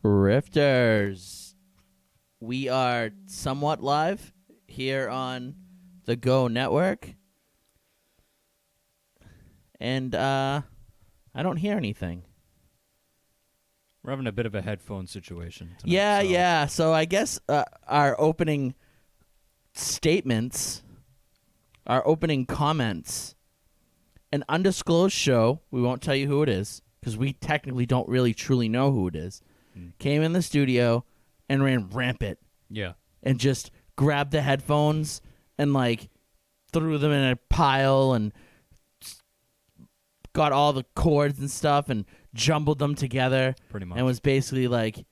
Rifters. We are somewhat live here on the Go Network. And I don't hear anything. We're having a bit of a headphone situation tonight. Yeah. So I guess our opening statements, our opening comments, an undisclosed show, we won't tell you who it is, because we technically don't really truly know who it is, came in the studio and ran rampant. Yeah. And just grabbed the headphones and, like, threw them in a pile and got all the cords and stuff and jumbled them together. Pretty much. And was basically, like,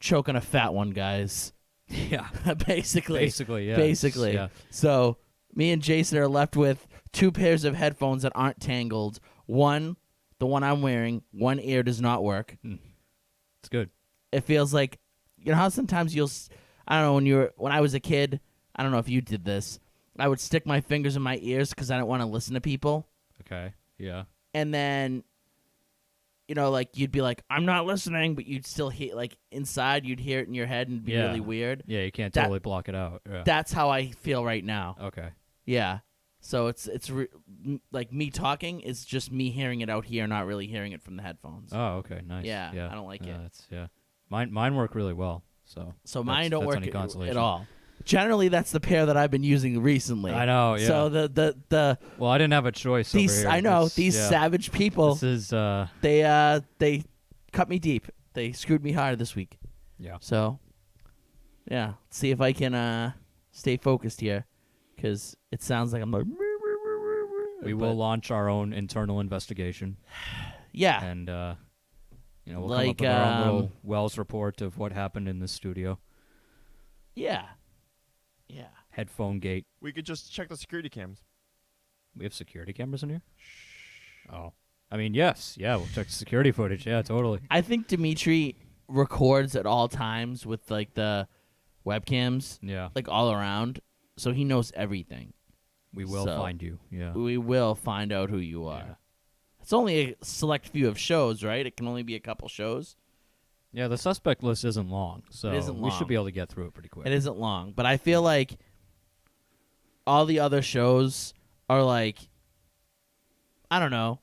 choking a fat one, guys. Yeah. Basically. Basically, yeah. Basically. Yeah. So me and Jason are left with two pairs of headphones that aren't tangled. One, the one I'm wearing, one ear does not work. It's good. It feels like, you know how sometimes I don't know, when I was a kid, I don't know if you did this, I would stick my fingers in my ears because I didn't want to listen to people. Okay. Yeah. And then, you know, like, you'd be like, I'm not listening, but you'd still hear, like, inside, you'd hear it in your head and it'd be really weird. Yeah, you can't totally block it out. Yeah. That's how I feel right now. Okay. Yeah. So like, me talking is just me hearing it out here, not really hearing it from the headphones. Oh, okay. Nice. Yeah, Yeah. I don't like it. Yeah. Mine work really well. So mine don't work any consolation. at all. Generally, that's the pair that I've been using recently. I know. Yeah. So the well, I didn't have a choice. these over here. I know these savage people. This is they cut me deep. They screwed me hard this week. Yeah. So yeah, see if I can stay focused here, because it sounds like I'm like. We will launch our own internal investigation. Yeah. And we'll like, come up with our own little Wells report of what happened in the studio. Yeah. Yeah. Headphone gate. We could just check the security cams. We have security cameras in here? Oh. I mean, yes. Yeah, we'll check the security footage. Yeah, totally. I think Dimitri records at all times with, like, the webcams. Yeah. Like, all around. So he knows everything. We will find you. Yeah. We will find out who you are. Yeah. It's only a select few of shows, right? It can only be a couple shows. Yeah, the suspect list isn't long, so It isn't we long. should be able to get through it pretty quick. It isn't long, but I feel like all the other shows are, like, I don't know,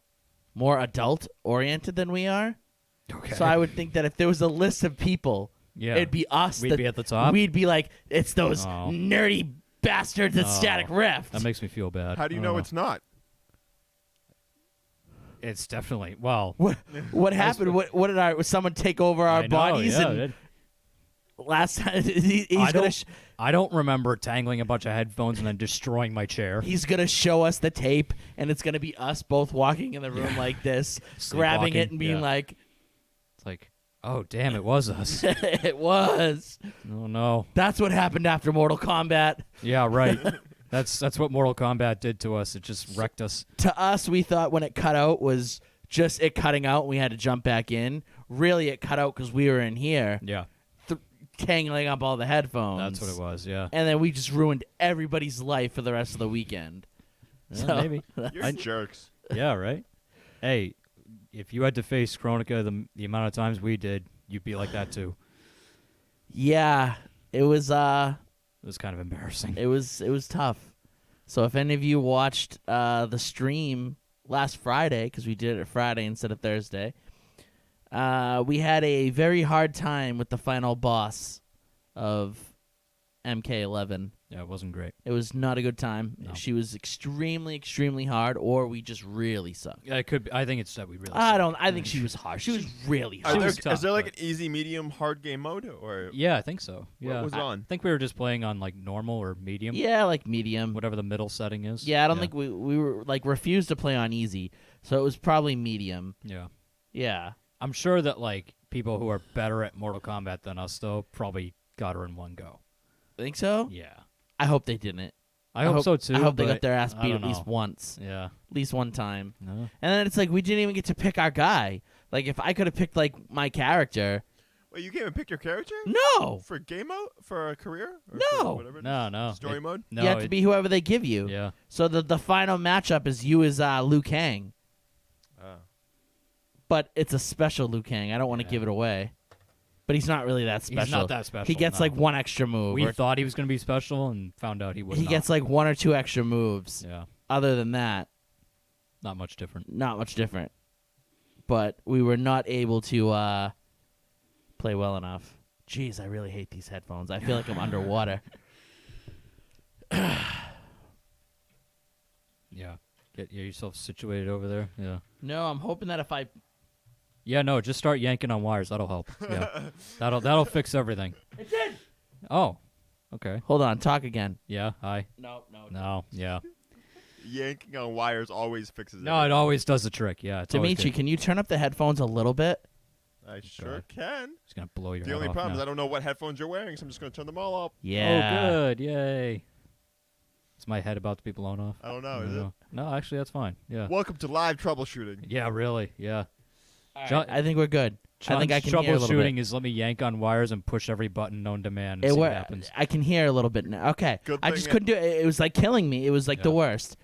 more adult-oriented than we are. Okay. So I would think that if there was a list of people, it'd be us. We'd be at the top? We'd be like, it's those Oh. nerdy bastards at Oh. Static Rift. That makes me feel bad. How do you know it's not? It's definitely, well. What happened? What did was someone take over our I know, bodies? yeah, And last time he's gonna I don't remember tangling a bunch of headphones and then destroying my chair. he's gonna show us the tape, and it's gonna be us both walking in the room like this, grabbing it and being like, it's like, oh damn, it was us. "It was." Oh no. That's what happened after Mortal Kombat. Yeah, right. That's what Mortal Kombat did to us. It just wrecked us. To us, we thought when it cut out was just it cutting out, and we had to jump back in. Really, it cut out because we were in here, Yeah, tangling up all the headphones. that's what it was. Yeah. And then we just ruined everybody's life for the rest of the weekend. Yeah, So- maybe. You're jerks. Yeah, right. Hey, if you had to face Chronica the amount of times we did, you'd be like that too. Yeah, it was It was kind of embarrassing. it was tough. So if any of you watched the stream last Friday, because we did it Friday instead of Thursday, we had a very hard time with the final boss of MK11. Yeah, it wasn't great. It was not a good time. No. She was extremely, extremely hard, or we just really sucked. Yeah, it could be. I think it's that we really. I think she was hard. She was really hard. was tough, Is there like but- an easy, medium, hard game mode, or Yeah, I think so. Yeah. what was I on? think we were just playing on like normal or medium. Yeah, like medium. Whatever the middle setting is. Yeah, I don't think we were like refused to play on easy, so it was probably medium. Yeah. Yeah. I'm sure that like people who are better at Mortal Kombat than us though probably got her in one go. Think so? Yeah. I hope they didn't. I hope so too. I hope they but got their ass I beat don't at least know. once. Yeah. At least one time. No. And then it's like we didn't even get to pick our guy. Like if I could have picked like my character. Wait, you can't even pick your character No. for game mode, for a career? Or No. for whatever it is? No. Story mode? No. You have to be whoever they give you. Yeah. So the final matchup is you as Liu Kang. Oh. But it's a special Liu Kang. I don't want to Yeah. give it away. but he's not really that special. He's not that special. He gets no. like one extra move. We or thought he was going to be special and found out he was he not. gets like one or two extra moves. Yeah, Other than that, not much different. not much different. But we were not able to play well enough. Jeez, I really hate these headphones. I feel like I'm underwater. Yeah. Get yourself situated over there. Yeah. No, I'm hoping that if I Yeah, no, just start yanking on wires. That'll help. Yeah. that'll fix everything. It did. Oh. Okay. Hold on, talk again. Yeah, hi. No. No, yeah. Yanking on wires always fixes No, it everything. always does the trick. Yeah, it's always Dimitri, good. can you turn up the headphones a little bit? I sure God. can. It's going to blow your The head only off problem now. is I don't know what headphones you're wearing, so I'm just going to turn them all up. Yeah. Oh, good. Yay. Is my head about to be blown off? I don't know, is No. No, actually, that's fine. Yeah. Welcome to live troubleshooting. Yeah, really. Yeah. All right, John- I think we're good. I think I can hear a little troubleshooting bit. is let me yank on wires and push every button known to man and It see what wor- happens. I can hear a little bit now. Okay. Good I thing just it- couldn't do it. It was like killing me. It was like the Yeah. worst.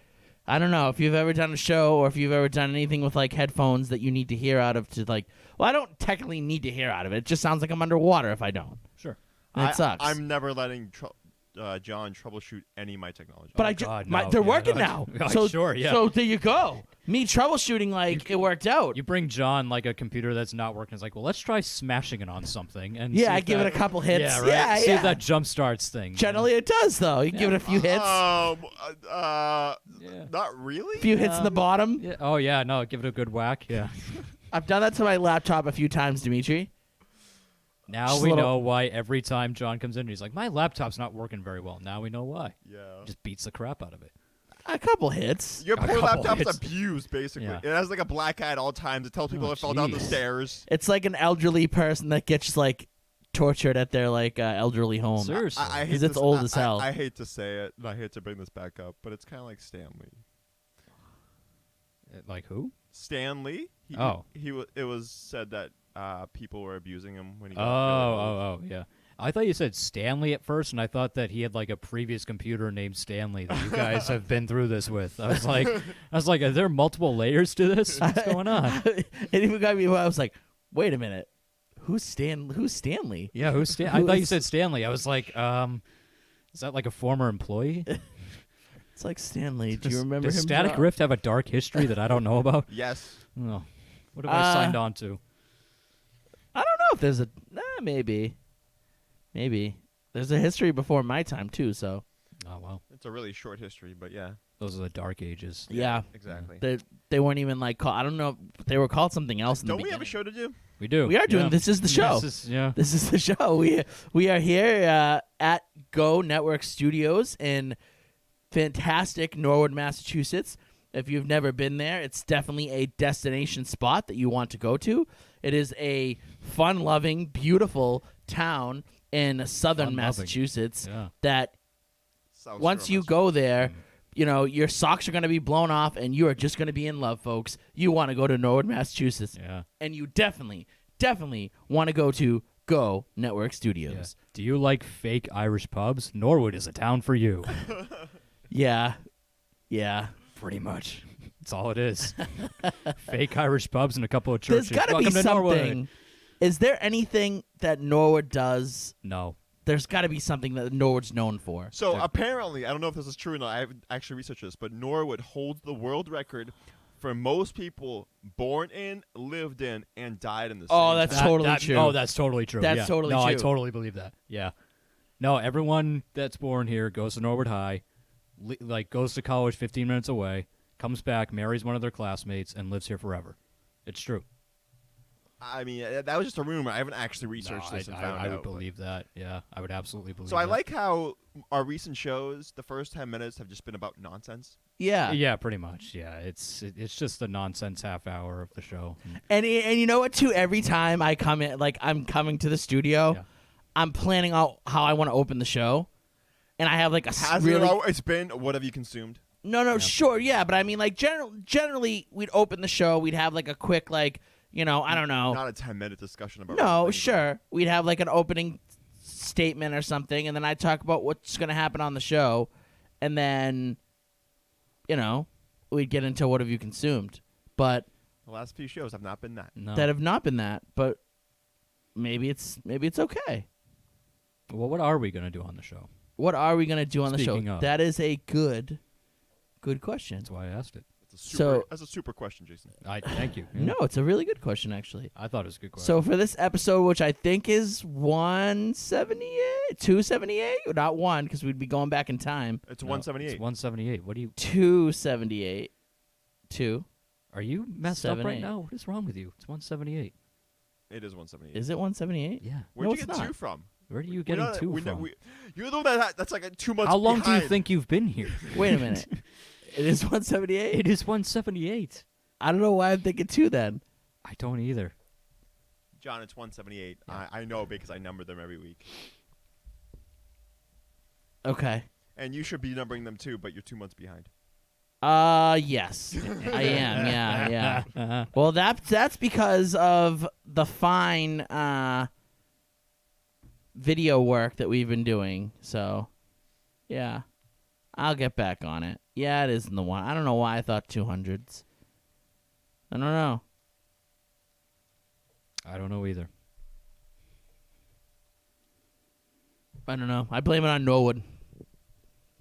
I don't know if you've ever done a show or if you've ever done anything with like headphones that you need to hear out of to like. Well, I don't technically need to hear out of it. It just sounds like I'm underwater if I don't. Sure. And it sucks. I'm never letting John troubleshoot any of my technology. But Oh, I ju- God, my, no. they're Yeah, working no. now. Oh, So sure, yeah. So there you go. Me troubleshooting like it worked out. You bring John like a computer that's not working. It's like, well, let's try smashing it on something and Yeah, see I if give it that- a couple hits. Yeah, right. Yeah, see yeah. if that jump starts thing. Generally, it does though. You give it a few hits, Yeah. Not really. few hits in the bottom. Yeah. Oh yeah, no, give it a good whack. Yeah. I've done that to my laptop a few times, Dimitri. Now Just a we little- know why every time John comes in, he's like, my laptop's not working very well. Now we know why. Yeah. Just beats the crap out of it. A couple hits. Your A poor couple laptop's hits. abused, basically. Yeah. It has like a black eye at all times. It tells people Oh, it fell down the jeez. stairs. It's like an elderly person that gets like tortured at their like elderly home. Seriously. I hate 'Cause it's to- old I- as hell. I hate to say it, and I hate to bring this back up, but it's kind of like Stanley. Like who? Stanley. Oh. It was said that people were abusing him when he Oh, got really old. yeah. I thought you said Stanley at first, and I thought that he had like a previous computer named Stanley that you guys have been through this with. I was like, are there multiple layers to this? What's going on? It even got me. I was like, wait a minute, who's Stanley? Yeah, who's Stan? I Who thought you is- said Stanley. I was like, is that like a former employee? It's like Stanley. Do you remember Does him? Static John? Rift have a dark history that I don't know about? Yes. Oh, what have I signed Uh, on to? I don't know if there's a. Maybe. There's a history before my time too. So Oh well, It's a really short history, but yeah. those are the dark ages. yeah, Exactly. they weren't even like called. I don't know. They were called something else. In Don't the we have a beginning. show to do? We do. We are doing. yeah. This is the show. Yeah. This is the show. We are here at Go Network Studios in fantastic Norwood, Massachusetts. If you've never been there, it's definitely a destination spot that you want to go to. It is a fun-loving, beautiful town in southern Fun-loving. Massachusetts Yeah. that South once Shore, you Massachusetts. go there, you know, your socks are going to be blown off and you are just going to be in love, folks. You want to go to Norwood, Massachusetts. Yeah. And you definitely want to go to Go Network Yeah. Studios. Do you like fake Irish pubs? Norwood is a town for you. Yeah. Pretty much. That's all it is. Fake Irish pubs and a couple of churches. There's got to be Welcome to Norwood. something. Is there anything that Norwood does? No. There's got to be something that Norwood's known for. So They're- apparently, I don't know if this is true or not. I haven't actually researched this, but Norwood holds the world record for most people born in, lived in, and died in the same Oh, that's town. totally true. Oh, that's totally true. That's yeah. totally no, I true. totally believe that. Yeah. No, everyone that's born here goes to Norwood High, goes to college 15 minutes away, comes back, marries one of their classmates, and lives here forever. It's true. I mean, that was just a rumor. I haven't actually researched No, this and I found would out. but- believe that. Yeah, I would absolutely believe So that. I like how our recent shows, the first 10 minutes, have just been about nonsense. Yeah. Yeah, pretty much. Yeah, it's just the nonsense half hour of the show. And you know what, too? Every time I come in, like I'm coming to the studio, Yeah. I'm planning out how I want to open the show. And I have like a Has really... it always been, what have you consumed? No, sure, yeah. But I mean, like, generally, we'd open the show. We'd have like a quick, like, you know, I don't know. Not a 10-minute discussion about No, wrestling, sure. We'd have like an opening statement or something, and then I'd talk about what's going to happen on the show, and then, you know, we'd get into what have you consumed. But but The last few shows have not been that. No. that have not been that. But maybe it's okay. Well, what are we going to do on the show? What are we gonna do on the Speaking show? of. That is a good question. That's why I asked it. That's a super question, Jason. Thank you. Yeah. No, it's a really good question actually. I thought it was a good question. So for this episode, which I think is 178, 278, not one, because we'd be going back in time. It's No, 178. It's 178. What do you? 278, two. Are you messed up 7, right 8. now? What is wrong with you? It's 178. It is 178. Is it 178? Yeah. Where'd No, you it's get not. 2 from? Where are you We're getting not- two we're not- from? you're the one that's like 2 months How long do you behind. think you've been here? Wait a minute. It is 178. It is 178. I don't know why I'm thinking two then. I don't either. John, it's 178. Yeah. I know because I number them every week. Okay. And you should be numbering them too, but you're 2 months behind. Yes, I am. Yeah. Well, that's because of the fine video work that we've been doing. So, yeah, I'll get back on it. Yeah, it is in the one. I don't know why I thought 200s. I don't know. I don't know either. I don't know. I blame it on Norwood.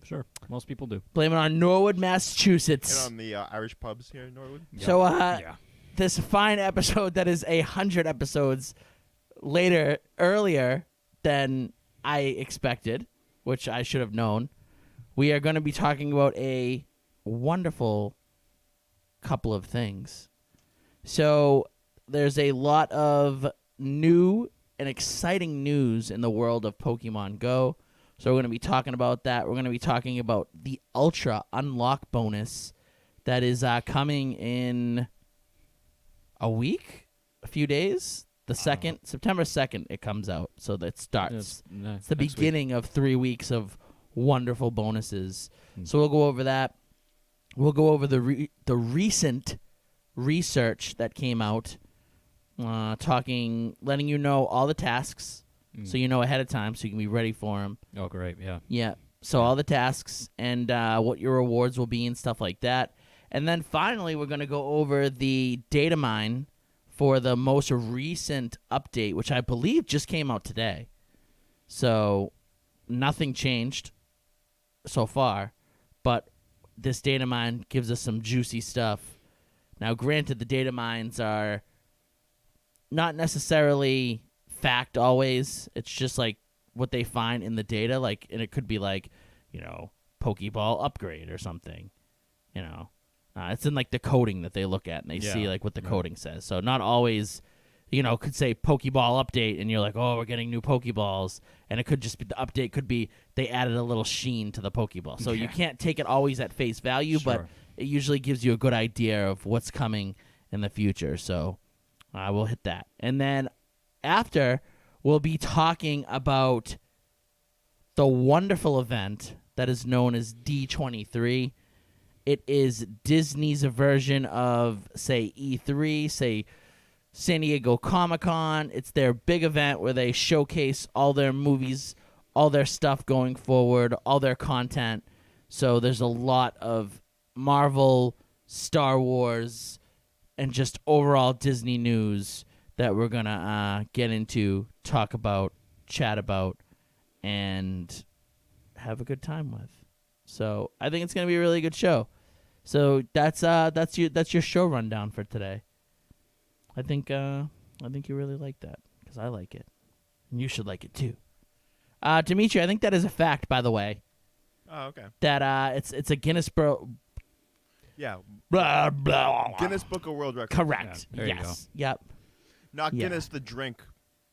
Sure. Most people do. Blame it on Norwood, Massachusetts. And on the Irish pubs here in Norwood. So, Yeah. this fine episode that is 100 episodes earlier than I expected, which I should have known. We are going to be talking about a wonderful couple of things. So there's a lot of new and exciting news in the world of Pokemon Go. So we're going to be talking about that. We're going to be talking about the Ultra Unlock bonus that is coming in a week, a few days. The 2nd, September 2nd, it comes out. So that starts. It's the beginning of 3 weeks of wonderful bonuses. So we'll go over that. We'll go over the recent research that came out, letting you know all the tasks, so you know ahead of time, so you can be ready for them. Oh, great. Yeah. Yeah. So all the tasks and what your rewards will be and stuff like that. And then finally, we're going to go over the data mine for the most recent update, which I believe just came out today. So nothing changed so far, but this data mine gives us some juicy stuff. Now, granted, the data mines are not necessarily fact always. It's just like what they find in the data, like, and it could be like, Pokeball upgrade or something. It's in like the coding that they look at and they see like what the coding says. So not always, could say Pokeball update and you're like, oh, we're getting new Pokeballs, and it could just be the update could be they added a little sheen to the Pokeball. So you can't take it always at face value, but Sure. it usually gives you a good idea of what's coming in the future. So we'll hit that. And then after, we'll be talking about the wonderful event that is known as D23. It is Disney's version of, say, E3, say, San Diego Comic-Con. It's their big event where they showcase all their movies, all their stuff going forward, all their content. So there's a lot of Marvel, Star Wars, and just overall Disney news that we're going to get into, talk about, chat about, and have a good time with. So I think it's going to be a really good show. So that's your show rundown for today. I think you really like that because I like it, and you should like it too. Dimitri, I think that is a fact, by the way. Oh, okay. That it's a Guinness Yeah. blah blah. Guinness Book of World Records. Correct. Yeah, there you Yes. Yep. Not Yeah. Guinness the drink,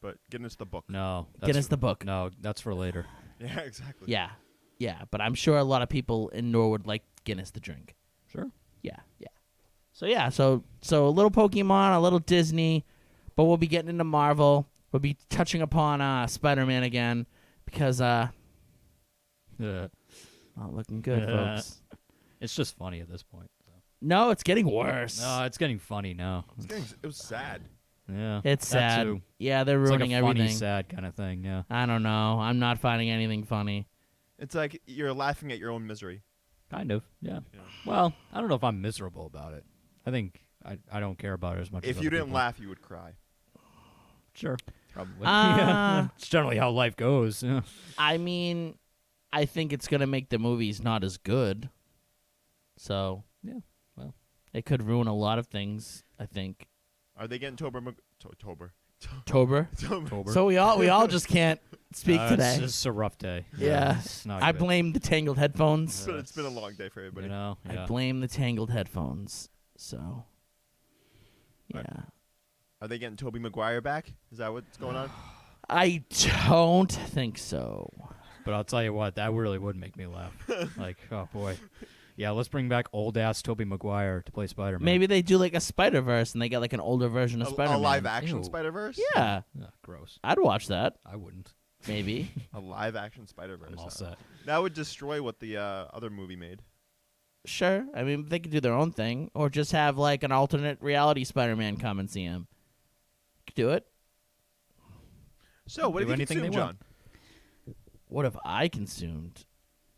but Guinness the book. No. Guinness the book. No, that's for later. Yeah, exactly. Yeah. Yeah. But I'm sure a lot of people in Norwood like Guinness the drink. Sure. Yeah. Yeah. So yeah. So a little Pokemon, a little Disney, but we'll be getting into Marvel. We'll be touching upon Spider-Man again because Yeah. not looking good, folks. It's just funny at this point. So. No, it's getting worse. No, it's getting funny now. It was sad. Yeah. It's that sad. too. Yeah, they're It's like ruining a funny, everything. sad kind of thing. Yeah. I don't know. I'm not finding anything funny. It's like you're laughing at your own misery. Kind of. Yeah. Yeah. Well, I don't know if I'm miserable about it. I think I don't care about it as much as If other you didn't people. laugh, you would cry. Sure. Probably. Uh, It's generally how life goes. Yeah. I mean, I think it's gonna make the movies not as good. So Yeah, well. it could ruin a lot of things. I think. Are they getting Tober? Tober. Tober. October. So we all just can't speak today. It's just a rough day. Yeah. It's not I good. blame the tangled headphones. It's been a long day for everybody. You know, yeah. I blame the tangled headphones. So, yeah. Right. Are they getting Tobey Maguire back? Is that what's going on? I don't think so. But I'll tell you what, that really would make me laugh. Like, oh boy. Yeah, let's bring back old ass Tobey Maguire to play Spider-Man. Maybe they do like a Spider-Verse and they get like an older version of A Spider-Man. live action Ew. Spider-Verse? Yeah, Ugh, gross. I'd watch that. I wouldn't. Maybe. A live action Spider-Verse. I'm all set. That would destroy what the other movie made. Sure. I mean, they could do their own thing or just have like an alternate reality Spider-Man come and see him. Could do it. So, what Do have you anything they consumed, want. John? What have I consumed?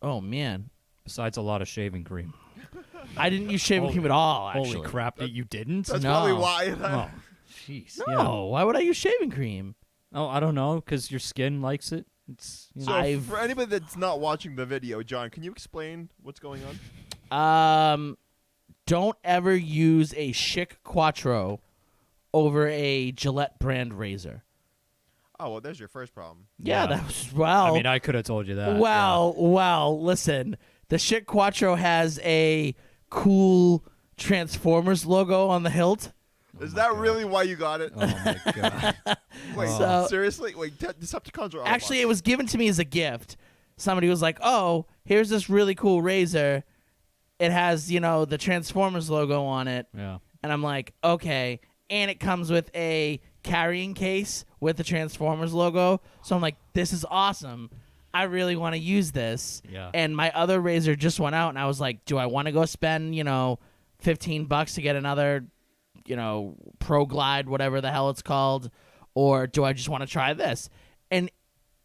Oh man, Besides a lot of shaving cream. I didn't use shaving Holy- cream at all. Actually, Holy crap, that you didn't? That's No. probably why. Oh, jeez. No, Yeah. why would I use shaving cream? Oh, I don't know, because your skin likes it. It's you know. So, I've- for anybody that's not watching the video, John, can you explain what's going on? Don't ever use a Schick Quattro over a Gillette brand razor. Oh, well, there's your first problem. Yeah, Yeah. that was well. I mean, I could have told you that. Well, listen. The Schick Quattro has a cool Transformers logo on the hilt. Is my that God. really why you got it? Yeah. Oh my god. Wait, So- seriously? Wait, Decepticons are all Actually, it was given to me as a gift. Somebody was like, "Oh, here's this really cool razor. It has, you know, the Transformers logo on it." Yeah. And I'm like, "Okay." And it comes with a carrying case with the Transformers logo. So I'm like, "This is awesome. I really want to use this." Yeah. And my other razor just went out, and I was like, "Do I want to go spend, you know, $15 to get another, you know, Pro Glide, whatever the hell it's called, or do I just want to try this?" And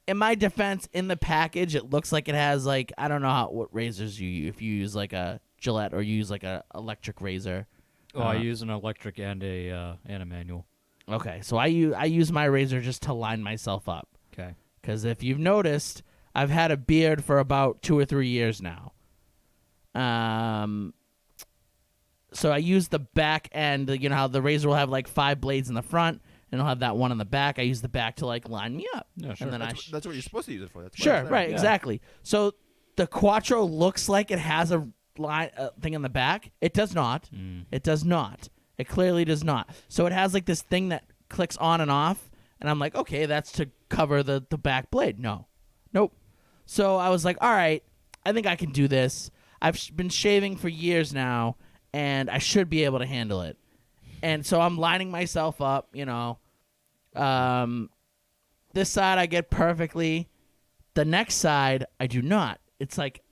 in my defense, in the package, it looks like it has like, I don't know what razors you use, if you use like a Gillette or you use like a electric razor. Oh, I use an electric and a manual. Okay, so I use my razor just to line myself up. Okay. Because if you've noticed, I've had a beard for about 2 or 3 years now. So I use the back end. You know how the razor will have like 5 blades in the front, and it'll have that one in the back. I use the back to like line me up. Yeah, sure. And then That's what you're supposed to use it for. That's why sure, it's there. right, Yeah. exactly. So the Quattro looks like it has a line thing in the back. It does not. It does not. It clearly does not. So it has like this thing that clicks on and off, and I'm like, okay, that's to cover the back blade. No, nope. So I was like, all right, I think I can do this. I've been shaving for years now, and I should be able to handle it. And so I'm lining myself up, you know. This side I get perfectly. The next side I do not. It's like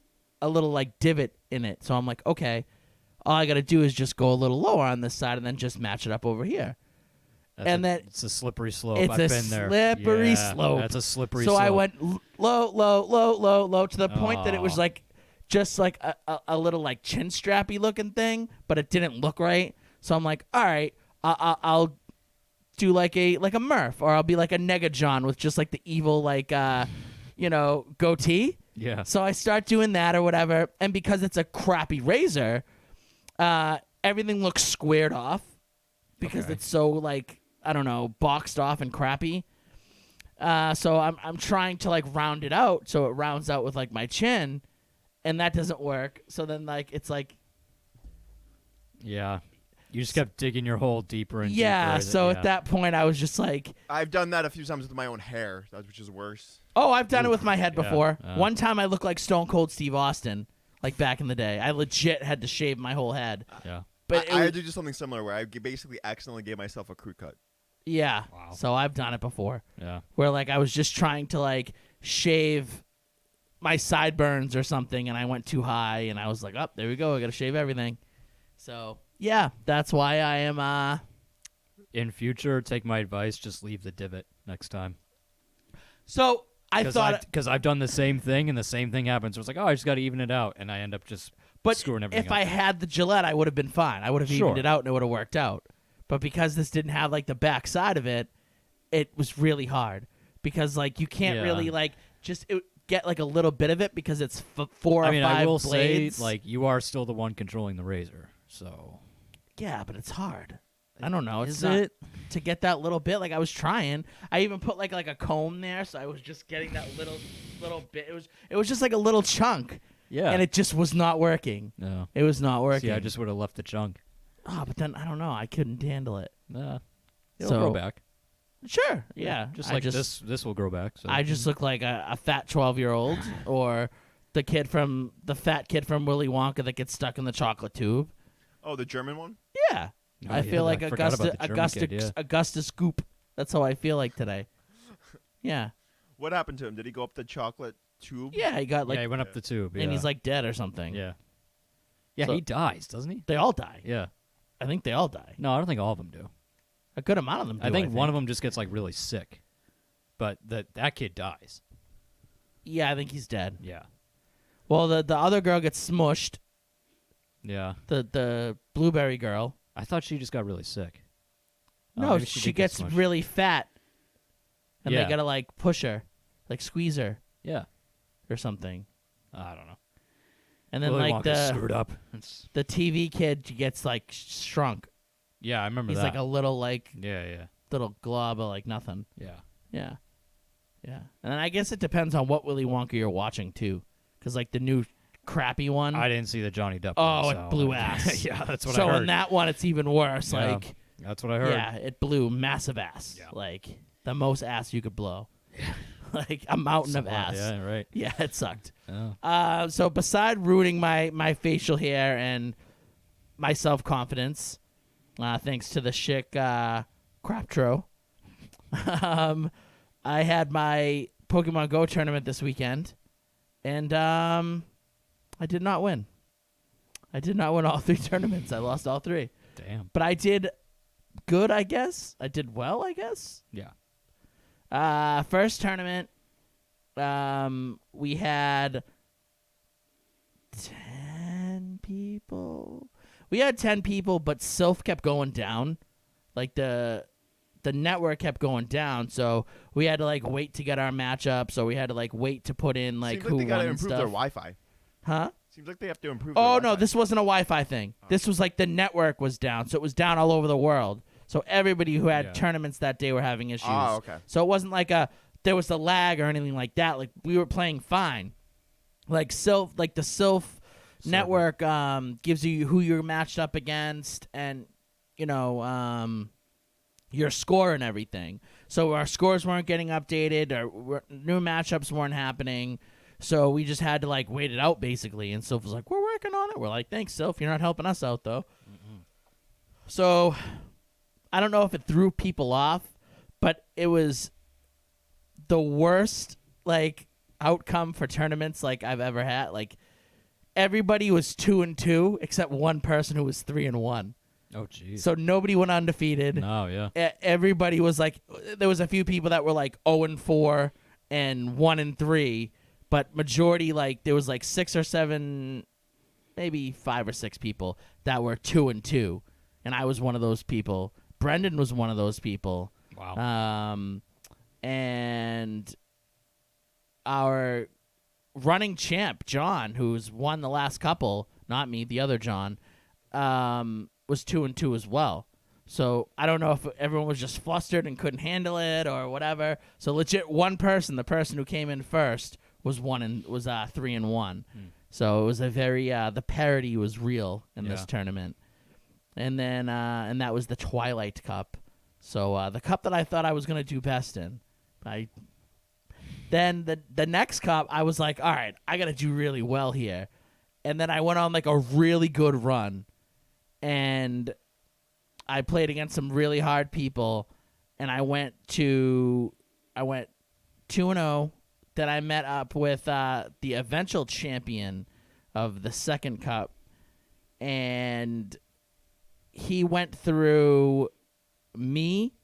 a little like divot in it. So I'm like, okay, all I got to do is just go a little lower on this side and then just match it up over here. And then it's a slippery slope. it's I've a been there. slippery Yeah, slope. That's a slippery so slope. I went low, low, low, low, low to the point that it was Aw. like just like a little like chin strappy looking thing, but it didn't look right. So I'm like, all right, I'll do like a Murph, or I'll be like a Nega John with just like the evil like goatee. Yeah. So I start doing that or whatever, and because it's a crappy razor, everything looks squared off because Okay. it's so like, I don't know, boxed off and crappy. So I'm trying to like round it out so it rounds out with like my chin, and that doesn't work. So then like it's like Yeah. You just kept digging your hole deeper and yeah. deeper. So yeah. at that point I was just like, I've done that a few times with my own hair, which is worse. oh, I've done it with my head Yeah, before. yeah. One time I looked like Stone Cold Steve Austin, like back in the day. I legit had to shave my whole head. Yeah. But I had to do something similar where I basically accidentally gave myself a crew cut. yeah. Wow. So I've done it before. Yeah. Where like I was just trying to like shave my sideburns or something, and I went too high, and I was like, "Oh, there we go. I got to shave everything." So yeah, that's why I am. In future, take my advice. Just leave the divot next time. So I thought, because I've done the same thing and the same thing happens. So it's like, oh, I just got to even it out, and I end up just but screwing everything if up. I had the Gillette, I would have been fine. I would have Sure. evened it out, and it would have worked out. But because this didn't have like the back side of it, it was really hard because like you can't Yeah. really like just get like a little bit of it because it's 4 or I mean, 5 I will blades. say, like, you are still the one controlling the razor, so. Yeah, but it's hard. I don't know. It's Is not it? to get that little bit. Like I was trying. I even put like a comb there, so I was just getting that little bit. It was just like a little chunk, Yeah. and it just was not working. No. It was not working. See, I just would have left the chunk. Oh, but then I don't know. I couldn't handle it. Nah. It'll So- grow back. Sure. Yeah. Just I like this will grow back. So. I just look like a fat 12-year-old or the fat kid from Willy Wonka that gets stuck in the chocolate tube. Oh, the German one? Yeah. Oh, I yeah, feel like I forgot about the German kid, yeah. Augustus Scoop. That's how I feel like today. Yeah. What happened to him? Did he go up the chocolate tube? Yeah, he got like yeah, he went up the tube. Yeah. and he's like dead or something. Yeah. Yeah, So- he dies, doesn't he? They all die. Yeah. I think they all die. No, I don't think all of them do. A good amount of them do. I think one of them just gets like really sick, but that kid dies. Yeah, I think he's dead. Yeah. Well, the other girl gets smushed. Yeah. The blueberry girl. I thought she just got really sick. Oh, No, maybe she did get gets smushed. really fat, and Yeah. they gotta like push her, like squeeze her Yeah. or something. I don't know. And then Willy like Wonka's screwed up. It's, the TV kid gets like shrunk. yeah, I remember He's that. like a little yeah. little glob of like nothing. Yeah. Yeah, yeah. And I guess it depends on what Willy Wonka you're watching too, because like the new crappy one. I didn't see the Johnny Depp. Oh, one, it so- blew ass. yeah, that's what so I heard. in that one, it's even worse. Yeah, Like, that's what I heard. yeah, it blew massive ass. Yeah. Like the most ass you could blow. Like a mountain of ass. Yeah, right. Yeah, it sucked. Oh. So beside ruining my facial hair and my self confidence, thanks to the chic Craptro, I had my Pokemon Go tournament this weekend, and I did not win. I did not win all 3 tournaments. I lost all 3, Damn. but I did good, I guess. I did well, I guess. Yeah. First tournament, we had 10 people. We had 10 people, but Sylph kept going down. Like the network kept going down, so we had to like wait to get our matchups, or we had to like wait to put in like Seems who like they gotta won and improve stuff. their Wi-Fi. Huh? Seems like they have to improve. Oh their no, Wi-Fi. this wasn't a Wi-Fi thing. This was like the network was down, so it was down all over the world. So everybody who had Yeah. tournaments that day were having issues. Oh, okay. So it wasn't like there was a lag or anything like that. Like we were playing fine. Like the Sylph network gives you who you're matched up against and your score and everything. So our scores weren't getting updated, or new matchups weren't happening. So we just had to like wait it out basically. And Sylph was like, "We're working on it." We're like, "Thanks, Sylph. You're not helping us out though." So I don't know if it threw people off, but it was the worst like outcome for tournaments like I've ever had. Like everybody was 2-2 except one person who was 3-1. Oh, jeez. So nobody went undefeated. No, yeah. Everybody was like, there was a few people that were like 0-4 and 1-3, but majority like there was like 6 or 7, maybe 5 or 6 people that were 2-2, and I was one of those people. Brendan was one of those people. Wow. And our running champ, John, who's won the last couple, not me, the other John, was 2-2 as well. So I don't know if everyone was just flustered and couldn't handle it or whatever. So legit, one person, the person who came in first, was 3-1. So it was a very the parity was real in this Yeah. tournament. And then and that was the Twilight Cup. So the cup that I thought I was gonna do best in, Then the next cup, I was like, all right, I gotta do really well here. And then I went on like a really good run, and I played against some really hard people, and I went 2-0. Then I met up with the eventual champion of the second cup, and he went through me,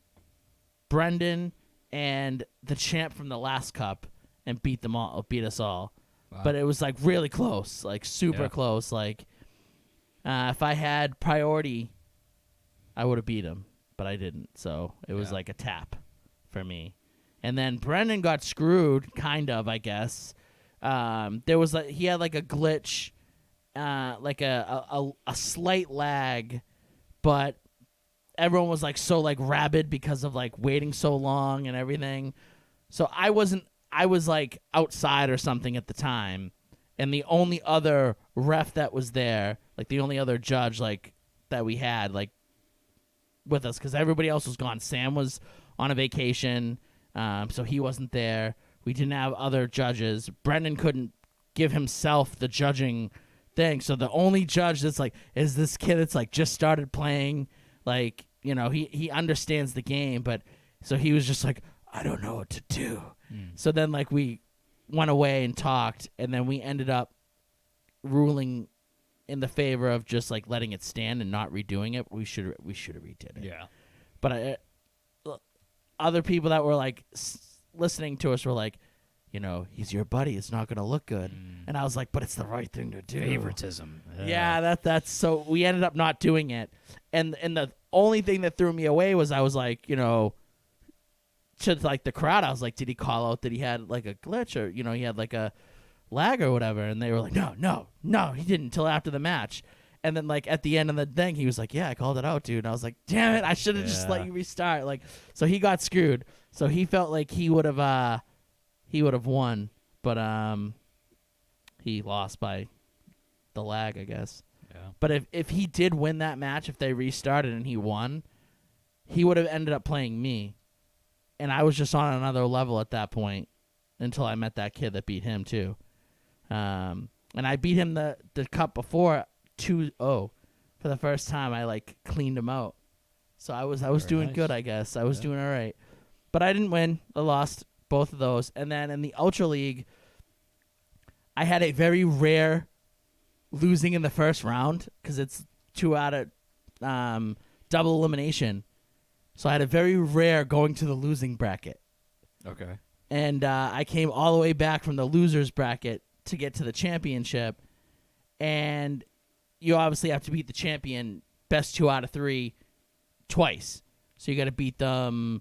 Brendan, and the champ from the last cup and beat us all. Wow. But it was like really close, like super Yeah. close. Like if I had priority, I would have beat him, but I didn't. So it was Yeah. like a tap. for me. And then Brendan got screwed, kind of, I guess. There was he had like a glitch, like a slight lag, but everyone was like so like rabid because of like waiting so long and everything. So I was like outside or something at the time, and the only other ref that was there, like the only other judge like that we had like with us, because everybody else was gone. Sam was on a vacation, so he wasn't there. We didn't have other judges. Brendan couldn't give himself the judging thing, so the only judge that's like is this kid that's like just started playing, like, you know, he understands the game, but so he was just like, I don't know what to do. So then like we went away and talked, and then we ended up ruling in the favor of just like letting it stand and not redoing it. We should have redid it. Yeah. But other people that were like listening to us were like, you know, he's your buddy. It's not going to look good. And I was like, but it's the right thing to do. Favoritism. Yeah, that's so we ended up not doing it. And the only thing that threw me away was I was like, you know, to like the crowd, I was like, did he call out that he had like a glitch, or, you know, he had like a lag or whatever? And they were like, no, he didn't until after the match. And then like at the end of the thing, he was like, yeah, I called it out, dude. And I was like, damn it, I should have just let you restart. Like, so he got screwed. So he felt like he would have won, but he lost by the lag, I guess. Yeah. But if he did win that match, if they restarted and he won, he would have ended up playing me. And I was just on another level at that point until I met that kid that beat him too. And I beat him the cup before 2-0 for the first time. I like cleaned him out. So I was Very doing nice. good, I guess. I was doing all right. But I didn't win. I lost both of those. And then in the Ultra League, I had a very rare losing in the first round because it's 2 out of double elimination. So I had a very rare going to the losing bracket. Okay. And I came all the way back from the losers bracket to get to the championship. And you obviously have to beat the champion best 2 out of 3 twice. So you got to beat them.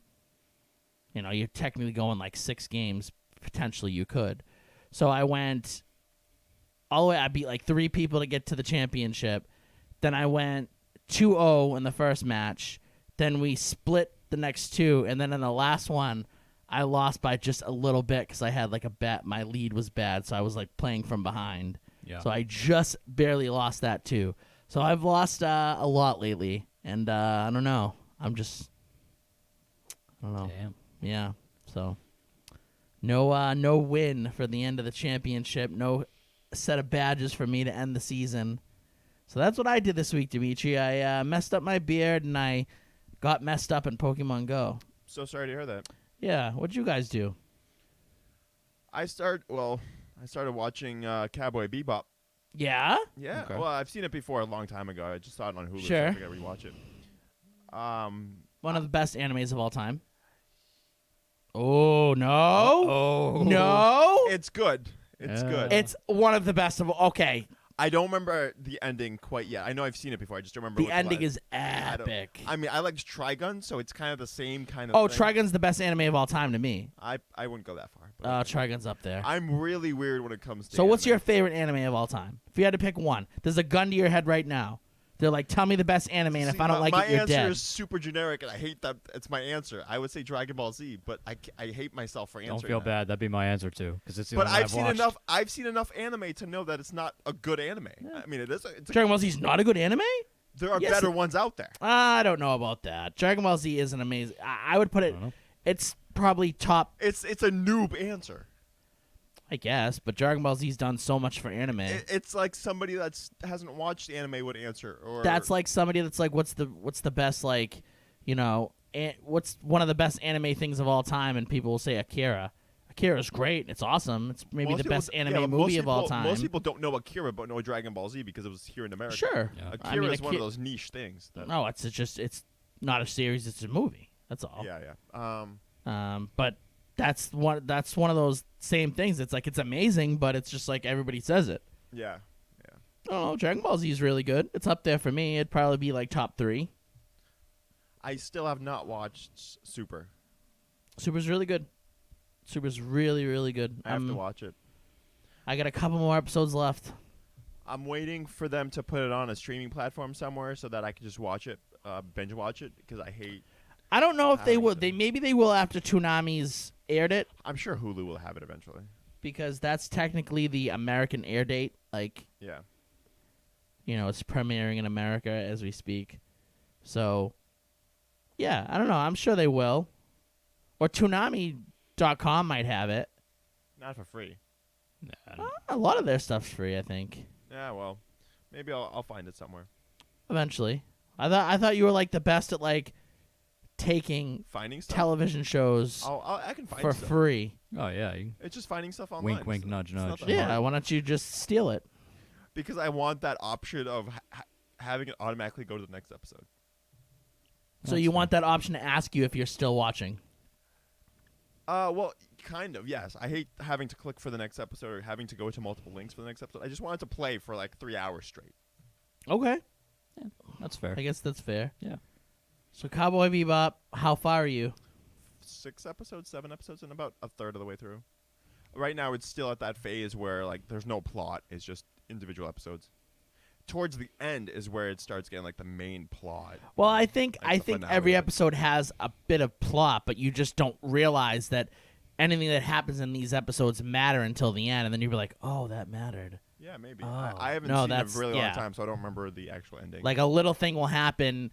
You know, you're technically going like 6 games. Potentially you could. So I went all the way. I beat like 3 people to get to the championship. Then I went 2-0 in the first match. Then we split the next 2. And then in the last one, I lost by just a little bit because I had like a bet. My lead was bad. So I was like playing from behind. Yeah. So I just barely lost that too. So I've lost a lot lately. And I don't know. I don't know. Damn. Yeah. So no win for the end of the championship. No set of badges for me to end the season. So that's what I did this week, Dimitri. I messed up my beard and I got messed up in Pokemon Go. So sorry to hear that. Yeah. What'd you guys do? I started watching Cowboy Bebop. Yeah. Yeah. Okay. Well, I've seen it before a long time ago. I just saw it on Hulu. Sure. So I figured I'd rewatch it. One of the best animes of all time. Oh no! Oh. No! It's good. It's Yeah. good. It's one of the best of. Okay, I don't remember the ending quite yet. I know I've seen it before. I just don't remember the what ending last- is I don't- epic. I mean, I liked Trigun, so it's kind of the same kind of Oh, thing. Trigun's the best anime of all time to me. I wouldn't go that far. But Trigun's up there. I'm really weird when it comes to So, what's anime. your favorite anime of all time? If you had to pick one, there's a gun to your head right now. They're like, tell me the best anime, and if See, I don't like my it, you're answer dead. is super generic, and I hate that it's my answer. I would say Dragon Ball Z, but I hate myself for answering Don't feel that. bad. That'd be my answer too, because it's the But only one I've seen watched. enough. I've seen enough anime to know that it's not a good anime. I mean, it's Dragon Ball Z is not a good anime? there are Yes, better it- ones out there. I don't know about that. Dragon Ball Z is an amazing. I would put it. I don't know. It's probably top, It's a noob answer. I guess. But Dragon Ball Z's done so much for anime. It's like somebody that's hasn't watched anime would answer. Or That's like somebody that's like, what's the best, like, you know, what's one of the best anime things of all time? And people will say Akira. Akira's great. It's awesome. It's maybe most the people- best anime yeah, most movie of all people- time. Most people don't know Akira, but know Dragon Ball Z because it was here in America. Sure. Yeah. Akira I mean, is one of those niche things. That, No, it's not a series. It's a movie. That's all. Yeah. But that's one of those same things. It's like it's amazing, but it's just like everybody says it. Yeah. Oh, Dragon Ball Z is really good. It's up there for me. It'd probably be like top 3. I still have not watched Super. Super's really good. Super's really, really good. I have to watch it. I got a couple more episodes left. I'm waiting for them to put it on a streaming platform somewhere so that I can just watch it, binge watch it, because I hate. I don't know if they Having will. to. Maybe they will after Toonami's aired it, I'm sure Hulu will have it eventually. because that's technically the American air date. Like, Yeah. it's premiering in America as we speak. So, yeah, I don't know. I'm sure they will. Or Toonami.com might have it. Not for free. A lot of their stuff's free, I think. Yeah, well, maybe I'll find it somewhere. Eventually. I thought you were like the best at like taking Finding stuff. television shows I can find for stuff. free. Oh yeah. You, It's just finding stuff online. wink, wink, It's nudge, not nudge. that Yeah, hard. why don't you just steal it? Because I want that option of having it automatically go to the next episode. So you want that option to ask you if you're still watching. Well, kind of, yes. I hate having to click for the next episode or having to go to multiple links for the next episode. I just want it to play for like 3 hours straight. Okay. That's fair. I guess that's fair. Yeah. So Cowboy Bebop, how far are you? 6 episodes, 7 episodes, and about a third of the way through. Right now, it's still at that phase where like there's no plot; it's just individual episodes. Towards the end is where it starts getting like the main plot. Well, I think Like the every finale. episode has a bit of plot, but you just don't realize that anything that happens in these episodes matter until the end, and then you're like, "Oh, that mattered." Yeah, maybe. Oh. I haven't No, seen it that's- in a really yeah. long time, so I don't remember the actual ending. Like a little thing will happen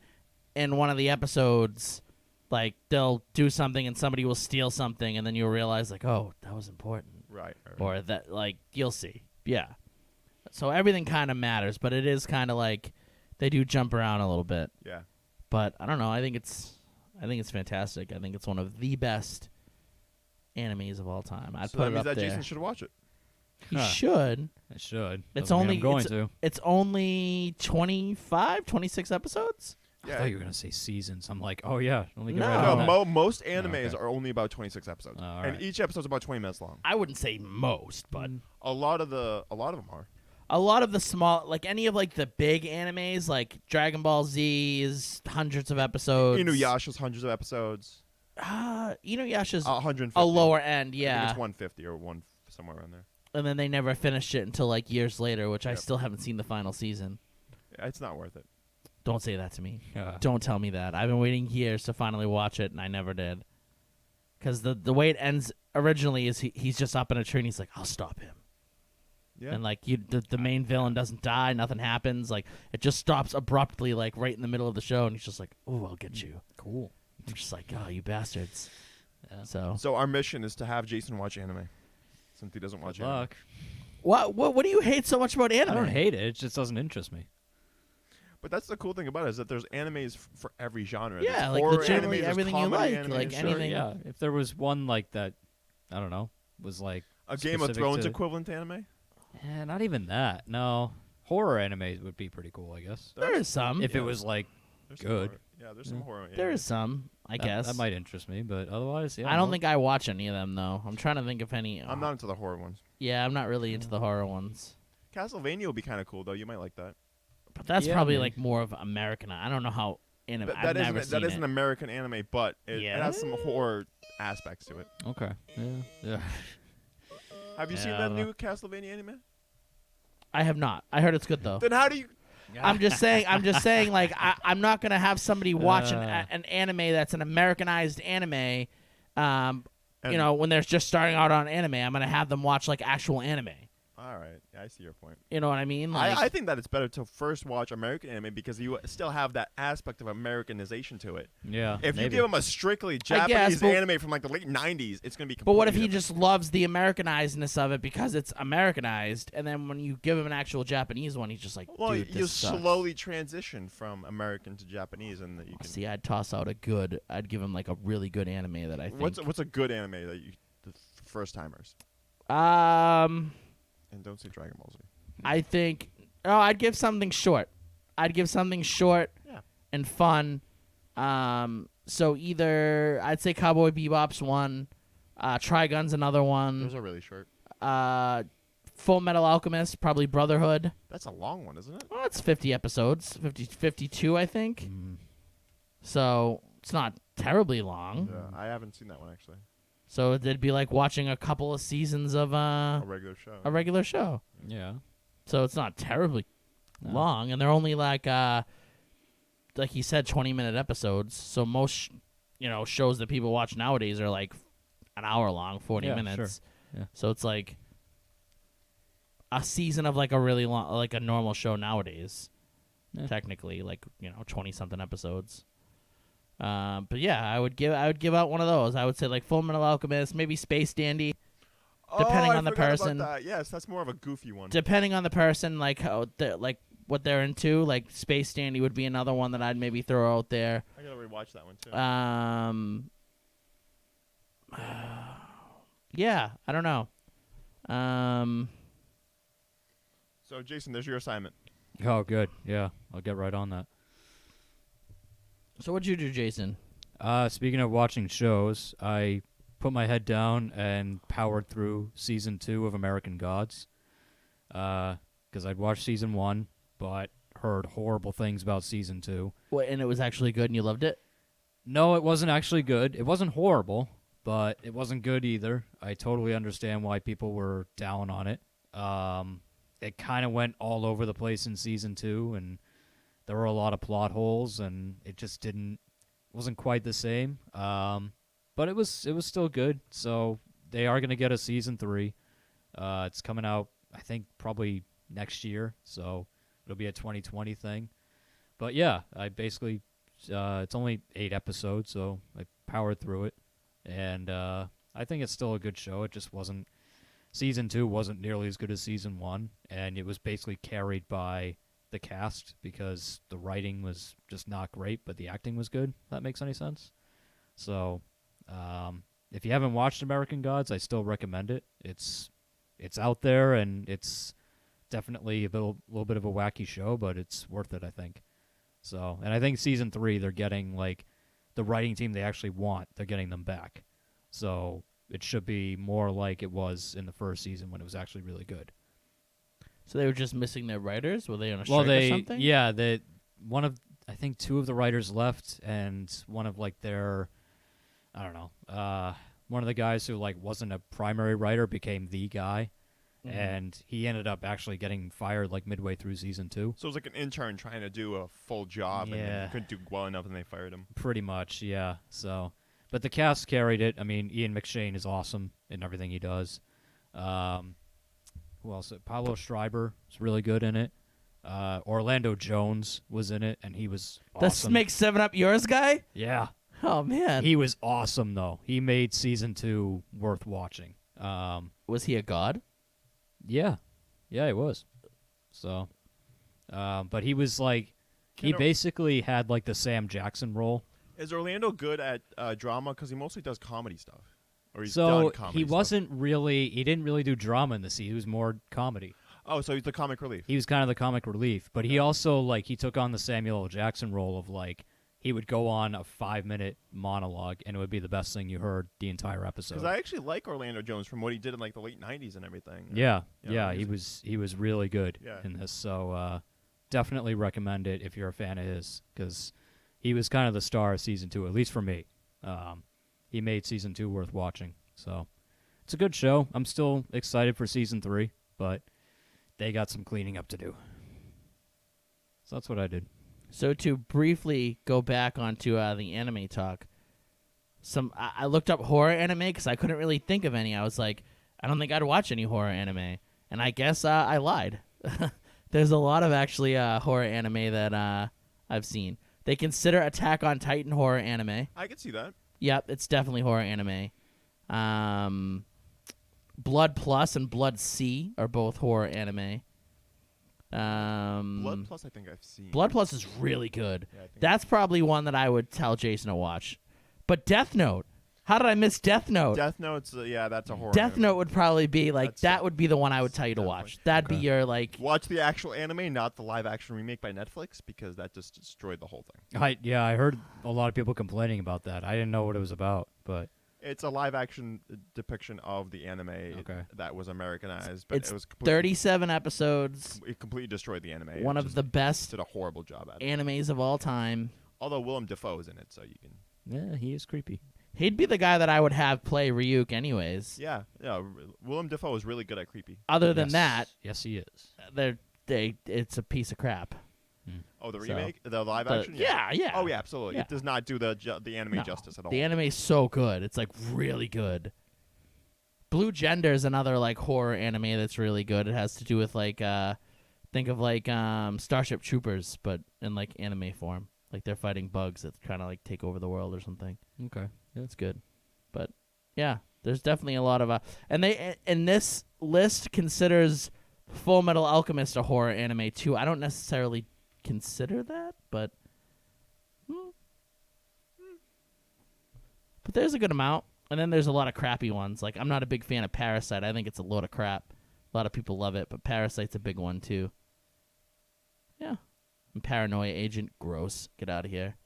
in one of the episodes, like they'll do something and somebody will steal something, and then you'll realize like, "Oh, that was important," right. or that like you'll see. Yeah. So everything kind of matters, but it is kind of like they do jump around a little bit. Yeah. But I don't know. I think it's fantastic. I think it's one of the best animes of all time. I'd So put that it means up that there. Jason should watch it. He Huh. should. It should. It's Doesn't mean only I'm going to. It's only 25, 26 episodes. I Yeah. thought you were gonna say seasons. I'm like, oh yeah, only get No. right No, on that. most animes okay. are only about 26 episodes, Oh, all and right. each episode's about 20 minutes long. I wouldn't say most, but A lot of them are. a lot of the small, like any of like the big animes, like Dragon Ball Z is hundreds of episodes. Inuyasha's hundreds of episodes. Inuyasha's 150. a lower end, I think yeah. it's 150 or somewhere around there. And then they never finished it until like years later, which I Yep. still haven't seen the final season. Yeah, it's not worth it. Don't say that to me. Yeah. Don't tell me that. I've been waiting years to finally watch it, and I never did. Because the way it ends originally is he's just up in a tree, and he's like, I'll stop him. Yeah. And like the main villain doesn't die, nothing happens. Like it just stops abruptly, like right in the middle of the show, and he's just like, "Oh, I'll get you." Cool. I'm just like, "Oh, you bastards!" Yeah. So our mission is to have Jason watch anime, since he doesn't watch Good anime. luck. What do you hate so much about I anime? don't hate it. It just doesn't interest me. But that's the cool thing about it is that there's animes for every genre. Yeah, There's like horror legitimately anime, there's everything you comedy like, anime, like sure. anything. Yeah. If there was one like that, I don't know, was like A Game of specific Thrones to- equivalent to anime. not even that. No, horror anime would be pretty cool, I guess. There is some. If it was like, There's some good. horror. Yeah, there's some horror. There anime. is some, I that, guess. that might interest me, but otherwise, yeah. I don't no. think I watch any of them though. I'm trying to think if any. I'm not into the horror ones. Yeah, I'm not really into the horror ones. Castlevania would be kind of cool though. You might like that. But that's Yeah, probably maybe. like more of American. I don't know how anime. Th- I've that never isn't seen that is it. an American anime, but it has some Yeah. horror aspects to it. Okay. Yeah. Yeah. Have you Yeah, seen I that don't know. new Castlevania anime? I have not. I heard it's good though. Then how do you? I'm just saying. Like I'm not gonna have somebody watch an anime that's an Americanized anime. And- When they're just starting out on anime, I'm gonna have them watch like actual anime. All right, yeah, I see your point. You know what I mean? Like, I think that it's better to first watch American anime because you still have that aspect of Americanization to it. Yeah. If you maybe. give him a strictly guess, Japanese but- anime from like the late '90s, it's gonna be. but what if he completely just loves the Americanizedness of it because it's Americanized, and then when you give him an actual Japanese one, he's just like, different? Well, dude, you this sucks. slowly transition from American to Japanese, and that you can. See, I'd toss out I'd give him like a really good anime that I think. What's a good anime that you the first timers? And don't say Dragon Ball Z. I think. Oh, I'd give something short. Yeah. And fun. So either I'd say Cowboy Bebop's one, Trigun's another one, Those are really short. Full Metal Alchemist, probably Brotherhood. That's a long one, isn't it? Well, it's 50 episodes, 52, I think. Mm. So it's not terribly long. Yeah, I haven't seen that one actually. So it'd be like watching a couple of seasons of A regular show. a regular show. Yeah. So it's not terribly No. long, and they're only like he said, 20-minute episodes. So most shows that people watch nowadays are like an hour long, 40 Yeah, minutes. sure. Yeah. So it's like a season of like a really long, like a normal show nowadays. Yeah. Technically, like 20-something episodes. But yeah, I would give out one of those. I would say like Full Metal Alchemist, maybe Space Dandy. Depending I on the forgot about person. that. Yes, that's more of a goofy one. Depending on the person, like how what they're into, like Space Dandy would be another one that I'd maybe throw out there. I gotta rewatch that one too. Yeah, I don't know. So Jason, there's your assignment. Oh, good. Yeah, I'll get right on that. So what'd you do, Jason? Speaking of watching shows, I put my head down and powered through season 2 of American Gods. Because I'd watched season 1, but heard horrible things about season 2. What, and it was actually good, and you loved it? No, it wasn't actually good. It wasn't horrible, but it wasn't good either. I totally understand why people were down on it. It kind of went all over the place in season 2, and there were a lot of plot holes, and it just wasn't quite the same. But it was still good. So they are going to get a season 3. It's coming out, I think, probably next year. So it'll be a 2020 thing. But yeah, I basically it's only 8 episodes, so I powered through it, and I think it's still a good show. It just wasn't. Season 2 wasn't nearly as good as season 1, and it was basically carried by the cast because the writing was just not great, but the acting was good. If that makes any sense. So, if you haven't watched American Gods, I still recommend it. It's out there, and it's definitely a little bit of a wacky show, but it's worth it, I think. So, and I think season 3 they're getting like the writing team they actually want. They're getting them back. So it should be more like it was in the first season when it was actually really good. So they were just missing their writers? Were they on a strike or something? Yeah, I think 2 of the writers left, and one of like their, I don't know, one of the guys who like wasn't a primary writer became the guy, and he ended up actually getting fired like midway through season 2. So it was like an intern trying to do a full job, and then Yeah. he couldn't do well enough, and they fired him. Pretty much, yeah. So, but the cast carried it. I mean, Ian McShane is awesome in everything he does. Who else? Pablo Schreiber is really good in it. Orlando Jones was in it, and he was This awesome. makes 7 Up yours, guy? Yeah. Oh, man. He was awesome, though. He made season 2 worth watching. Was he a god? Yeah. Yeah, he was. So, but he was like, he Can I- basically had like the Sam Jackson role. Is Orlando good at drama? Because he mostly does comedy stuff. Or he's So done comedy he stuff. wasn't really, he didn't really do drama in the scene. He was more comedy. Oh, so he's the comic relief. He was kind of the comic relief, but he also like he took on the Samuel L. Jackson role of like he would go on a 5-minute monologue and it would be the best thing you heard the entire episode. Because I actually like Orlando Jones from what he did in like the late '90s and everything. Yeah, Yeah, he was really good Yeah. in this. So definitely recommend it if you're a fan of his, because he was kind of the star of season 2, at least for me. He made season 2 worth watching. So it's a good show. I'm still excited for season 3, but they got some cleaning up to do. So that's what I did. So to briefly go back onto the anime talk, I looked up horror anime because I couldn't really think of any. I was like, I don't think I'd watch any horror anime, and I guess I lied. There's a lot of actually horror anime that I've seen. They consider Attack on Titan horror anime. I could see that. Yep, it's definitely horror anime. Blood Plus and Blood C are both horror anime. Blood Plus, I think I've seen. Blood Plus is really good. Yeah, I think That's probably one that I would tell Jason to watch. But Death Note. How did I miss Death Note? Death Note's yeah, that's a horror. Death anime. Note would probably be like That's that would be the one I would tell you to definitely- watch. That'd be Okay. your like Watch the actual anime, not the live action remake by Netflix, because that just destroyed the whole thing. I heard a lot of people complaining about that. I didn't know what it was about, but It's a live action depiction of the anime Okay. that was Americanized, but it's it was completely, 37 episodes. It completely destroyed the anime. One It of just the best did a horrible job at it. animes of all time. Although Willem Dafoe is in it, so you can. Yeah, he is creepy. He'd be the guy that I would have play Ryuk anyways. Yeah. Willem Dafoe is really good at creepy. Other than Yes. that, Yes, he is. it's a piece of crap. Oh, the So, remake, the live The- action. yeah. Oh yeah, absolutely. Yeah. It does not do the anime No. justice at all. The anime is so good. It's like really good. Blue Gender is another like horror anime that's really good. It has to do with like think of like Starship Troopers, but in like anime form. Like they're fighting bugs that kind of like take over the world or something. Okay. It's good, but yeah, there's definitely a lot of and this list considers Full Metal Alchemist a horror anime too. I don't necessarily consider that, but but there's a good amount. And then there's a lot of crappy ones. Like I'm not a big fan of Parasite. I think it's a load of crap. A lot of people love it, but Parasite's a big one too. Yeah. And Paranoia Agent, gross. Get out of here.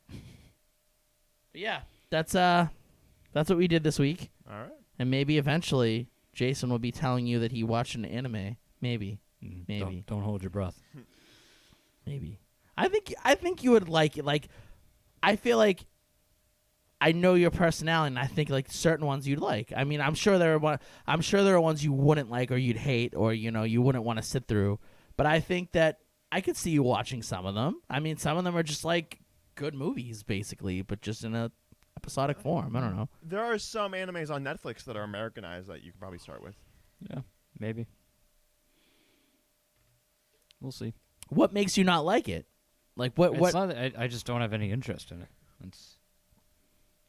But yeah, that's what we did this week. All right. And maybe eventually Jason will be telling you that he watched an anime. Maybe. Maybe. Don't hold your breath. Maybe. I think you would like it. Like I feel like I know your personality, and I think like certain ones you'd like. I mean, I'm sure there are ones you wouldn't like or you'd hate or you wouldn't want to sit through. But I think that I could see you watching some of them. I mean, some of them are just like good movies basically, but just in a episodic form. I don't know. There are some animes on Netflix that are Americanized that you could probably start with. Yeah, maybe. We'll see. What makes you not like it? Like what It's not, I just don't have any interest in it.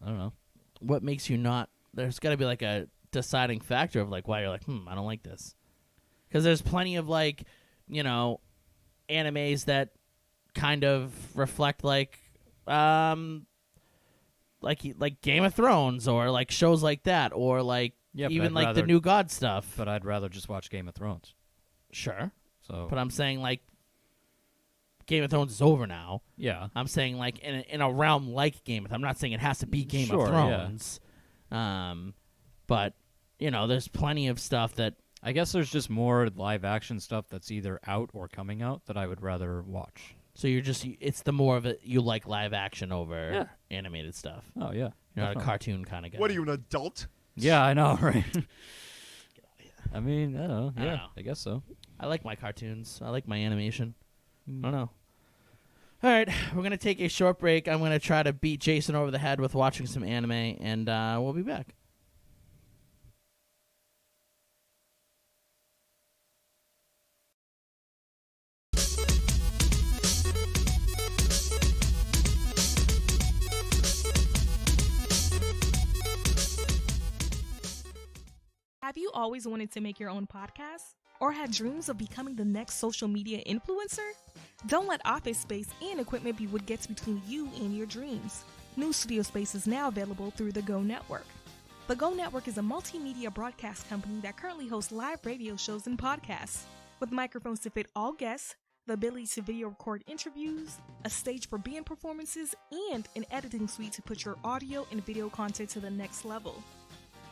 I don't know. what makes you not? There's got to be like a deciding factor of like why you're like, I don't like this. Because there's plenty of like, animes that kind of reflect like Game of Thrones or like shows like that or like Yeah, but even I'd like the rather- New God stuff. But I'd rather just watch Game of Thrones. Sure, So but I'm saying like Game of Thrones is over now. yeah, I'm saying like in a realm like Game of Thrones. I'm not saying it has to be Game Sure, of yeah. Thrones. But there's plenty of stuff that I guess there's just more live action stuff that's either out or coming out that I would rather watch. so it's the more of it you like live action over Yeah. animated stuff. Oh yeah, You're not a definitely. cartoon kind of guy. What are you, an adult? Yeah, I know, right? I mean, I don't know. I don't Yeah, know. I guess so. I like my cartoons. I like my animation. Mm. I don't know. All right, we're going to take a short break. I'm going to try to beat Jason over the head with watching some anime, and we'll be back. Have you always wanted to make your own podcast? Or had dreams of becoming the next social media influencer? Don't let office space and equipment be what gets between you and your dreams. New studio space is now available through the Go Network. The Go Network is a multimedia broadcast company that currently hosts live radio shows and podcasts. With microphones to fit all guests, the ability to video record interviews, a stage for band performances, and an editing suite to put your audio and video content to the next level.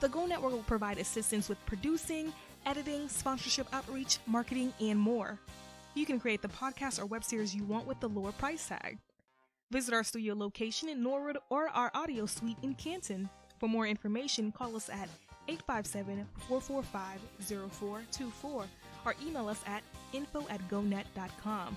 The Go Network will provide assistance with producing, editing, sponsorship outreach, marketing, and more. You can create the podcast or web series you want with the lower price tag. Visit our studio location in Norwood or our audio suite in Canton. For more information, call us at 857-445-0424 or email us at info@gonet.com.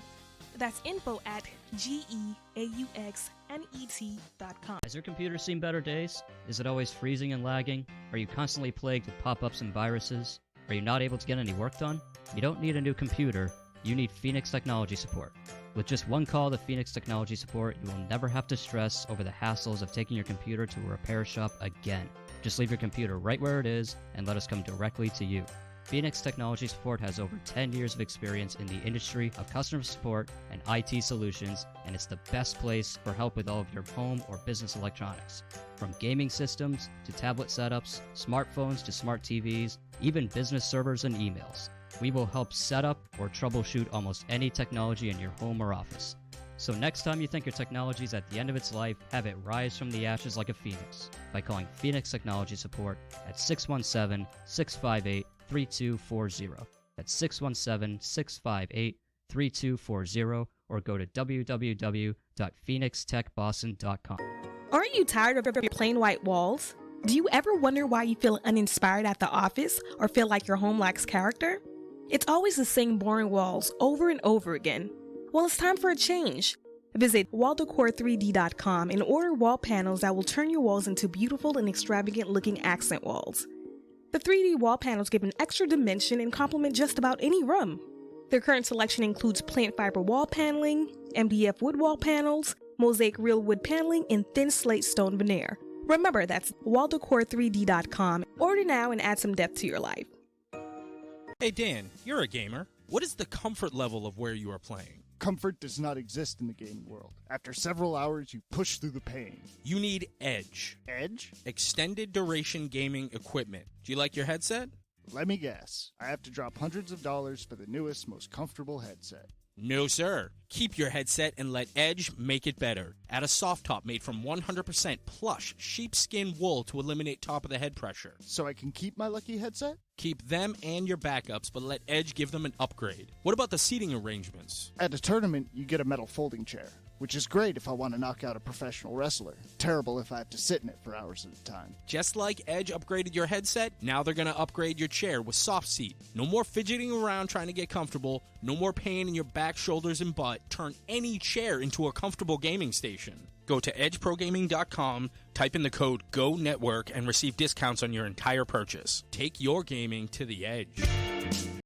That's info@geauxnet.com. Has your computer seen better days? Is it always freezing and lagging? Are you constantly plagued with pop-ups and viruses? Are you not able to get any work done? You don't need a new computer, you need Phoenix Technology Support. With just one call to Phoenix Technology Support, you will never have to stress over the hassles of taking your computer to a repair shop again. Just leave your computer right where it is and let us come directly to you. Phoenix Technology Support has over 10 years of experience in the industry of customer support and IT solutions, and it's the best place for help with all of your home or business electronics. From gaming systems to tablet setups, smartphones to smart TVs, even business servers and emails. We will help set up or troubleshoot almost any technology in your home or office. So next time you think your technology is at the end of its life, have it rise from the ashes like a phoenix by calling Phoenix Technology Support at 617-658-3240. That's 617-658-3240 or go to www.phoenixtechboston.com. Aren't you tired of your plain white walls? Do you ever wonder why you feel uninspired at the office or feel like your home lacks character? It's always the same boring walls over and over again. Well, it's time for a change. Visit walldecor3d.com and order wall panels that will turn your walls into beautiful and extravagant looking accent walls. The 3D wall panels give an extra dimension and complement just about any room. Their current selection includes plant fiber wall paneling, MDF wood wall panels, mosaic real wood paneling, and thin slate stone veneer. Remember, that's walldecor3d.com. Order now and add some depth to your life. Hey Dan, you're a gamer. What is the comfort level of where you are playing? Comfort does not exist in the gaming world. After several hours, you push through the pain. You need Edge. Edge? Extended duration gaming equipment. Do you like your headset? Let me guess. I have to drop hundreds of dollars for the newest, most comfortable headset. No, sir. Keep your headset and let Edge make it better. Add a soft top made from 100% plush sheepskin wool to eliminate top of the head pressure. So I can keep my lucky headset? Keep them and your backups, but let Edge give them an upgrade. What about the seating arrangements? At a tournament, you get a metal folding chair, which is great if I want to knock out a professional wrestler. Terrible if I have to sit in it for hours at a time. Just like Edge upgraded your headset, now they're going to upgrade your chair with Soft Seat. No more fidgeting around trying to get comfortable, no more pain in your back, shoulders, and butt. Turn any chair into a comfortable gaming station. Go to edgeprogaming.com, type in the code GONETWORK, and receive discounts on your entire purchase. Take your gaming to the edge.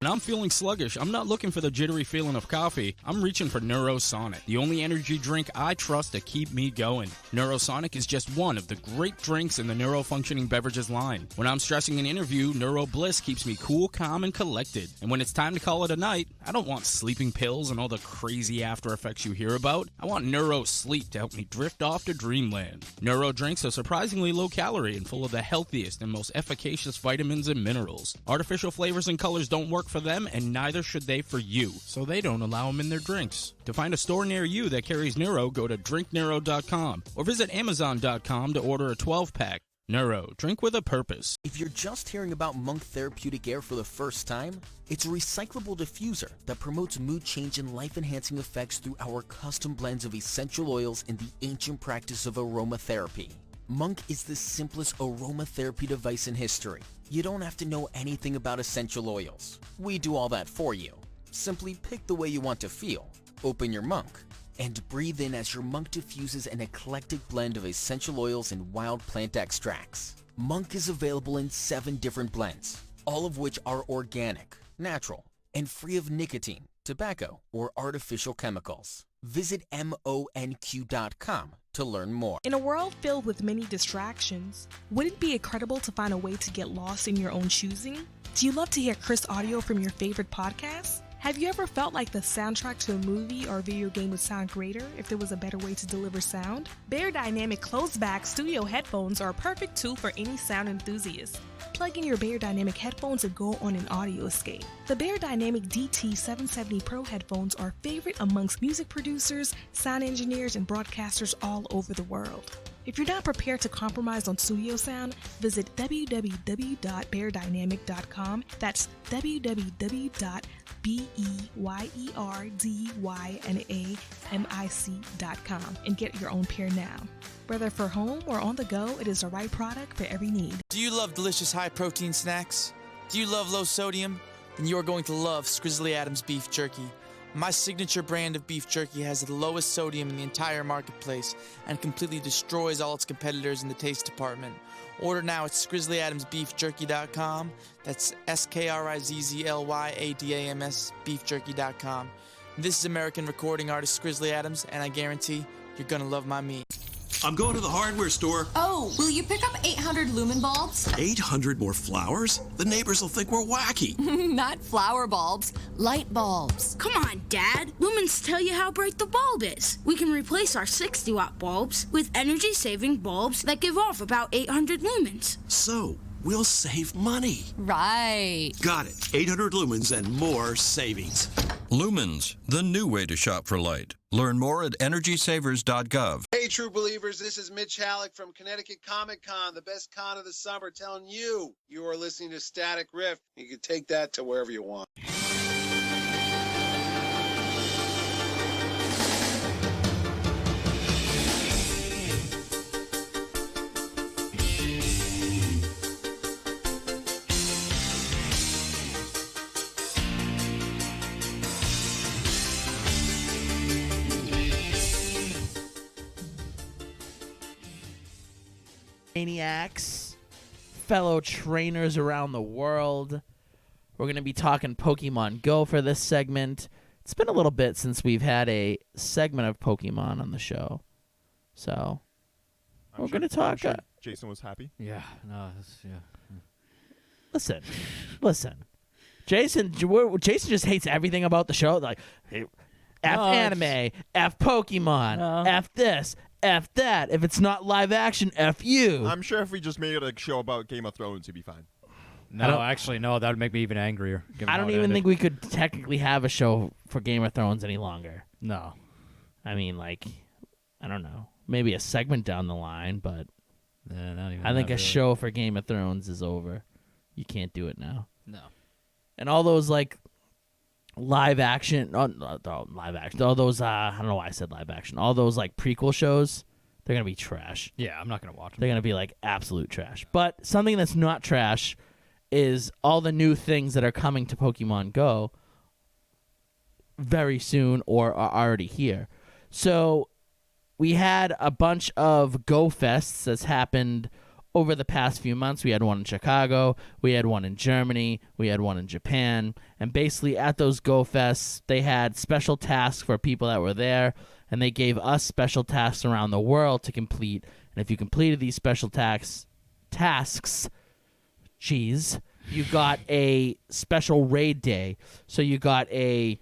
When I'm feeling sluggish, I'm not looking for the jittery feeling of coffee. I'm reaching for Neurosonic, the only energy drink I trust to keep me going. Neurosonic is just one of the great drinks in the neurofunctioning beverages line. When I'm stressing an interview, Neuro Bliss keeps me cool, calm, and collected. And when it's time to call it a night, I don't want sleeping pills and all the crazy after effects you hear about. I want Neuro Sleep to help me drift off to dreamland. Neuro drinks are surprisingly low calorie and full of the healthiest and most efficacious vitamins and minerals. Artificial flavors and colors don't work for them, and neither should they for you, so they don't allow them in their drinks. To find a store near you that carries Neuro, go to drinkneuro.com or visit amazon.com to order a 12-pack. Neuro, drink with a purpose. If you're just hearing about Monk Therapeutic Air for the first time, it's a recyclable diffuser that promotes mood change and life-enhancing effects through our custom blends of essential oils and the ancient practice of aromatherapy. Monk is the simplest aromatherapy device in history. You don't have to know anything about essential oils. We do all that for you. Simply pick the way you want to feel, open your Monk, and breathe in as your Monk diffuses an eclectic blend of essential oils and wild plant extracts. Monk is available in 7 different blends, all of which are organic, natural, and free of nicotine, tobacco, or artificial chemicals. Visit monq.com to learn more. In a world filled with many distractions, would it be incredible to find a way to get lost in your own choosing? Do you love to hear Chris audio from your favorite podcasts? Have you ever felt like the soundtrack to a movie or video game would sound greater if there was a better way to deliver sound? Bear Dynamic closed-back studio headphones are a perfect tool for any sound enthusiast. Plug in your Bear Dynamic headphones and go on an audio escape. The Bear Dynamic DT770 Pro headphones are a favorite amongst music producers, sound engineers, and broadcasters all over the world. If you're not prepared to compromise on studio sound, visit www.beardynamic.com. That's www.beardynamic.com and get your own pair now. Whether for home or on the go, it is the right product for every need. Do you love delicious high-protein snacks? Do you love low sodium? Then you're going to love Skrizzly Adams Beef Jerky. My signature brand of beef jerky has the lowest sodium in the entire marketplace and completely destroys all its competitors in the taste department. Order now at skrizzlyadamsbeefjerky.com. That's SKRIZZLYADAMS beefjerky.com. This is American recording artist Skrizzly Adams, and I guarantee you're gonna love my meat. I'm going to the hardware store. Oh, will you pick up 800 lumen bulbs? 800 more flowers? The neighbors will think we're wacky. Not flower bulbs, light bulbs. Come on, Dad. Lumens tell you how bright the bulb is. We can replace our 60-watt bulbs with energy-saving bulbs that give off about 800 lumens. So, we'll save money. Right. Got it. 800 lumens and more savings. Lumens, the new way to shop for light. Learn more at EnergySavers.gov. Hey, true believers, this is Mitch Halleck from Connecticut Comic Con, the best con of the summer, telling you you are listening to Static Rift. You can take that to wherever you want. Maniacs, fellow trainers around the world. We're going to be talking Pokemon Go for this segment. It's been a little bit since we've had a segment of Pokemon on the show. So, we're going to talk. I'm sure Jason was happy. Yeah. No. Yeah. Listen. Jason just hates everything about the show. Like, F anime, F Pokemon, F this, F that. If it's not live action, F you. I'm sure if we just made it a show about Game of Thrones, he'd be fine. No, actually, no. That would make me even angrier. I don't even think we could technically have a show for Game of Thrones any longer. No. I mean, like, I don't know. Maybe a segment down the line, but not even I think a really. show for Game of Thrones is over. You can't do it now. No. And all those, like, live action, all those, I don't know why I said live action, all those, like, prequel shows, they're going to be trash. Yeah, I'm not going to watch them. They're going to be, like, absolute trash. But something that's not trash is all the new things that are coming to Pokemon Go very soon or are already here. So we had a bunch of Go Fests that's happened over the past few months. We had one in Chicago, we had one in Germany, we had one in Japan, and basically at those Go Fests, they had special tasks for people that were there, and they gave us special tasks around the world to complete. And if you completed these special tasks, you got a special raid day. So you got the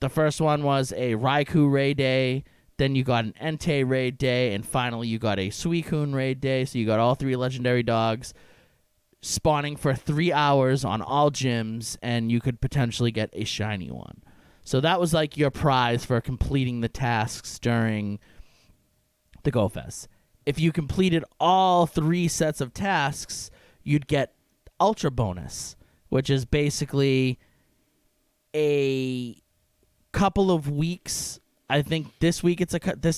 first one was a Raikou raid day. Then you got an Entei raid day, and finally you got a Suicune raid day. So you got all 3 legendary dogs spawning for 3 hours on all gyms, and you could potentially get a shiny one. So that was like your prize for completing the tasks during the Go Fest. If you completed all 3 sets of tasks, you'd get Ultra Bonus, which is basically a couple of weeks. I think this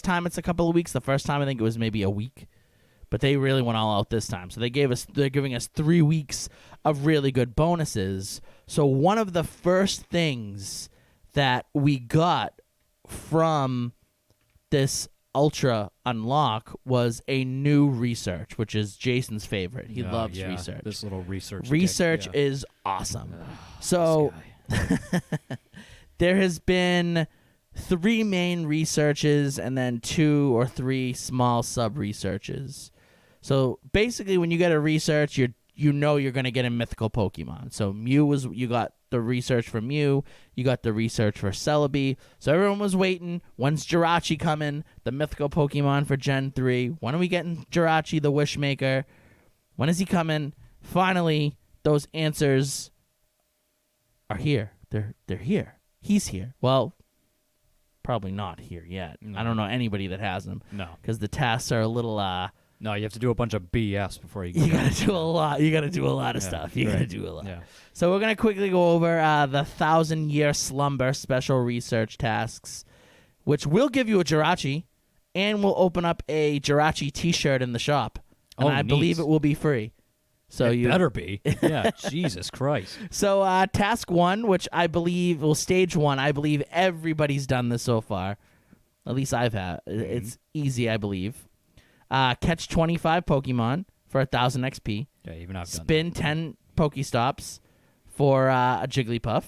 time it's a couple of weeks. The first time I think it was maybe a week, but they really went all out this time. So they're giving us 3 weeks of really good bonuses. So one of the first things that we got from this Ultra Unlock was a new research, which is Jason's favorite. He loves research. This little research. Research is awesome. So there has been 3 main researches and then 2 or 3 small sub-researches. So basically when you get a research, you know you're going to get a mythical Pokemon. So you got the research for Mew, you got the research for Celebi. So everyone was waiting. When's Jirachi coming? The mythical Pokemon for Gen 3. When are we getting Jirachi, the Wishmaker? When is he coming? Finally, those answers are here. They're here. He's here. Well, probably not here yet. No. I don't know anybody that has them. No. Because the tasks are a little No, you have to do a bunch of BS before you. You gotta do a lot. You gotta do a lot of stuff. You gotta do a lot. So we're gonna quickly go over the 1,000-Year Slumber special research tasks, which will give you a Jirachi, and will open up a Jirachi T-shirt in the shop, and I believe it will be free. So it better be. Yeah, Jesus Christ. So task 1, which I believe, stage 1, I believe everybody's done this so far. At least I've had. It's easy, I believe. Catch 25 Pokemon for 1,000 XP. Yeah, even I've done Spin 10 Pokestops for a Jigglypuff,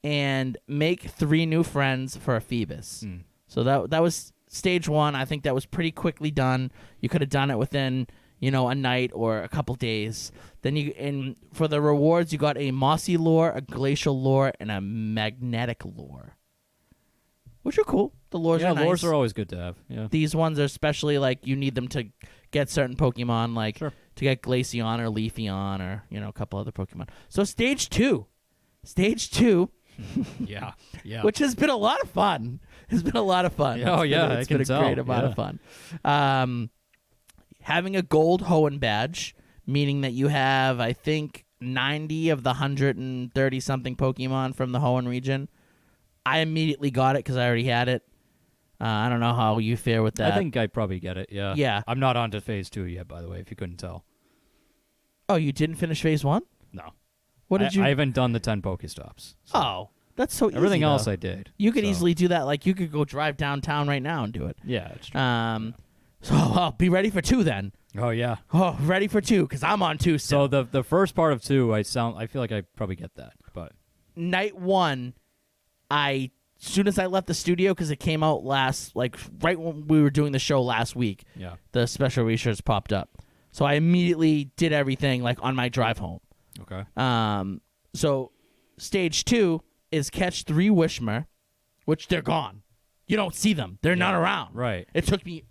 and make 3 new friends for a Phoebus. So that was stage 1. I think that was pretty quickly done. You could have done it within a night or a couple days. Then for the rewards, you got a Mossy Lure, a Glacial Lure, and a Magnetic Lure, which are cool. The lures are nice. Lures are always good to have. Yeah. These ones are especially like you need them to get certain Pokemon, like to get Glaceon or Leafeon or a couple other Pokemon. So stage 2, yeah, which has been a lot of fun. It's been a lot of fun. Oh yeah, it's been a great amount of fun. Having a gold Hoenn badge, meaning that you have, I think, 90 of the 130 something Pokemon from the Hoenn region. I immediately got it because I already had it. I don't know how you fare with that. I think I'd probably get it, yeah. Yeah. I'm not on to phase 2 yet, by the way, if you couldn't tell. Oh, you didn't finish phase 1? No. What did you... I haven't done the 10 Pokestops. So. Oh, that's so easy. Everything though. else I did. You could easily do that. Like, you could go drive downtown right now and do it. Yeah, it's true. So I'll be ready for 2 then. Oh yeah. Oh, ready for 2 because I'm on 2 still. So the first part of 2, I feel like I probably get that, but Night 1, as soon as I left the studio, because it came out right when we were doing the show last week. Yeah. The special research popped up, so I immediately did everything on my drive home. Okay. So stage 2 is catch 3 Wishmer, which they're gone. You don't see them. They're not around. Right. It took me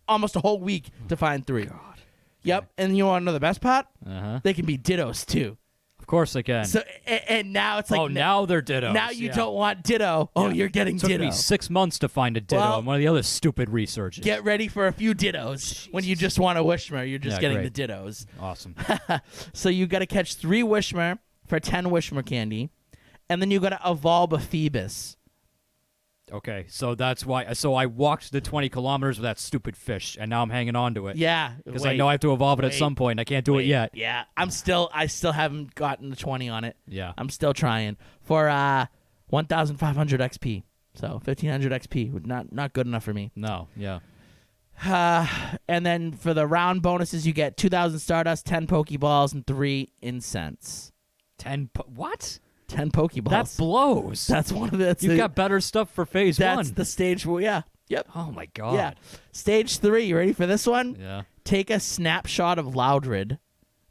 almost a whole week to find 3. God. Yep. And you want to know the best part? Uh-huh. They can be dittos too. Of course they can. So and now it's now they're dittos. Now you don't want ditto. Oh, you're getting it took ditto. me 6 months to find a ditto on one of the other stupid researches. Get ready for a few dittos. When you just want a Wishmer, you're just getting great. the dittos. Awesome. So you got to catch 3 Wishmer for 10 Wishmer candy, and then you got to evolve a Phoebus. Okay, so that's why. So I walked the 20 kilometers with that stupid fish, and now I'm hanging on to it. Yeah, because I know I have to evolve it at some point. I can't do it yet. Yeah, I still haven't gotten the 20 on it. Yeah, I'm still trying for 1,500 XP. So 1,500 XP, not good enough for me. No, yeah. And then for the round bonuses, you get 2,000 Stardust, 10 Pokeballs, and 3 Incense. 10 what? 10 Pokeballs. That blows. That's one of the. You've got better stuff for phase 1. That's the stage. Yeah. Yep. Oh my god. Yeah. Stage 3. You ready for this one? Yeah. Take a snapshot of Loudred,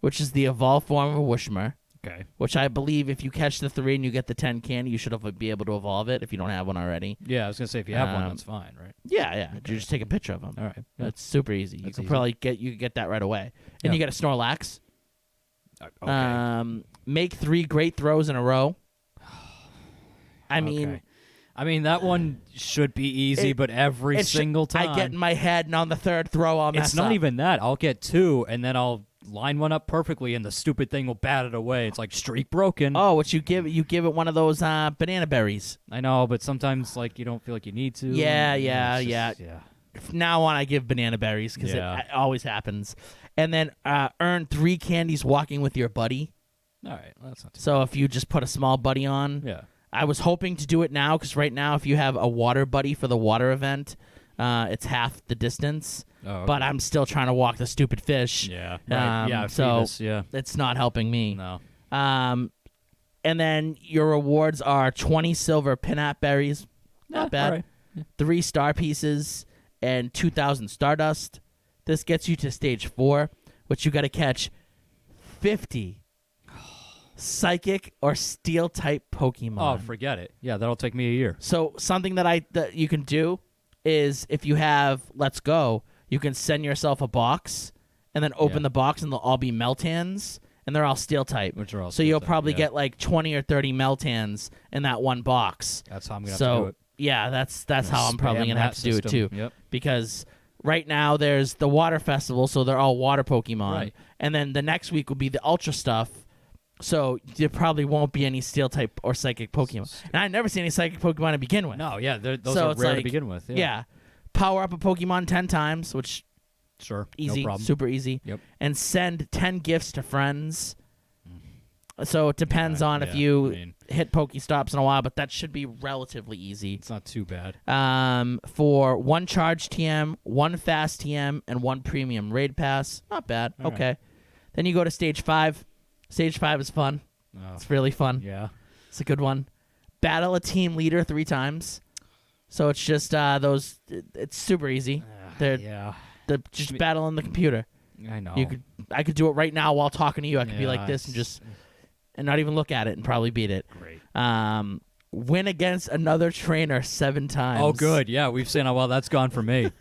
which is the evolved form of a Wishmer. Okay. Which I believe if you catch the 3 and you get the 10 candy, you should be able to evolve it if you don't have one already. Yeah, I was gonna say if you have one, that's fine, right? Yeah. You just take a picture of them. All right. That's super easy. That's you can easy. probably get that right away. And you get a Snorlax. Okay. Make 3 great throws in a row. I mean, that one should be easy, but every single time I get in my head, and on the 3rd throw, I'll mess it's not up. even that. I'll get 2, and then I'll line one up perfectly, and the stupid thing will bat it away. It's like streak broken. Oh, what you give it one of those banana berries. I know, but sometimes you don't feel like you need to. Yeah. From now on, I give banana berries because it always happens. And then earn 3 candies walking with your buddy. All right, well, that's not too So if you just put a small buddy on. Yeah. I was hoping to do it now because right now, if you have a water buddy for the water event, it's half the distance. Oh, okay. But I'm still trying to walk the stupid fish. Yeah. Right. So Phoebus, it's not helping me. No. And then your rewards are 20 silver pinap berries. Not bad. all right. 3 star pieces and 2,000 Stardust. This gets you to stage 4, which you got to catch 50 Psychic or Steel type Pokemon. Oh, forget it. Yeah, that'll take me a year. So something that you can do is if you have Let's Go, you can send yourself a box and then open the box and they'll all be Meltans and they're all Steel type. Which are all so Steel you'll type, probably yeah. get like 20 or 30 Meltans in that one box. That's how I'm gonna have to do it. Yeah, that's how I'm probably spam gonna have that to do it too. system. Yep. Because right now there's the Water Festival, so they're all water Pokemon. Right. And then the next week will be the Ultra stuff. So there probably won't be any Steel type or Psychic Pokemon. And I've never seen any Psychic Pokemon to begin with. No, yeah, those So are it's rare to like- begin with. Yeah. Power up a Pokemon 10 times, which Sure. easy, No problem. super easy. Yep. And send 10 gifts to friends. So it depends on if yeah, you I mean- hit Pokestops in a while, but that should be relatively easy. It's not too bad. For 1 charge TM, 1 fast TM, and 1 premium raid pass. Not bad. All right. Okay. Then you go to stage 5. Stage 5 is fun. Oh, It's really fun. yeah. It's a good one. Battle a team leader 3 times. So it's just those. It's super easy. They're Yeah. just battling the computer. I know. I could do it right now while talking to you. I could be like Yeah, this and just and not even look at it and probably beat it. Great. Win against another trainer 7 times. Oh, good. Yeah, we've seen how well that's gone for me.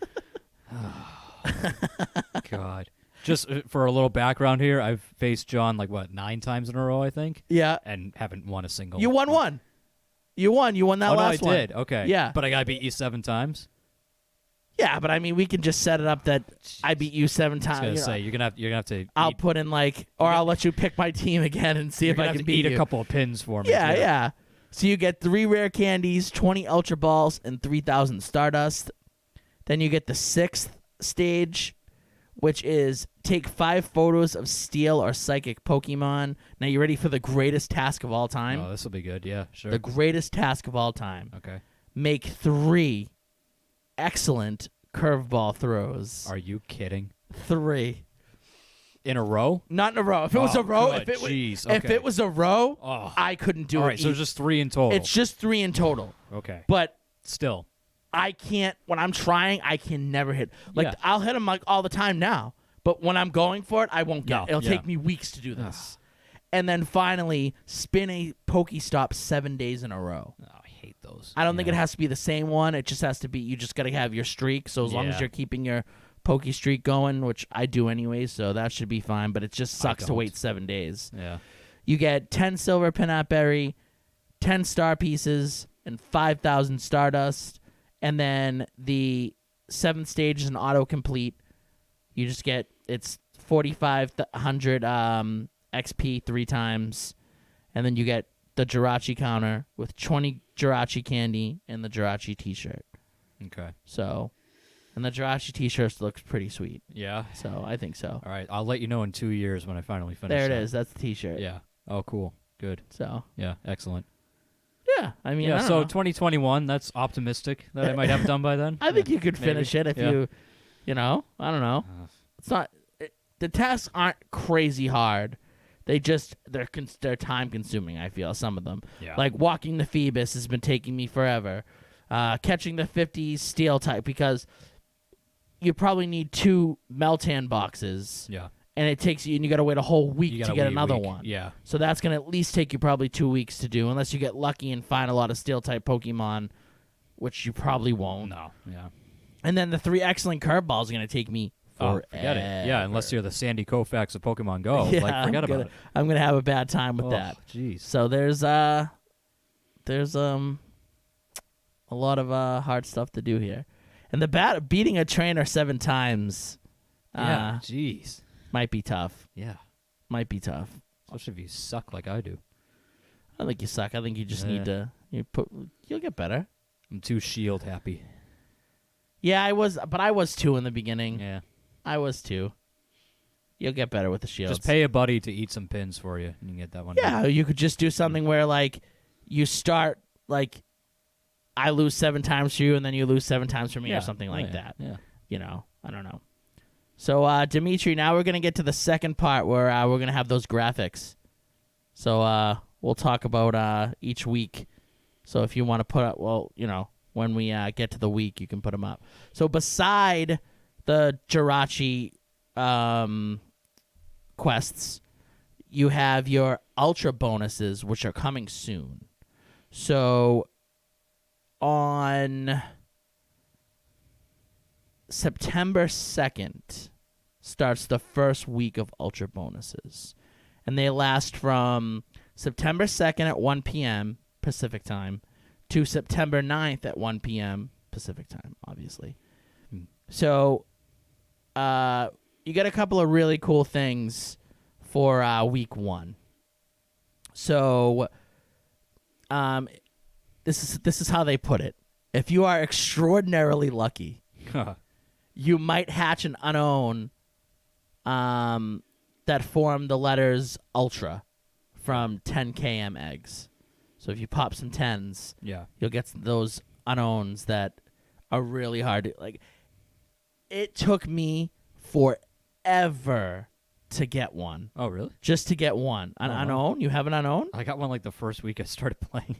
God. Just for a little background here, I've faced John 9 times in a row, I think. Yeah. And haven't won a single. You won one. You won. You won that Oh, no, last I one. did. Okay. Yeah. But I got to beat you 7 times. Yeah, but I mean, we can just set it up that I beat you 7 I was times. gonna you know. say you're gonna have to. I'll put in or I'll let you pick my team again and see you're if gonna I have can to beat eat you. a couple of pins for me. Yeah, too. yeah. So you get 3 rare candies, 20 Ultra Balls, and 3,000 Stardust. Then you get the 6th stage, which is take 5 photos of Steel or Psychic Pokemon. Now you ready for the greatest task of all time? Oh, this will be good. Yeah, sure. The greatest task of all time. Okay. Make 3 excellent curveball throws. Are you kidding? 3 in a row. Not in a row. If it was a row, if it was a row, I couldn't do it. All right, so it's just 3 in total. It's just 3 in total. Okay. But still, I can't. When I'm trying, I can never hit. Like Yeah. I'll hit them like all the time now, but when I'm going for it, I won't get. No, It. It'll yeah. take me weeks to do this. And then finally, spin a Pokestop 7 days in a row. Oh, I hate those. I don't think it has to be the same one. It just has to be. You just got to have your streak. So as long as Yeah. you're keeping your Poke streak going, which I do anyway, so that should be fine. But it just sucks to don't. wait 7 days. Yeah. You get 10 silver Pinot Berry, 10 star pieces, and 5,000 Stardust. And then the 7th stage is an autocomplete. You just get, it's 4,500 XP 3 times. And then you get the Jirachi counter with 20 Jirachi candy and the Jirachi t-shirt. Okay. So, and the Jirachi t-shirt looks pretty sweet. Yeah. So I think so. All right. I'll let you know in 2 years when I finally finish. There it that. is. That's the t-shirt. Yeah. Oh, cool. Good. So. Yeah. Excellent. Yeah. I mean, yeah. I don't So know. 2021. That's optimistic that I might have done by then. I think Yeah, you could finish maybe. it if Yeah. you know, I don't know. It's not, the tasks aren't crazy hard. They just, they're time consuming, I feel, some of them. Yeah. Like walking the Phoebus has been taking me forever. Catching the 50 steel type, because you probably need 2 Meltan boxes. Yeah. And it takes you, and you got to wait a whole week You to gotta get wait a another week. one. Yeah. So that's going to at least take you probably 2 weeks to do, unless you get lucky and find a lot of steel type Pokemon, which you probably won't. No. Yeah. And then the 3 excellent curveballs are going to take me Oh, forever. forget it. Yeah, unless you're the Sandy Koufax of Pokemon Go. Yeah, like, forget about it. I'm gonna have a bad time with Oh, that. jeez. So there's a lot of hard stuff to do here, and the beating a trainer 7 times. Yeah. Jeez. Might be tough. Yeah. Might be tough. Especially if you suck like I do. I don't think you suck. I think you just Yeah. need to. You'll get better. I'm too shield happy. Yeah, I was, but I was too in the beginning. Yeah. I was too. You'll get better with the shields. Just pay a buddy to eat some pins for you. You can get that one. Yeah, done. you could just do something where, like, you start, like, I lose 7 times for you, and then you lose 7 times for me, Yeah. or something like Yeah. that. Yeah. You know, I don't know. So, Dimitri, now we're going to get to the second part where we're going to have those graphics. So, we'll talk about each week. So, if you want to put up, well, you know, when we get to the week, you can put them up. So, beside the Jirachi quests, you have your ultra bonuses, which are coming soon. So on September 2nd starts the first week of ultra bonuses, and they last from September 2nd at 1 p.m. Pacific time to September 9th at 1 p.m. Pacific time, obviously. So you get a couple of really cool things for week 1. So this is how they put it. If you are extraordinarily lucky, you might hatch an unknown that form the letters Ultra from 10 km eggs. So if you pop some 10s, Yeah. you'll get those unknowns that are really hard to, like. It took me forever to get one. Oh, really? Just to get one. An unknown? You have an unknown? I got one like the first week I started playing.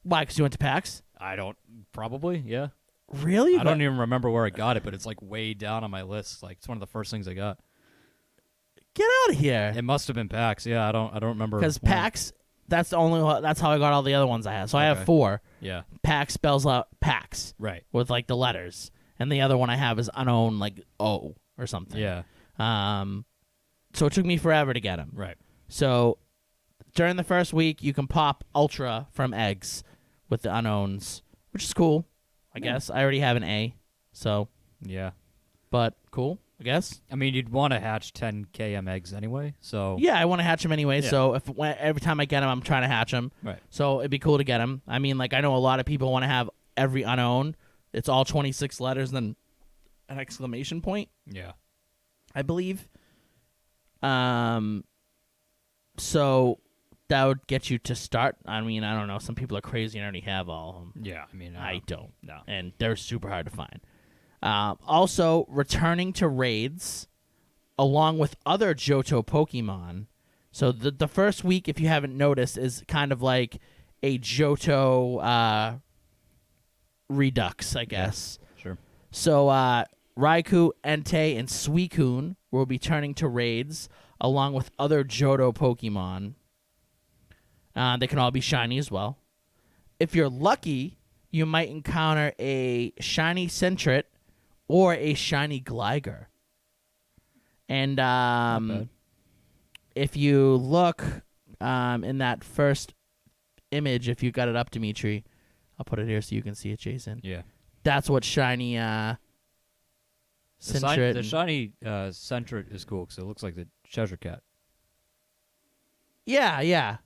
Why? Because you went to PAX? I don't. Probably, yeah. Really? I don't even remember where I got it, but it's like way down on my list. Like it's one of the first things I got. Get out of here. It must have been PAX. Yeah, I don't remember. Because when. PAX, that's how I got all the other ones I have. So I have Okay. 4. Yeah. PAX spells out PAX. Right. With like the letters. And the other one I have is unknown, like O or something. Yeah. So it took me forever to get them. Right. So during the first week, you can pop Ultra from eggs with the unknowns, which is cool, I guess. I already have an A, so. Yeah. But cool, I guess. I mean, you'd want to hatch 10 km eggs anyway, so. Yeah, I want to hatch them anyway, Yeah. so every time I get them, I'm trying to hatch them. Right. So it'd be cool to get them. I mean, like, I know a lot of people want to have every unknown. It's all 26 letters, then an exclamation point. Yeah. I believe. So that would get you to start. I mean, I don't know. Some people are crazy and already have all of them. Yeah, I mean, I don't. No. And they're super hard to find. Also, returning to raids. along with other Johto Pokemon. So the first week, if you haven't noticed, is kind of like a Johto redux, I guess. Yeah, sure. So Raikou, Entei, and Suicune will be turning to raids along with other Johto Pokemon. They can all be shiny as well. If you're lucky, you might encounter a shiny Sentret or a shiny Gligar. And if you look in that first image, if you got it up, Dimitri, I'll put it here so you can see it, Jason. Yeah. That's what shiny Sentret. The shiny Sentret is cool because it looks like the Cheshire Cat. Yeah.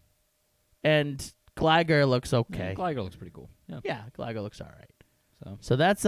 And Gligar looks okay. Yeah, Gligar looks pretty cool. Yeah, Gligar looks all right. So that's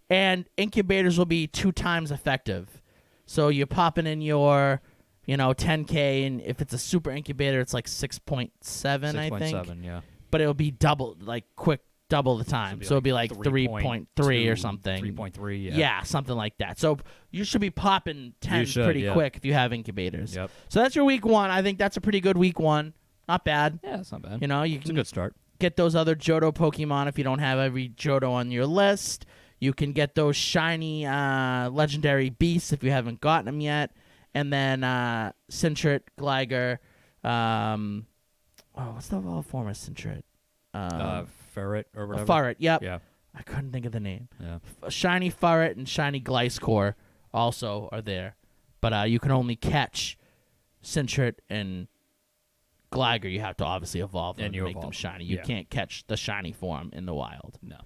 and incubators will be 2 times effective. So you're popping in your 10K, and if it's a super incubator, it's like 6.7, I think. 6.7, yeah. But it'll be double, like quick, double the time. So it'll be like 3.3 or something. 3.3, yeah. Yeah, something like that. So you should be popping 10s pretty quick if you have incubators. Yep. So that's your week 1. I think that's a pretty good week 1. Not bad. Yeah, it's not bad. It's a good start. Get those other Johto Pokemon if you don't have every Johto on your list. You can get those shiny legendary beasts if you haven't gotten them yet. And then Sentret, Gligar. What's the form of Sentret? Ferret or whatever. Ferret, yep. Yeah. I couldn't think of the name. Yeah. Shiny Ferret and shiny Gliscor also are there. But you can only catch Sentret and Gligar. You have to obviously evolve them and make them shiny. You can't catch the shiny form in the wild. No.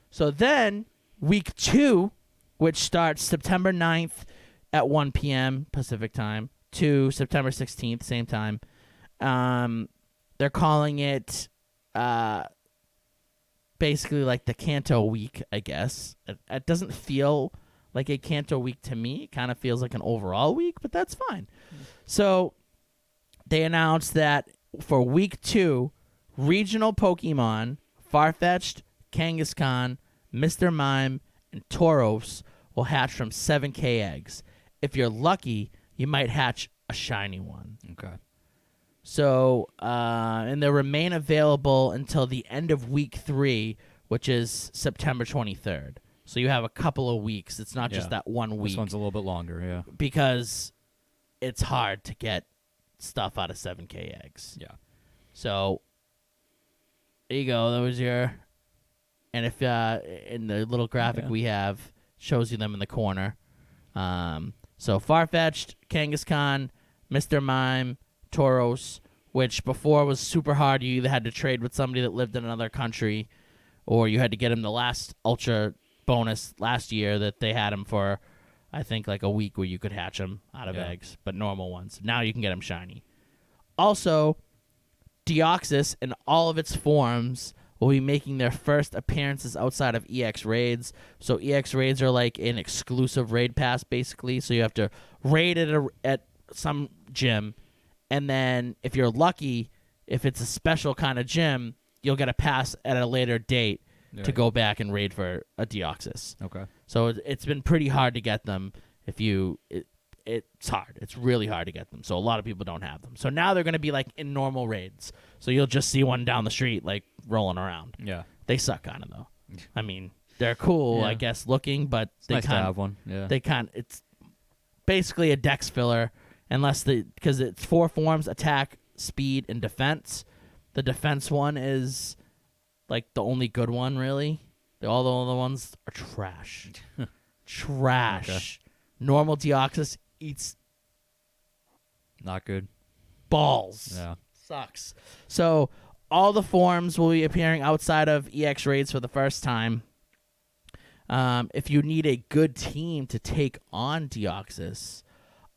So then, week 2, which starts September 9th at 1 p.m. Pacific time to September 16th, same time. They're calling it basically like the Kanto week, I guess. It doesn't feel like a Kanto week to me. It kind of feels like an overall week, but that's fine. So they announced that for week 2, regional Pokemon, Farfetch'd, Kangaskhan, Mr. Mime, and Tauros will hatch from 7K eggs. If you're lucky, you might hatch a shiny one. Okay. So, and they'll remain available until the end of week 3, which is September 23rd. So you have a couple of weeks. It's not just that 1 week. This one's a little bit longer, yeah. Because it's hard to get stuff out of 7K eggs. Yeah. So, there you go. That was your... And if in the little graphic we have, shows you them in the corner. So Farfetch'd, Kangaskhan, Mr. Mime, Tauros, which before was super hard. You either had to trade with somebody that lived in another country, or you had to get him the last Ultra bonus last year that they had him for, I think, like a week where you could hatch them out of eggs, but normal ones. Now you can get them shiny. Also, Deoxys in all of its forms will be making their first appearances outside of EX raids. So EX raids are like an exclusive raid pass, basically. So you have to raid at some gym, and then if you're lucky, if it's a special kind of gym, you'll get a pass at a later date to go back and raid for a Deoxys. Okay. So it's been pretty hard to get them. It's hard. It's really hard to get them. So a lot of people don't have them. So now they're going to be like in normal raids. So you'll just see one down the street like rolling around. Yeah. They suck kind of though. I mean, they're cool, I guess, looking, but they nice to have one. Yeah. It's basically a dex filler because it's 4 forms: attack, speed, and defense. The defense one is like the only good one, really. All the other ones are trash. Trash. Okay. Normal Deoxys eats not good balls. Yeah. Sucks. So all the forms will be appearing outside of EX raids for the first time. If you need a good team to take on Deoxys,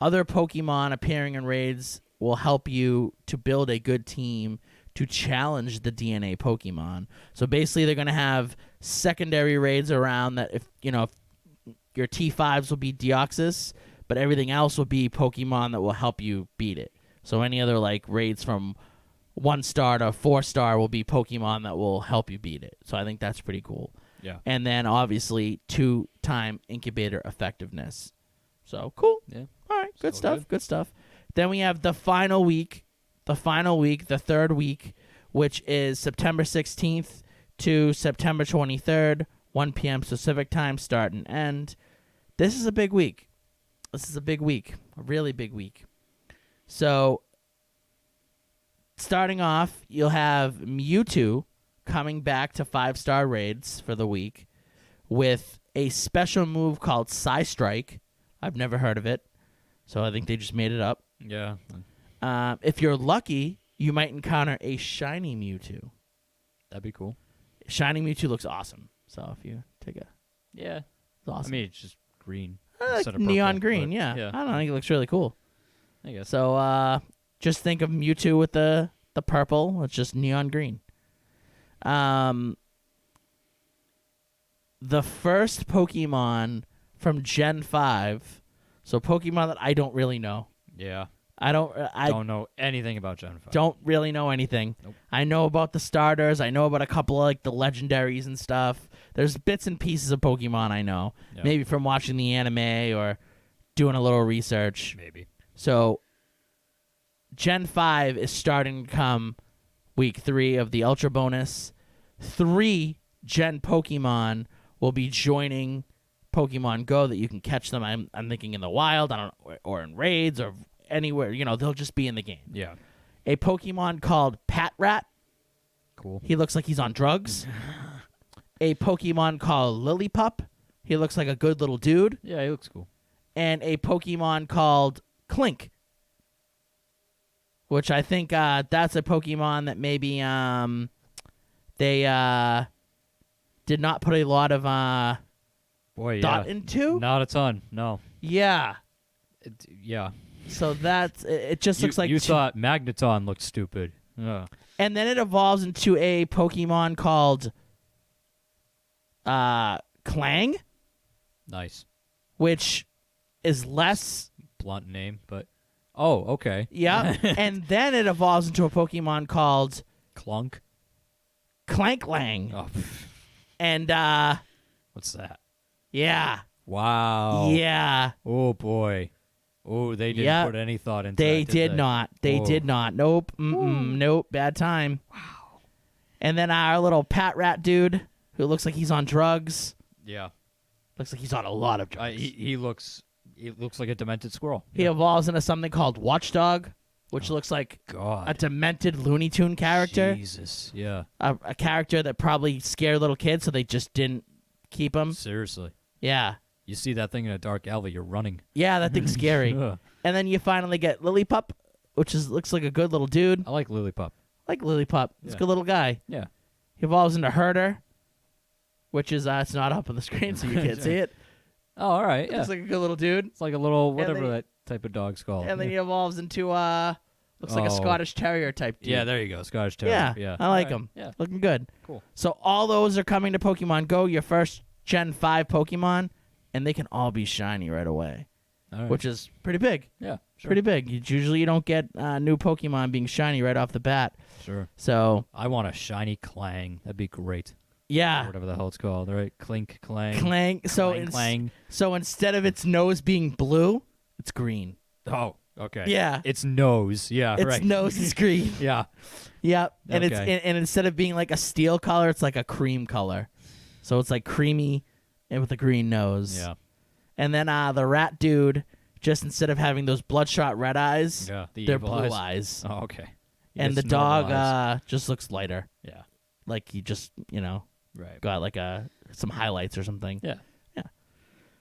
other Pokemon appearing in raids will help you to build a good team to challenge the DNA Pokemon. So basically they're going to have secondary raids around that if your T5s will be Deoxys, but everything else will be Pokemon that will help you beat it. So any other like raids from 1-star to 4-star will be Pokemon that will help you beat it. So I think that's pretty cool. Yeah. And then obviously 2-time incubator effectiveness. So cool. Yeah. All right. Good Still stuff. Good stuff. Then we have the final week, the third week, which is September 16th to September 23rd, 1 p.m. Pacific time, start and end. This is a big week. A really big week. So, starting off, you'll have Mewtwo coming back to 5-star raids for the week with a special move called Psystrike. I've never heard of it, so I think they just made it up. Yeah. If you're lucky, you might encounter a shiny Mewtwo. That'd be cool. Shiny Mewtwo looks awesome. So if you take a... Yeah. It's awesome. I mean, it's just green. Like instead of neon purple, green, but yeah. I don't know. I think it looks really cool. I guess. So just think of Mewtwo with the purple. It's just neon green. The first Pokemon from Gen 5, so Pokemon that I don't really know. Yeah. I don't know anything about Gen 5. Don't really know anything. Nope. I know about the starters. I know about a couple of like the legendaries and stuff. There's bits and pieces of Pokemon I know. Yeah. Maybe from watching the anime or doing a little research. Maybe. So Gen 5 is starting to come week 3 of the Ultra Bonus. 3 Gen Pokemon will be joining Pokemon Go that you can catch them. I'm thinking in the wild, I don't know, or in raids or anywhere. You know, they'll just be in the game. Yeah. A Pokemon called Patrat. Cool. He looks like he's on drugs. A Pokemon called Lillipup. He looks like a good little dude. Yeah, he looks cool. And a Pokemon called Clink, which I think that's a Pokemon that maybe they did not put a lot of thought into. Not a ton, no. Yeah. Yeah. So that's it. Just looks like you thought Magneton looked stupid. Yeah. And then it evolves into a Pokemon called Clang. Nice. Which is less blunt name, but okay. Yeah. And then it evolves into a Pokemon called Clunk. Clanklang. Oh. And what's that? Yeah. Wow. Yeah. Oh boy. Oh, they didn't put any thought into They that, did they? not. They Oh. did not. Nope. Nope. Bad time. Wow. And then our little Patrat dude who looks like he's on drugs. Yeah. Looks like he's on a lot of drugs. He looks like a demented squirrel. He evolves into something called Watchdog, which looks like God. a demented Looney Tune character. Jesus. Yeah. A character that probably scared little kids, so they just didn't keep him. Seriously. Yeah. You see that thing in a dark alley, you're running. Yeah, that thing's scary. Ugh. And then you finally get Lillipup, which looks like a good little dude. I like Lillipup. He's Yeah. a good little guy. Yeah. He evolves into Herder, which is it's not up on the screen, so you can't see it. Oh, all right. Yeah. Looks like a good little dude. It's like a little And whatever then that type of dog's called. And then he evolves into looks like a Oh. Scottish Terrier type dude. Yeah, there you go. Scottish Terrier. Yeah. I like All right. him. Yeah. Looking good. Cool. So all those are coming to Pokemon Go, your first Gen 5 Pokemon, and they can all be shiny right away, All right. which is pretty big. Yeah. Sure. Pretty big. Usually you don't get new Pokemon being shiny right off the bat. Sure. So I want a shiny Clang. That'd be great. yeah. Or whatever the hell it's called. All right. Clink, Clang. Clang. So Clang. so instead of its nose being blue, it's green. Oh, okay. Yeah. Its nose. Yeah, Its right. nose is green. Yeah. Yep. And it's Okay. and instead of being like a steel color, it's like a cream color. So it's like creamy and with a green nose. Yeah. And then the rat dude, just instead of having those bloodshot red eyes, Yeah. The they're evil blue eyes. Oh, okay. And the It's normal dog eyes. just looks lighter. Yeah. Like he just, Right. got like some highlights or something. Yeah. Yeah.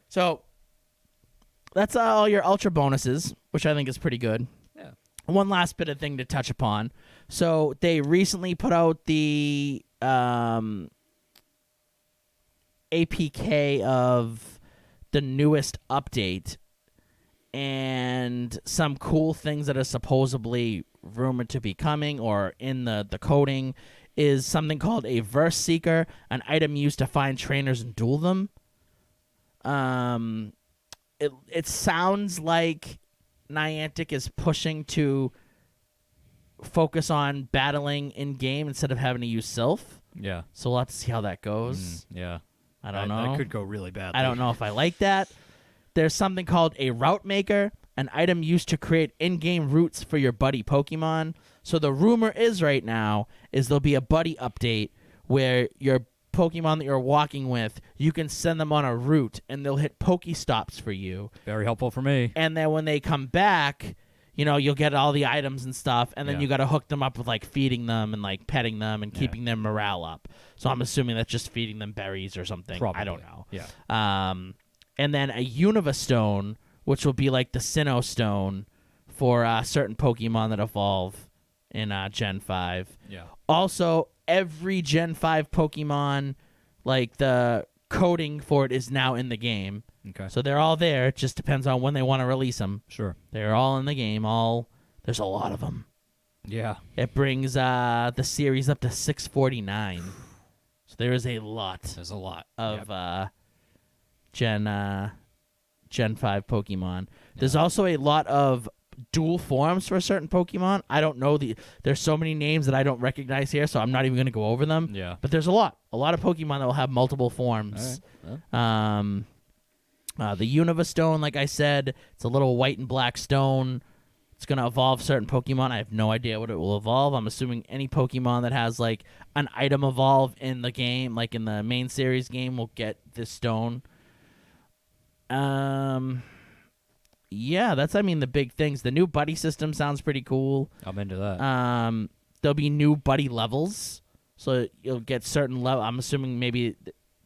So that's all your ultra bonuses, which I think is pretty good. Yeah. One last bit of thing to touch upon. So they recently put out the APK of the newest update and some cool things that are supposedly rumored to be coming or in the coding is something called a Verse Seeker, an item used to find trainers and duel them. It sounds like Niantic is pushing to focus on battling in game instead of having to use Sylph. Yeah. So we'll have to see how that goes. Yeah. I don't know. That could go really bad. I don't know if I like that, there's something called a route maker, an item used to create in-game routes for your buddy Pokemon. So the rumor is right now is there'll be a buddy update where your Pokemon that you're walking with, you can send them on a route and they'll hit Pokestops for you. Very helpful for me. And then when they come back, you know, you'll get all the items and stuff, and then you got to hook them up with like feeding them and like petting them and keeping their morale up. So I'm assuming that's just feeding them berries or something. Probably. I don't know. Yeah. And then a Unova Stone, which will be like the Sinnoh Stone for certain Pokemon that evolve in Gen 5. Yeah. Also, every Gen 5 Pokemon, like the coding for it is now in the game. Okay. So they're all there. It just depends on when they want to release them. Sure. They're all in the game. There's a lot of them. Yeah. It brings the series up to 649. So there is a lot. There's a lot of Gen 5 Pokemon. There's also a lot of dual forms for certain Pokemon. I don't know there's so many names that I don't recognize here, so I'm not even going to go over them. Yeah. But there's a lot of Pokemon that will have multiple forms. All right. The Unova Stone, like I said, it's a little white and black stone. It's going to evolve certain Pokemon. I have no idea what it will evolve. I'm assuming any Pokemon that has like an item evolve in the game, like in the main series game, will get this stone. Yeah, that's the big things. The new buddy system sounds pretty cool. I'm into that. There'll be new buddy levels, so you'll get certain level. I'm assuming maybe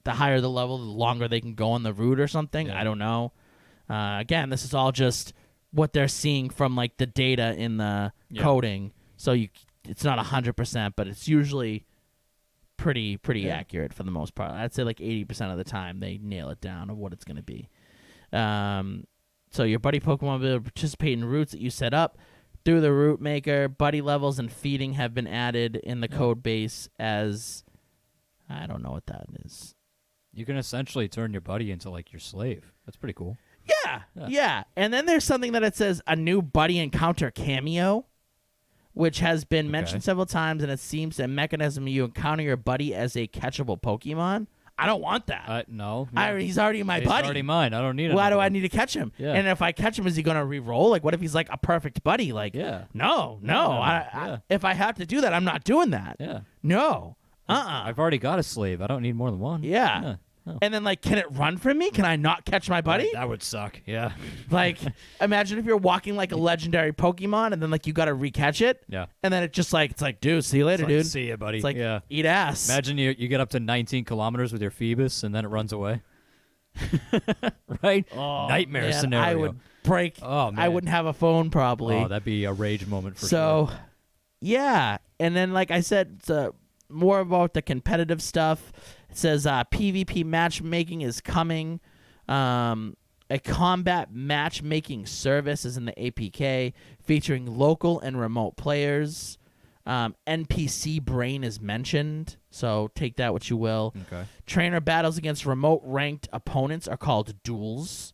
the higher the level, the longer they can go on the route or something. Yeah. I don't know. Again, this is all just what they're seeing from like the data in the coding. So it's not 100%, but it's usually pretty accurate for the most part. I'd say like 80% of the time they nail it down of what it's going to be. So your buddy Pokemon will be able to participate in routes that you set up through the route maker. Buddy levels and feeding have been added in the code base as I don't know what that is. You can essentially turn your buddy into like your slave. That's pretty cool. Yeah. And then there's something that it says a new buddy encounter cameo, which has been mentioned several times, and it seems a mechanism you encounter your buddy as a catchable Pokemon. I don't want that. No. He's already my buddy. He's already mine. I don't need it. Why do I need to catch him? Yeah. And if I catch him, is he going to re-roll? Like, what if he's like a perfect buddy? Like, no. If I have to do that, I'm not doing that. Yeah. No. I've already got a slave. I don't need more than one. Yeah. Oh. And then, like, can it run from me? Can I not catch my buddy? That would suck. Yeah. Like, imagine if you're walking like a legendary Pokemon, and then like you got to recatch it. Yeah. And then it's like, dude, see you later, It's like, dude. see ya, buddy. It's like, yeah. eat ass. Imagine you get up to 19 kilometers with your Phoebus, and then it runs away. Right? Oh, Nightmare man, scenario. I would break. Oh, man. I wouldn't have a phone probably. Oh, that'd be a rage moment for so, sure. yeah. And then, like I said, it's more about the competitive stuff. It says PvP matchmaking is coming. A combat matchmaking service is in the APK featuring local and remote players. NPC brain is mentioned, so take that what you will. Okay. Trainer battles against remote ranked opponents are called duels.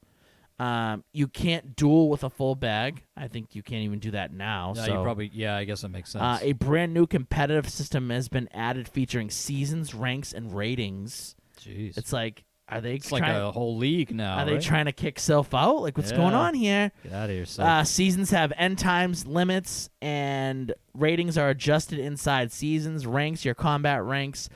You can't duel with a full bag. I think you can't even do that now. Yeah, so you probably. Yeah, I guess that makes sense. a brand new competitive system has been added featuring seasons, ranks, and ratings. Jeez. It's like, are they It's like a whole league now. Are they right? trying to kick Sylph out? Like, what's going Yeah. on here? Get out of here, Sylph. Seasons have end times, limits, and ratings are adjusted inside seasons. Ranks, your combat ranks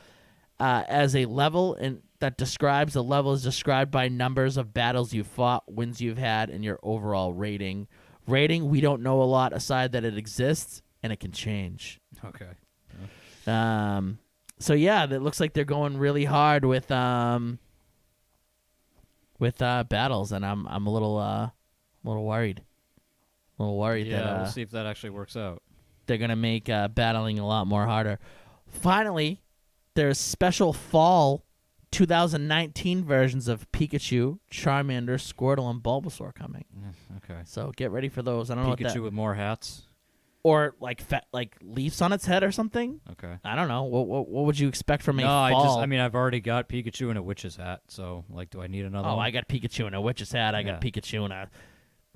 as a level, and that describes the level is described by numbers of battles you've fought, wins you've had, and your overall rating. Rating, we don't know a lot aside that it exists, and it can change. Okay. So yeah, it looks like they're going really hard with battles, and I'm a little worried. A little worried Yeah, that we'll see if that actually works out. they're gonna make battling a lot more harder. Finally, there's special fall 2019 versions of Pikachu, Charmander, Squirtle, and Bulbasaur coming. Okay. So get ready for those. I don't know what Pikachu that, with more hats. or like leaves on its head or something. Okay. I don't know. What would you expect from a No, fall? I mean, I've already got Pikachu in a witch's hat, so like, do I need another? Oh, one? I got Pikachu in a witch's hat. I got Yeah. Pikachu in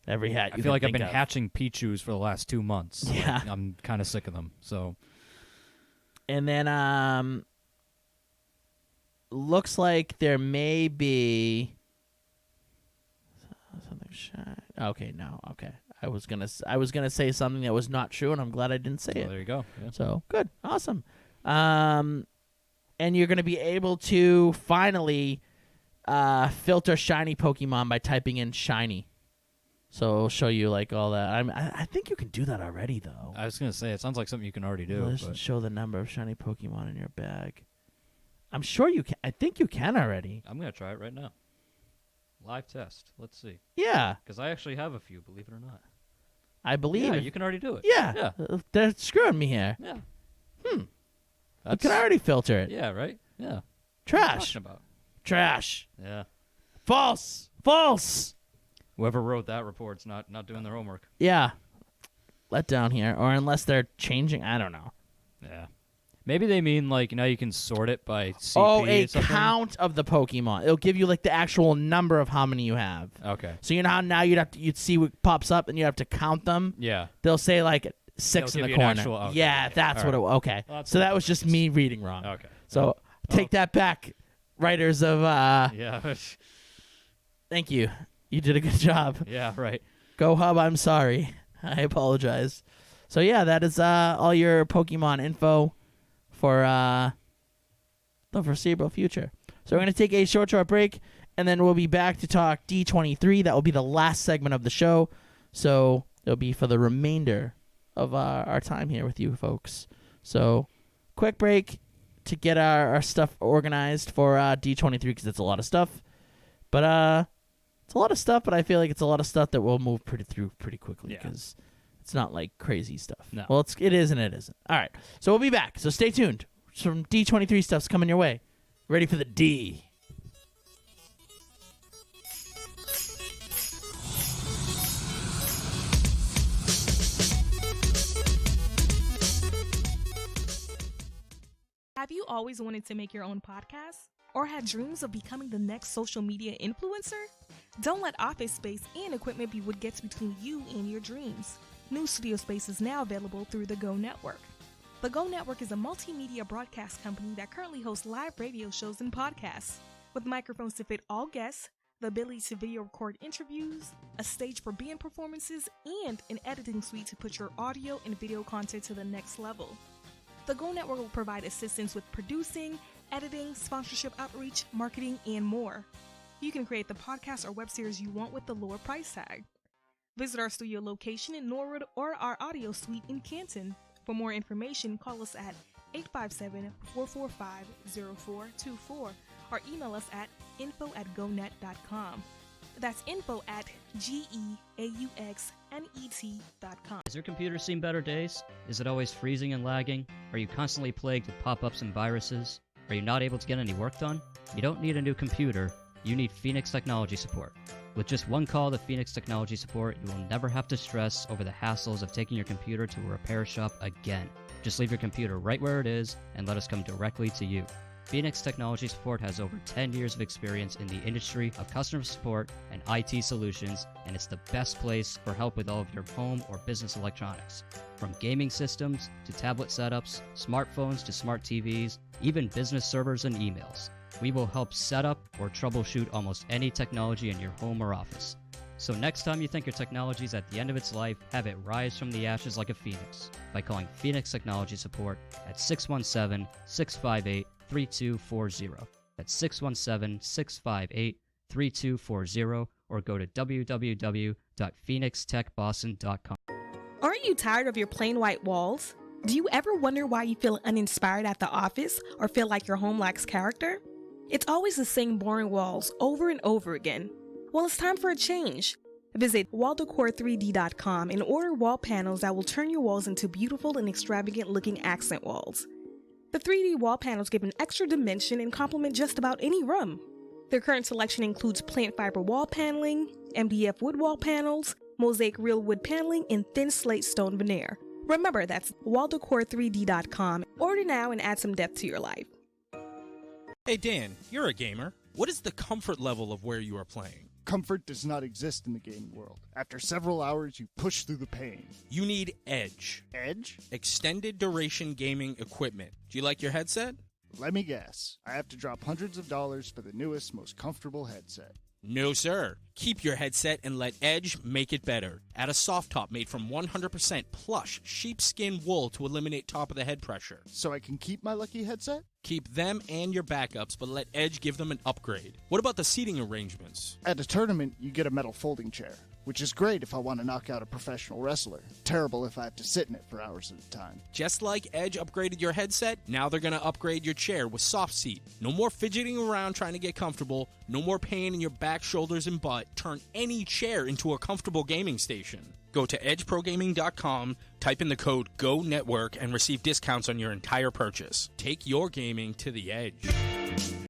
every hat. I you feel can like I've think been of. hatching Pichus for the last 2 months. Yeah. Like, I'm kind of sick of them. So And then looks like there may be Okay, no. Okay. I was gonna say something that was not true, and I'm glad I didn't say it. There you go. Yeah. So good, awesome. And you're gonna be able to finally filter shiny Pokemon by typing in shiny. So it'll show you like all that. I think you can do that already, though. I was gonna say it sounds like something you can already do. Let's But show the number of shiny Pokemon in your bag. I'm sure you can. I think you can already. I'm gonna try it right now. Live test. Let's see. Yeah. Because I actually have a few, believe it or not. I believe Yeah, it. you can already do it. Yeah. They're screwing me here. Yeah. You can already filter it. Yeah, right? Yeah. Trash. What are you talking about? Trash. Yeah. False. False. Whoever wrote that report's not doing their homework. Yeah. Let down here. Or unless they're changing. I don't know. Yeah. Maybe they mean like now you can sort it by CP Oh, a or something? count of the Pokemon. It'll give you like the actual number of how many you have. Okay. So you know how now you'd see what pops up and you have to count them. Yeah. They'll say like 6 They'll in give the you an corner. actual- okay, yeah, yeah. that's All what it. right. Okay. Well, that's So what that was that just is. me reading wrong. Okay. So take that back, writers of. Yeah. Thank you. You did a good job. Yeah, right. Go Hub, I'm sorry. I apologize. So yeah, that is all your Pokemon info for the foreseeable future. So we're going to take a short break, and then we'll be back to talk D23. That will be the last segment of the show. So it'll be for the remainder of our time here with you folks. So quick break to get our stuff organized for D23 because it's a lot of stuff. But it's a lot of stuff, but I feel like it's a lot of stuff that we'll move through pretty quickly because it's not like crazy stuff. No. Well, it is and it isn't. All right. So we'll be back. So stay tuned. Some D23 stuff's coming your way. Ready for the D. Have you always wanted to make your own podcast? Or had dreams of becoming the next social media influencer? Don't let office space and equipment be what gets between you and your dreams. New studio space is now available through the Go Network. The Go Network is a multimedia broadcast company that currently hosts live radio shows and podcasts. With microphones to fit all guests, the ability to video record interviews, a stage for band performances, and an editing suite to put your audio and video content to the next level. The Go Network will provide assistance with producing, editing, sponsorship outreach, marketing, and more. You can create the podcast or web series you want with the lower price tag. Visit our studio location in Norwood or our audio suite in Canton. For more information, call us at 857-445-0424 or email us at info@gonet.com. That's info@geauxnet.com. Has your computer seen better days? Is it always freezing and lagging? Are you constantly plagued with pop-ups and viruses? Are you not able to get any work done? You don't need a new computer. You need Phoenix Technology Support. With just one call to Phoenix Technology Support, you will never have to stress over the hassles of taking your computer to a repair shop again. Just leave your computer right where it is and let us come directly to you. Phoenix Technology Support has over 10 years of experience in the industry of customer support and IT solutions, and it's the best place for help with all of your home or business electronics. From gaming systems to tablet setups, smartphones to smart TVs, even business servers and emails. We will help set up or troubleshoot almost any technology in your home or office. So next time you think your technology is at the end of its life, have it rise from the ashes like a phoenix by calling Phoenix Technology Support at 617-658-3240. That's 617-658-3240 or go to www.phoenixtechboston.com. Aren't you tired of your plain white walls? Do you ever wonder why you feel uninspired at the office or feel like your home lacks character? It's always the same boring walls over and over again. Well, it's time for a change. Visit waldecor3d.com and order wall panels that will turn your walls into beautiful and extravagant looking accent walls. The 3D wall panels give an extra dimension and complement just about any room. Their current selection includes plant fiber wall paneling, MDF wood wall panels, mosaic real wood paneling, and thin slate stone veneer. Remember, that's waldecor3d.com. Order now and add some depth to your life. Hey Dan, you're a gamer. What is the comfort level of where you are playing? Comfort does not exist in the gaming world. After several hours, you push through the pain. You need Edge. Edge? Extended duration gaming equipment. Do you like your headset? Let me guess. I have to drop hundreds of dollars for the newest, most comfortable headset. No, sir. Keep your headset and let Edge make it better. Add a soft top made from 100% plush sheepskin wool to eliminate top-of-the-head pressure. So I can keep my lucky headset? Keep them and your backups, but let Edge give them an upgrade. What about the seating arrangements? At a tournament, you get a metal folding chair, which is great if I want to knock out a professional wrestler. Terrible if I have to sit in it for hours at a time. Just like Edge upgraded your headset, now they're going to upgrade your chair with Soft Seat. No more fidgeting around trying to get comfortable, no more pain in your back, shoulders, and butt. Turn any chair into a comfortable gaming station. Go to edgeprogaming.com, type in the code GONETWORK, and receive discounts on your entire purchase. Take your gaming to the edge.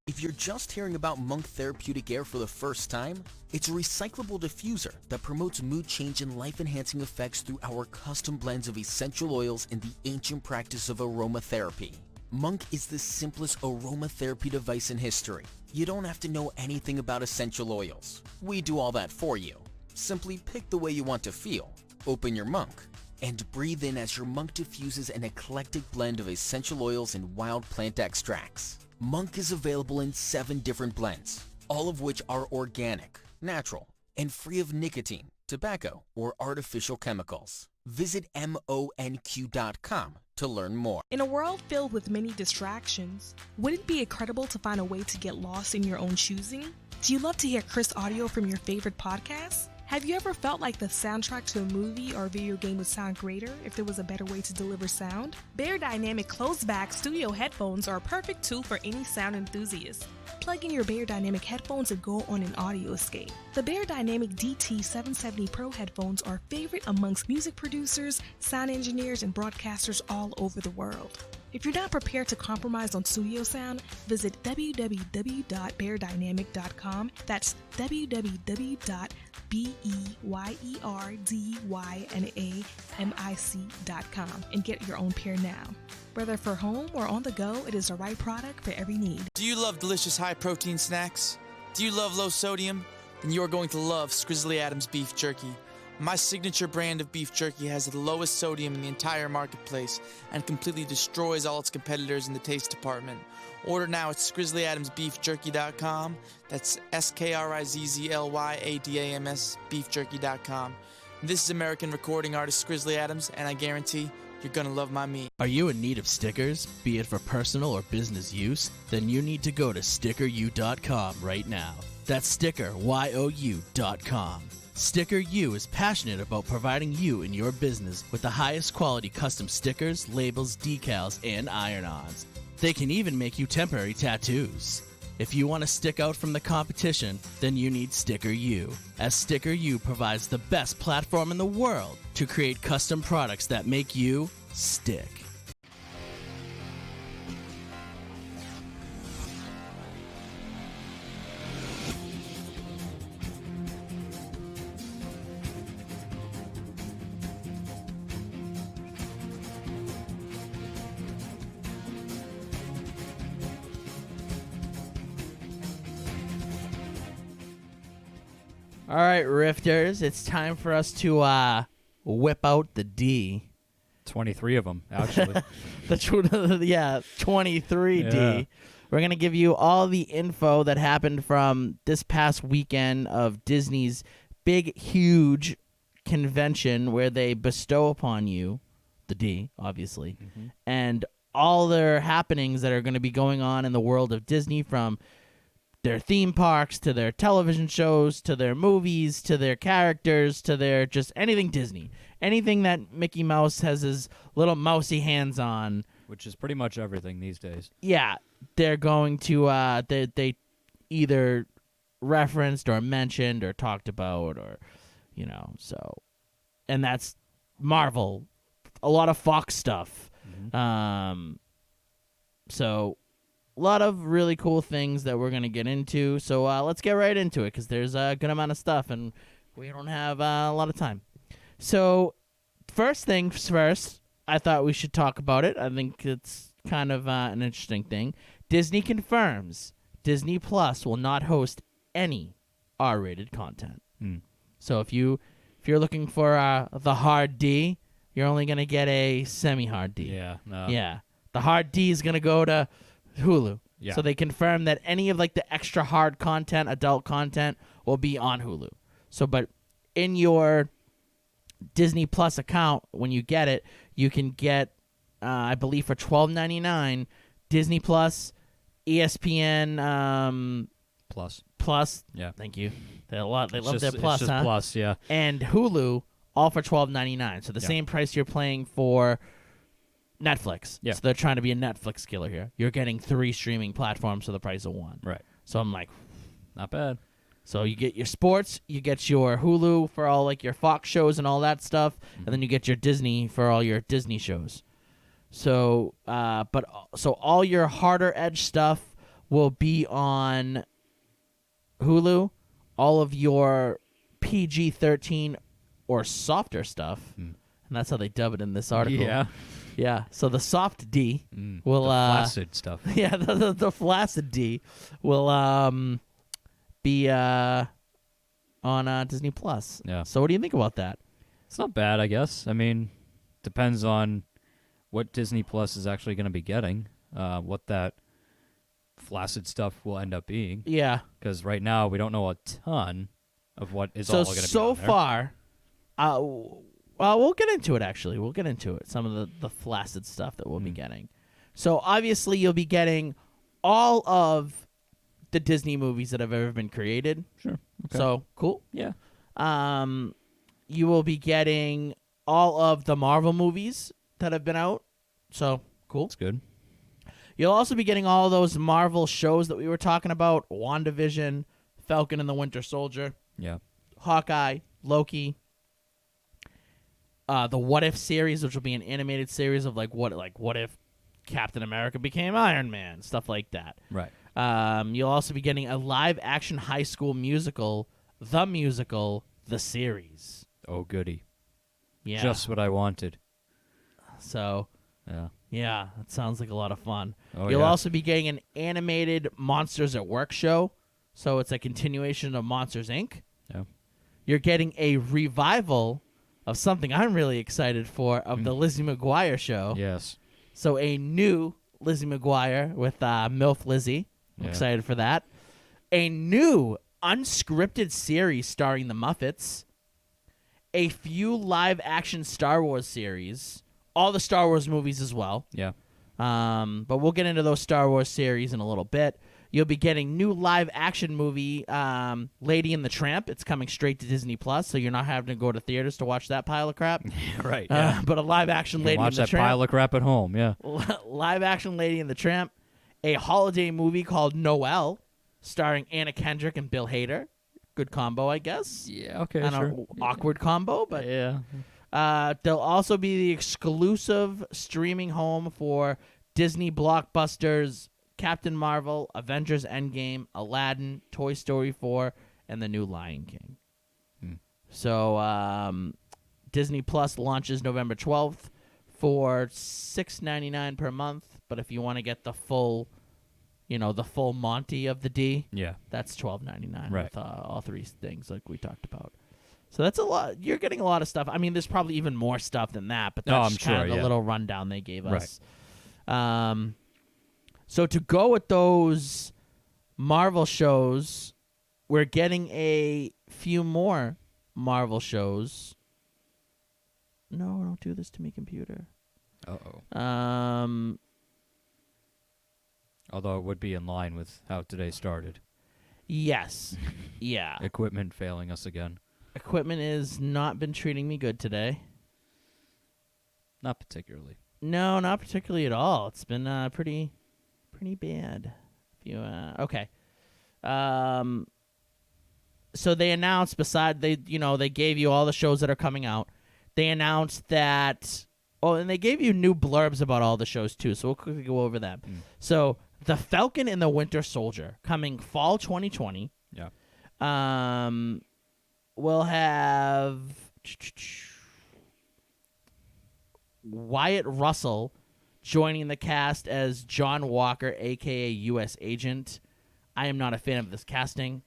If you're just hearing about Monk Therapeutic Air for the first time, it's a recyclable diffuser that promotes mood change and life-enhancing effects through our custom blends of essential oils and the ancient practice of aromatherapy. Monk is the simplest aromatherapy device in history. You don't have to know anything about essential oils. We do all that for you. Simply pick the way you want to feel, open your Monk, and breathe in as your Monk diffuses an eclectic blend of essential oils and wild plant extracts. Monk is available in 7 different blends, all of which are organic, natural, and free of nicotine, tobacco, or artificial chemicals. Visit monq.com to learn more. In a world filled with many distractions, would it be incredible to find a way to get lost in your own choosing? Do you love to hear crisp audio from your favorite podcasts? Have you ever felt like the soundtrack to a movie or video game would sound greater if there was a better way to deliver sound? Bear Dynamic closed-back studio headphones are a perfect tool for any sound enthusiast. Plug in your Bear Dynamic headphones and go on an audio escape. The Bear Dynamic DT770 Pro headphones are a favorite amongst music producers, sound engineers, and broadcasters all over the world. If you're not prepared to compromise on studio sound, visit www.beardynamic.com. That's www.beardynamic.com and get your own pair now. Whether for home or on the go, it is the right product for every need. Do you love delicious high-protein snacks? Do you love low sodium? Then you're going to love Scrizzly Adams Beef Jerky. My signature brand of beef jerky has the lowest sodium in the entire marketplace and completely destroys all its competitors in the taste department. Order now at ScrizzlyAdamsBeefJerky.com. That's SKRIZZLYADAMS beefjerky.com. This is American recording artist Scrizzly Adams, and I guarantee you're gonna love my meat. Are you in need of stickers, be it for personal or business use? Then you need to go to StickerU.com right now. That's StickerYOU.com. Sticker U is passionate about providing you and your business with the highest quality custom stickers, labels, decals, and iron-ons. They can even make you temporary tattoos. If you want to stick out from the competition, then you need Sticker U, as Sticker U provides the best platform in the world to create custom products that make you stick. All right, Rifters, it's time for us to whip out the D. 23 of them, actually. 23D. Yeah. We're going to give you all the info that happened from this past weekend of Disney's big, huge convention where they bestow upon you, the D, obviously, and all their happenings that are going to be going on in the world of Disney, from their theme parks to their television shows to their movies to their characters to their just anything Disney. Anything that Mickey Mouse has his little mousy hands on. Which is pretty much everything these days. Yeah, they're going to, they either referenced or mentioned or talked about or, so. And that's Marvel. A lot of Fox stuff. So a lot of really cool things that we're going to get into. So let's get right into it because there's a good amount of stuff and we don't have a lot of time. So first things first, I thought we should talk about it. I think it's kind of an interesting thing. Disney confirms Disney Plus will not host any R-rated content. So if you're looking for the hard D, you're only going to get a semi-hard D. Yeah. No. Yeah. The hard D is going to go to Hulu. Yeah. So they confirm that any of the extra hard content, adult content, will be on Hulu. So, but in your Disney Plus account, when you get it, you can get, I believe, for $12.99, Disney Plus, ESPN Plus. Yeah. Thank you. They love their It's Plus, just huh? Plus, yeah. And Hulu, all for $12.99. So the Yeah. same price you're paying for Netflix. Yeah. So they're trying to be a Netflix killer here. You're getting 3 streaming platforms for the price of 1. Right. So I'm like, not bad. So you get your sports, you get your Hulu for all like your Fox shows and all that stuff, and then you get your Disney for all your Disney shows. So, so all your harder edge stuff will be on Hulu. All of your PG-13 or softer stuff, and that's how they dub it in this article. Yeah. Yeah. So the soft D will the flaccid stuff. Yeah, the flaccid D will be on Disney Plus. Yeah. So what do you think about that? It's not bad, I guess. I mean, depends on what Disney Plus is actually going to be getting, what that flaccid stuff will end up being. Yeah. Because right now we don't know a ton of what is all going to be So on there. far, well, we'll get into it, actually. We'll get into it, some of the flaccid stuff that we'll be getting. So obviously you'll be getting all of the Disney movies that have ever been created. Sure. Okay. So, cool. Yeah. You will be getting all of the Marvel movies that have been out. So, cool. That's good. You'll also be getting all those Marvel shows that we were talking about. WandaVision, Falcon and the Winter Soldier. Yeah. Hawkeye, Loki. The What If series, which will be an animated series of what if Captain America became Iron Man, stuff like that. Right. You'll also be getting a live-action high school musical, The Series. Oh, goody. Yeah. Just what I wanted. So, yeah, that sounds like a lot of fun. Oh, You'll yeah. also be getting an animated Monsters at Work show, so it's a continuation of Monsters, Inc. Yeah. You're getting a revival of something I'm really excited for, of the Lizzie McGuire show. Yes. So a new Lizzie McGuire with MILF Lizzie. I'm Yeah. excited for that. A new unscripted series starring the Muppets. A few live-action Star Wars series. All the Star Wars movies as well. Yeah. But we'll get into those Star Wars series in a little bit. You'll be getting new live-action movie, Lady and the Tramp. It's coming straight to Disney Plus, so you're not having to go to theaters to watch that pile of crap. Right. Yeah. But a live-action You can Lady watch and the that Tramp. pile of crap at home. Yeah. Live-action Lady and the Tramp. A holiday movie called Noelle, starring Anna Kendrick and Bill Hader. Good combo, I guess. Yeah. Okay. I don't Sure. know, awkward combo, but Yeah. they'll also be the exclusive streaming home for Disney blockbusters Captain Marvel, Avengers Endgame, Aladdin, Toy Story 4, and the new Lion King. So Disney Plus launches November 12th for $6.99 per month, but if you want to get the full, the full Monty of the D, Yeah. that's $12.99 Right. with all 3 things like we talked about. So that's a lot. You're getting a lot of stuff. I mean, there's probably even more stuff than that, but Oh, that's I'm just kind sure, of the yeah. little rundown they gave us. So to go with those Marvel shows, we're getting a few more Marvel shows. No, don't do this to me, computer. Uh-oh. Although it would be in line with how today started. Yes. Yeah. Equipment failing us again. Equipment has not been treating me good today. Not particularly. No, not particularly at all. It's been pretty bad. If you okay. So they announced they gave you all the shows that are coming out. They announced that and they gave you new blurbs about all the shows too. So we'll quickly go over them. So The Falcon and the Winter Soldier coming fall 2020. Yeah. We'll have Wyatt Russell joining the cast as John Walker, a.k.a. U.S. Agent. I am not a fan of this casting.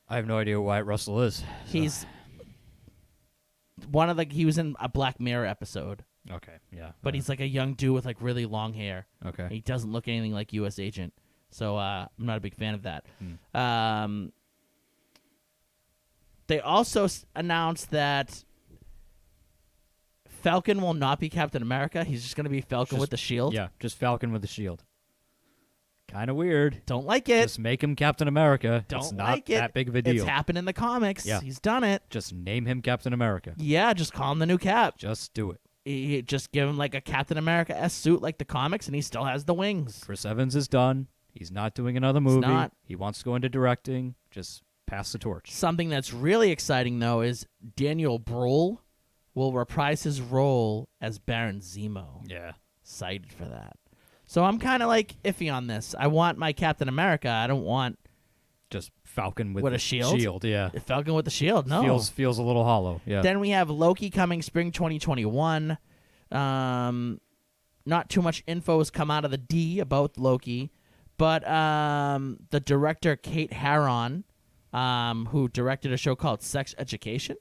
I have no idea who Wyatt Russell is. So. He's he was in a Black Mirror episode. Okay, yeah. But he's like a young dude with like really long hair. Okay. He doesn't look anything like U.S. Agent. So I'm not a big fan of that. They also announced that Falcon will not be Captain America. He's just going to be Falcon with the shield. Yeah, just Falcon with the shield. Kind of weird. Don't like it. Just make him Captain America. Don't it's not like it. that big of a deal. It's happened in the comics. Yeah. He's done it. Just name him Captain America. Yeah, just call him the new Cap. Just do it. Just give him like a Captain America-esque suit like the comics, and he still has the wings. Chris Evans is done. He's not doing another movie. not. He wants to go into directing. Just pass the torch. Something that's really exciting, though, is Daniel Bruhl will reprise his role as Baron Zemo. Yeah. Excited for that. So I'm kind of like iffy on this. I want my Captain America. I don't want just Falcon with a shield. Shield, yeah. Falcon with the shield. No, feels a little hollow. Yeah. Then we have Loki coming spring 2021. Not too much info has come out of the D about Loki, but the director Kate Herron, who directed a show called Sex Education.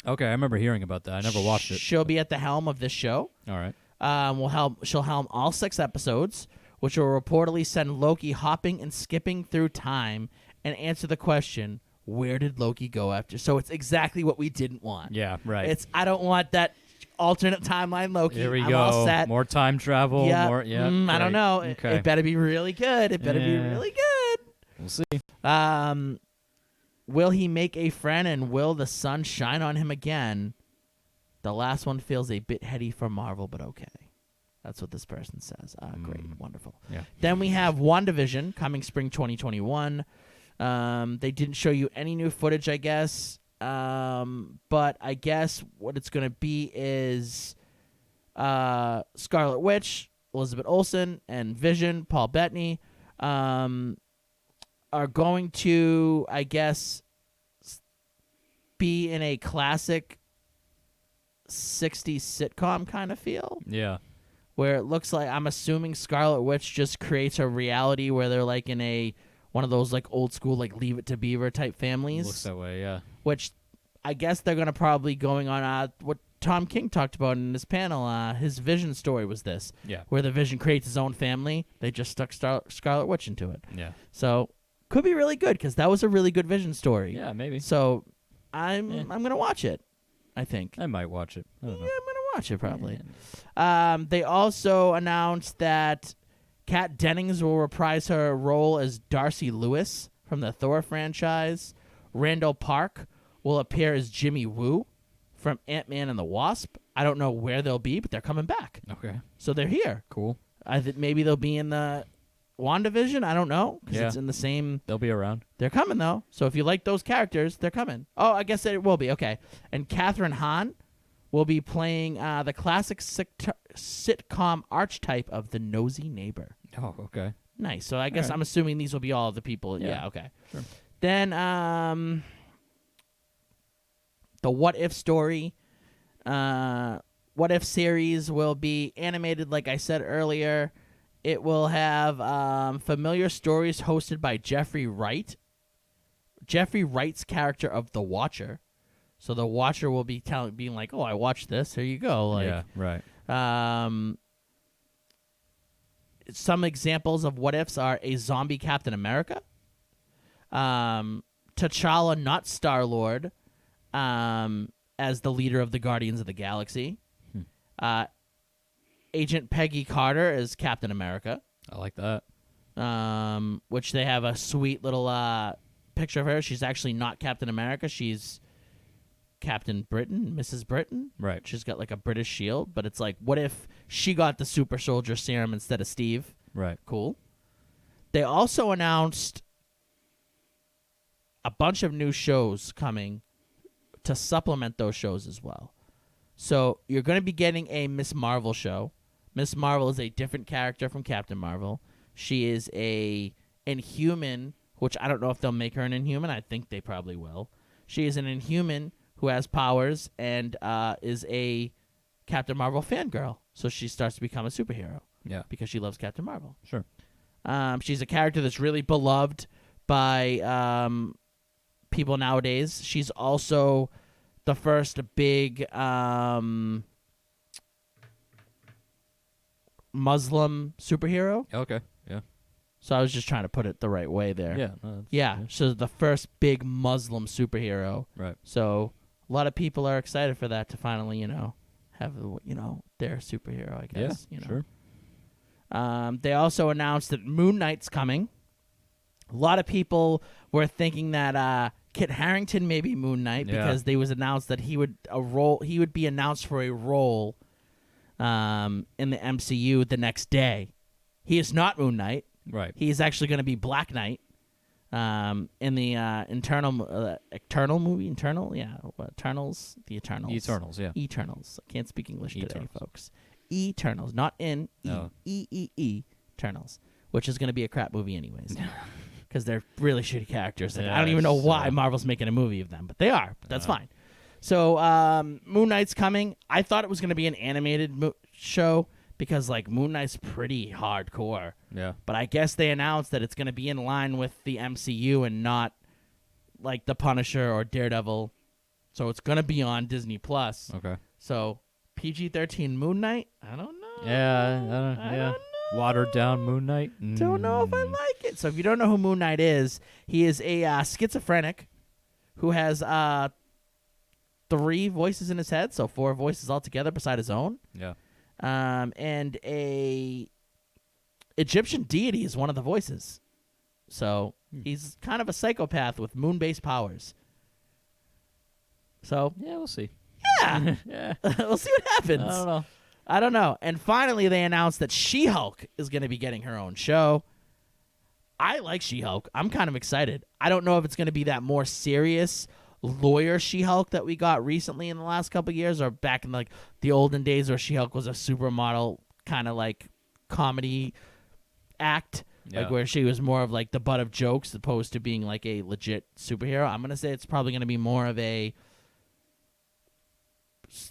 Okay, I remember hearing about that. I never watched it. She'll be at the helm of this show. All right. She'll helm all 6 episodes, which will reportedly send Loki hopping and skipping through time and answer the question, where did Loki go after? So it's exactly what we didn't want. Yeah, right. I don't want that alternate timeline Loki. Here we I'm go. all set. More time travel. Yeah. More. Yeah. I don't know. Okay. It better be really good. It better be really good. We'll see. Will he make a friend, and will the sun shine on him again? The last one feels a bit heady for Marvel, but okay. That's what this person says. Great. Wonderful. Yeah. Then we have WandaVision coming spring 2021. They didn't show you any new footage, I guess. But I guess what it's going to be is Scarlet Witch, Elizabeth Olsen, and Vision, Paul Bettany, are going to, I guess, be in a classic 60s sitcom kind of feel. Yeah. Where it looks like, I'm assuming Scarlet Witch just creates a reality where they're like in one of those like old school like Leave It to Beaver type families. Looks that way, yeah. Which I guess they're going to probably going on what Tom King talked about in his panel. His Vision story was this. Yeah. Where the Vision creates his own family. They just stuck Scarlet Witch into it. Yeah. So could be really good because that was a really good Vision story. Yeah, maybe. So I'm going to watch it, I think. I might watch it. I don't know. I'm going to watch it probably. They also announced that Kat Dennings will reprise her role as Darcy Lewis from the Thor franchise. Randall Park will appear as Jimmy Woo from Ant-Man and the Wasp. I don't know where they'll be, but they're coming back. Okay. So they're here. Cool. I think maybe they'll be in the WandaVision. I don't know because it's in the same. They'll be around. They're coming though. So if you like those characters, they're coming. Oh, I guess it will be okay. And Catherine Hahn will be playing the classic sitcom archetype of the nosy neighbor. Oh, okay. Nice. So I guess I'm assuming these will be all the people. Yeah. Okay. Sure. Then the What If story, What If series will be animated. Like I said earlier, it will have familiar stories hosted by Jeffrey Wright. Jeffrey Wright's character of the Watcher. So the Watcher will be being like, "Oh, I watched this. Here you go." Like, yeah, right. Some examples of what ifs are a zombie Captain America, T'Challa, not Star-Lord, as the leader of the Guardians of the Galaxy, Agent Peggy Carter as Captain America. I like that. Which they have a sweet little picture of her. She's actually not Captain America. She's Captain Britain, Mrs. Britain. Right. She's got like a British shield, but it's like, what if she got the super soldier serum instead of Steve? Right. Cool. They also announced a bunch of new shows coming to supplement those shows as well. So you're going to be getting a Miss Marvel show. Miss Marvel is a different character from Captain Marvel. She is a Inhuman, which I don't know if they'll make her an Inhuman. I think they probably will. She is an Inhuman who has powers and is a Captain Marvel fangirl. So she starts to become a superhero. Yeah. Because she loves Captain Marvel. Sure. She's a character that's really beloved by people nowadays. She's also the first big Muslim superhero. Okay. Yeah. So I was just trying to put it the right way there. Yeah. No, Yeah. So the first big Muslim superhero. Right. So a lot of people are excited for that to finally, have their superhero. I guess. Sure. They also announced that Moon Knight's coming. A lot of people were thinking that Kit Harington may be Moon Knight because they was announced that he would be announced for a role in the MCU the next day. He is not Moon Knight. Right. He is actually going to be Black Knight in the Eternal movie. Eternal, yeah. Eternals, the Eternals. Eternals, yeah. Eternals. I can't speak English today, Eternals. folks. Eternals, not in No. Eternals, which is going to be a crap movie anyways. Because they're really shitty characters. Like, I don't Yeah, even know why so- Marvel's making a movie of them, but they are. But that's fine. So Moon Knight's coming. I thought it was going to be an animated show because like Moon Knight's pretty hardcore. Yeah. But I guess they announced that it's going to be in line with the MCU and not like The Punisher or Daredevil. So it's going to be on Disney Plus. Okay. So PG-13 Moon Knight? I don't know. Yeah. I don't know. Watered down Moon Knight. Don't know if I like it. So if you don't know who Moon Knight is, he is a schizophrenic who has 3 voices in his head, so 4 voices altogether beside his own. Yeah. And a Egyptian deity is one of the voices. So he's kind of a psychopath with moon-based powers. So Yeah, we'll see. yeah, Yeah. we'll see what happens. I don't know. And finally, they announced that She-Hulk is going to be getting her own show. I like She-Hulk. I'm kind of excited. I don't know if it's going to be that more serious lawyer She-Hulk that we got recently in the last couple of years, or back in like the olden days where She-Hulk was a supermodel kind of like comedy act, like where she was more of like the butt of jokes opposed to being like a legit superhero. I'm going to say it's probably going to be more of a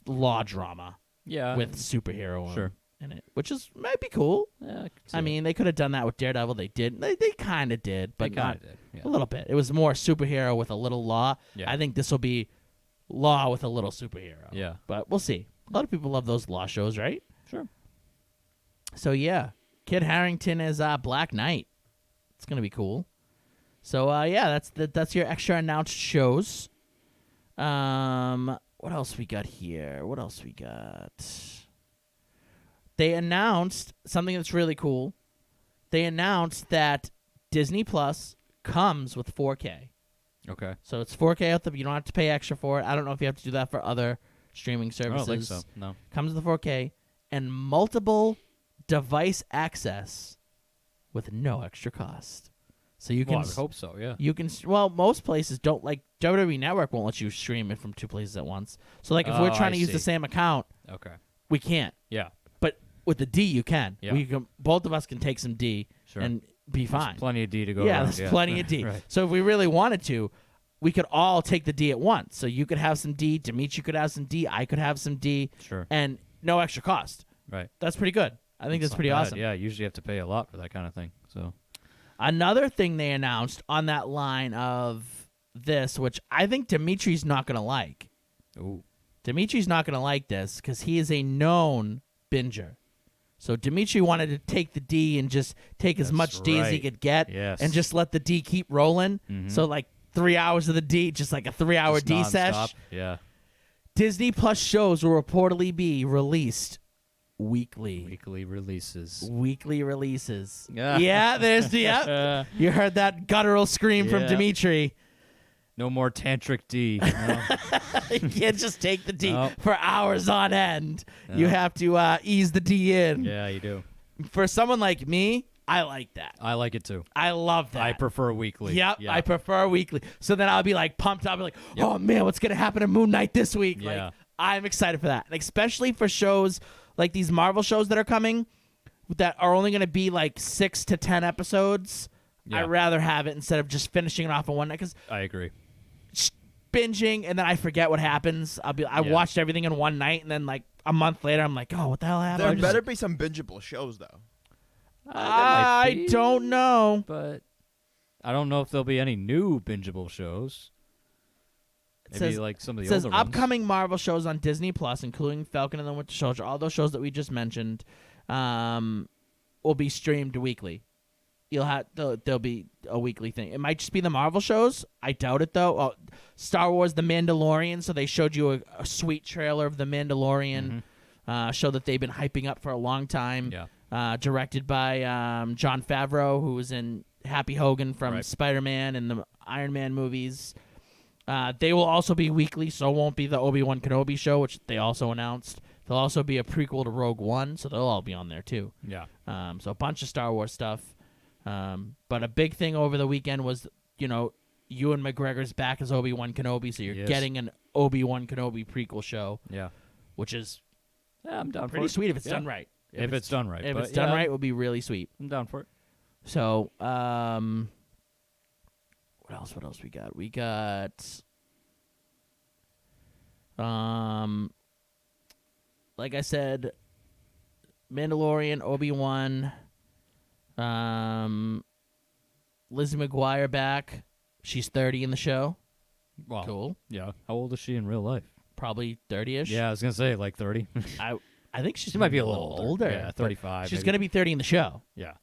law drama. Yeah. With superhero Sure. in it, which might be cool. Yeah, I mean, they could have done that with Daredevil. They did. They kind of did, but They kinda not did, yeah. a little bit. It was more superhero with a little law. Yeah. I think this will be law with a little superhero. Yeah. But we'll see. A lot of people love those law shows, right? Sure. So yeah, Kit Harington is Black Knight. It's gonna be cool. So yeah, that's your extra announced shows. What else we got here? What else we got? They announced something that's really cool. They announced that Disney Plus comes with 4K. Okay. So it's 4K out there. You don't have to pay extra for it. I don't know if you have to do that for other streaming I services. don't think so. No. Comes with the 4K and multiple device access with no extra cost. So you can. Well, I would hope so. Yeah. You can. Well, most places don't, like WWE Network won't let you stream it from 2 places at once. So like if we're trying to use the same account, Okay. we can't. Yeah. But with the D, you can. Yeah. We can. Both of us can take some D Sure. and be fine. There's plenty of D to go Yeah, around. there's plenty of D. Right. So if we really wanted to, we could all take the D at once. So you could have some D, Dimitri could have some D, I could have some D, Sure. and no extra cost. Right. That's pretty good. I think that's not pretty bad. awesome. Yeah, usually you have to pay a lot for that kind of thing. So Another thing they announced on that line of this, which I think Dimitri's not going to like. Ooh. Dimitri's not going to like this because he is a known binger. So Dimitri wanted to take the D and just take as That's much D as he right. could get Yes. and just let the D keep rolling. Mhm. So like 3 hours of the D, just like a 3-hour Just D nonstop. sesh. Yeah. Disney Plus shows will reportedly be released weekly. Weekly releases. Weekly releases. Yeah. Yeah, there's the yeah. You heard that guttural scream from Yeah. Dimitri. No more tantric D. No. You can't just take the D Nope. for hours on end. No. You have to ease the D in. Yeah, you do. For someone like me, I like that. I like it too. I love that. I prefer weekly. Yep, Yeah. I prefer weekly. So then I'll be like pumped up, I'll be like, oh man, what's gonna happen to Moon Knight this week? Yeah. Like, I'm excited for that, and especially for shows like these Marvel shows that are coming, that are only gonna be like 6 to 10 episodes. Yeah. I'd rather have it instead of just finishing it off in one night. Because I agree. binging and then I forget what happens. I Yeah. watched everything in one night, and then like a month later, I'm like, oh, what the hell happened? There I just- better be some bingeable shows, though. I don't know. But I don't know if there'll be any new bingeable shows. Maybe says- like some of It the says older ones. upcoming Marvel shows on Disney Plus, including Falcon and the Winter Soldier, all those shows that we just mentioned, will be streamed weekly. there'll be a weekly thing. It might just be the Marvel shows. I doubt it though. Star Wars: The Mandalorian. So they showed you a sweet trailer of The Mandalorian, show that they've been hyping up for a long time. Yeah. Directed by Jon Favreau, who was in Happy Hogan from Spider-Man and the Iron Man movies. They will also be weekly, so it won't be the Obi-Wan Kenobi show, which they also announced. There'll also be a prequel to Rogue One, so they'll all be on there too. Yeah. So a bunch of Star Wars stuff. But a big thing over the weekend was, Ewan McGregor's back as Obi-Wan Kenobi, so you're getting an Obi-Wan Kenobi prequel show. Yeah. What is I'm down pretty for it. sweet if it's Yeah. done right. If it's done right. If but it's done right, it will be really sweet. I'm down for it. So, what else we got? We got, like I said, Mandalorian, Obi-Wan, Lizzie McGuire back. She's 30 in the show. Wow. Cool. Yeah. How old is she in real life? Probably 30-ish. Yeah, I was gonna say like 30. I think she might be a little older. Yeah, 35. She's maybe. gonna be 30 in the show. Yeah.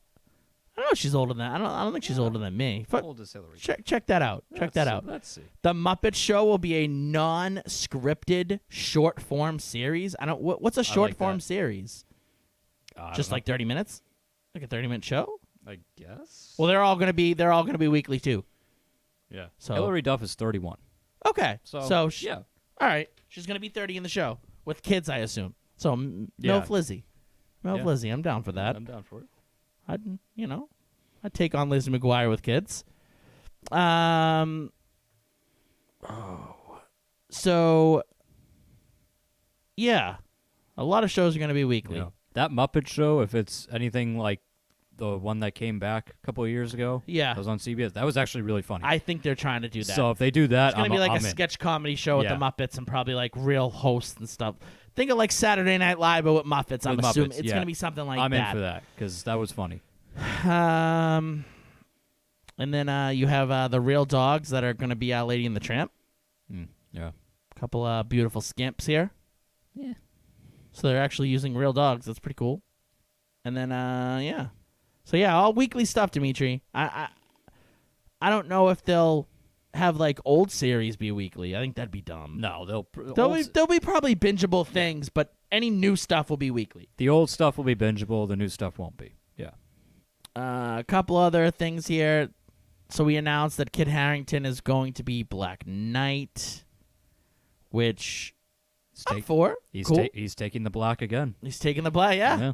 I don't know if she's older than that. I don't think she's older than me. How old is Hillary? Check that out. Check that out. Let's see. The Muppet Show will be a non-scripted short form series. What's a short form series? Just like 30 minutes? Like a 30-minute show? I guess. Well, they're all gonna be weekly too. Yeah. So Hillary Duff is 31. Okay. So yeah. All right. She's gonna be 30 in the show with kids, I assume. So no Flizzy. No Flizzy. I'm down for that. I'm down for it. I'd take on Lizzie McGuire with kids. So yeah, a lot of shows are going to be weekly. Yeah. That Muppet Show, if it's anything like the one that came back a couple of years ago, Yeah. that was on CBS. That was actually really funny. I think they're trying to do that. So if they do that, it's going to be like I'm a in. sketch comedy show with Yeah. the Muppets and probably like real hosts and stuff. Think of like Saturday Night Live, but with Muppets. I'm With assuming Muppets, it's yeah. going to be something like I'm that. in for that because that was funny. And then you have the Real Dogs that are going to be Lady and the Tramp. Yeah. A couple beautiful scamps here. Yeah. So they're actually using real dogs. That's pretty cool. And then yeah. So yeah, all weekly stuff, Dimitri. I don't know if they'll have like old series be weekly. I think that'd be dumb. No, they'll be probably bingeable things, but any new stuff will be weekly. The old stuff will be bingeable. The new stuff won't be. Yeah. A couple other things here. So we announced that Kit Harington is going to be Black Knight, which I'm for. He's cool. He's taking the black again. He's taking the black, yeah.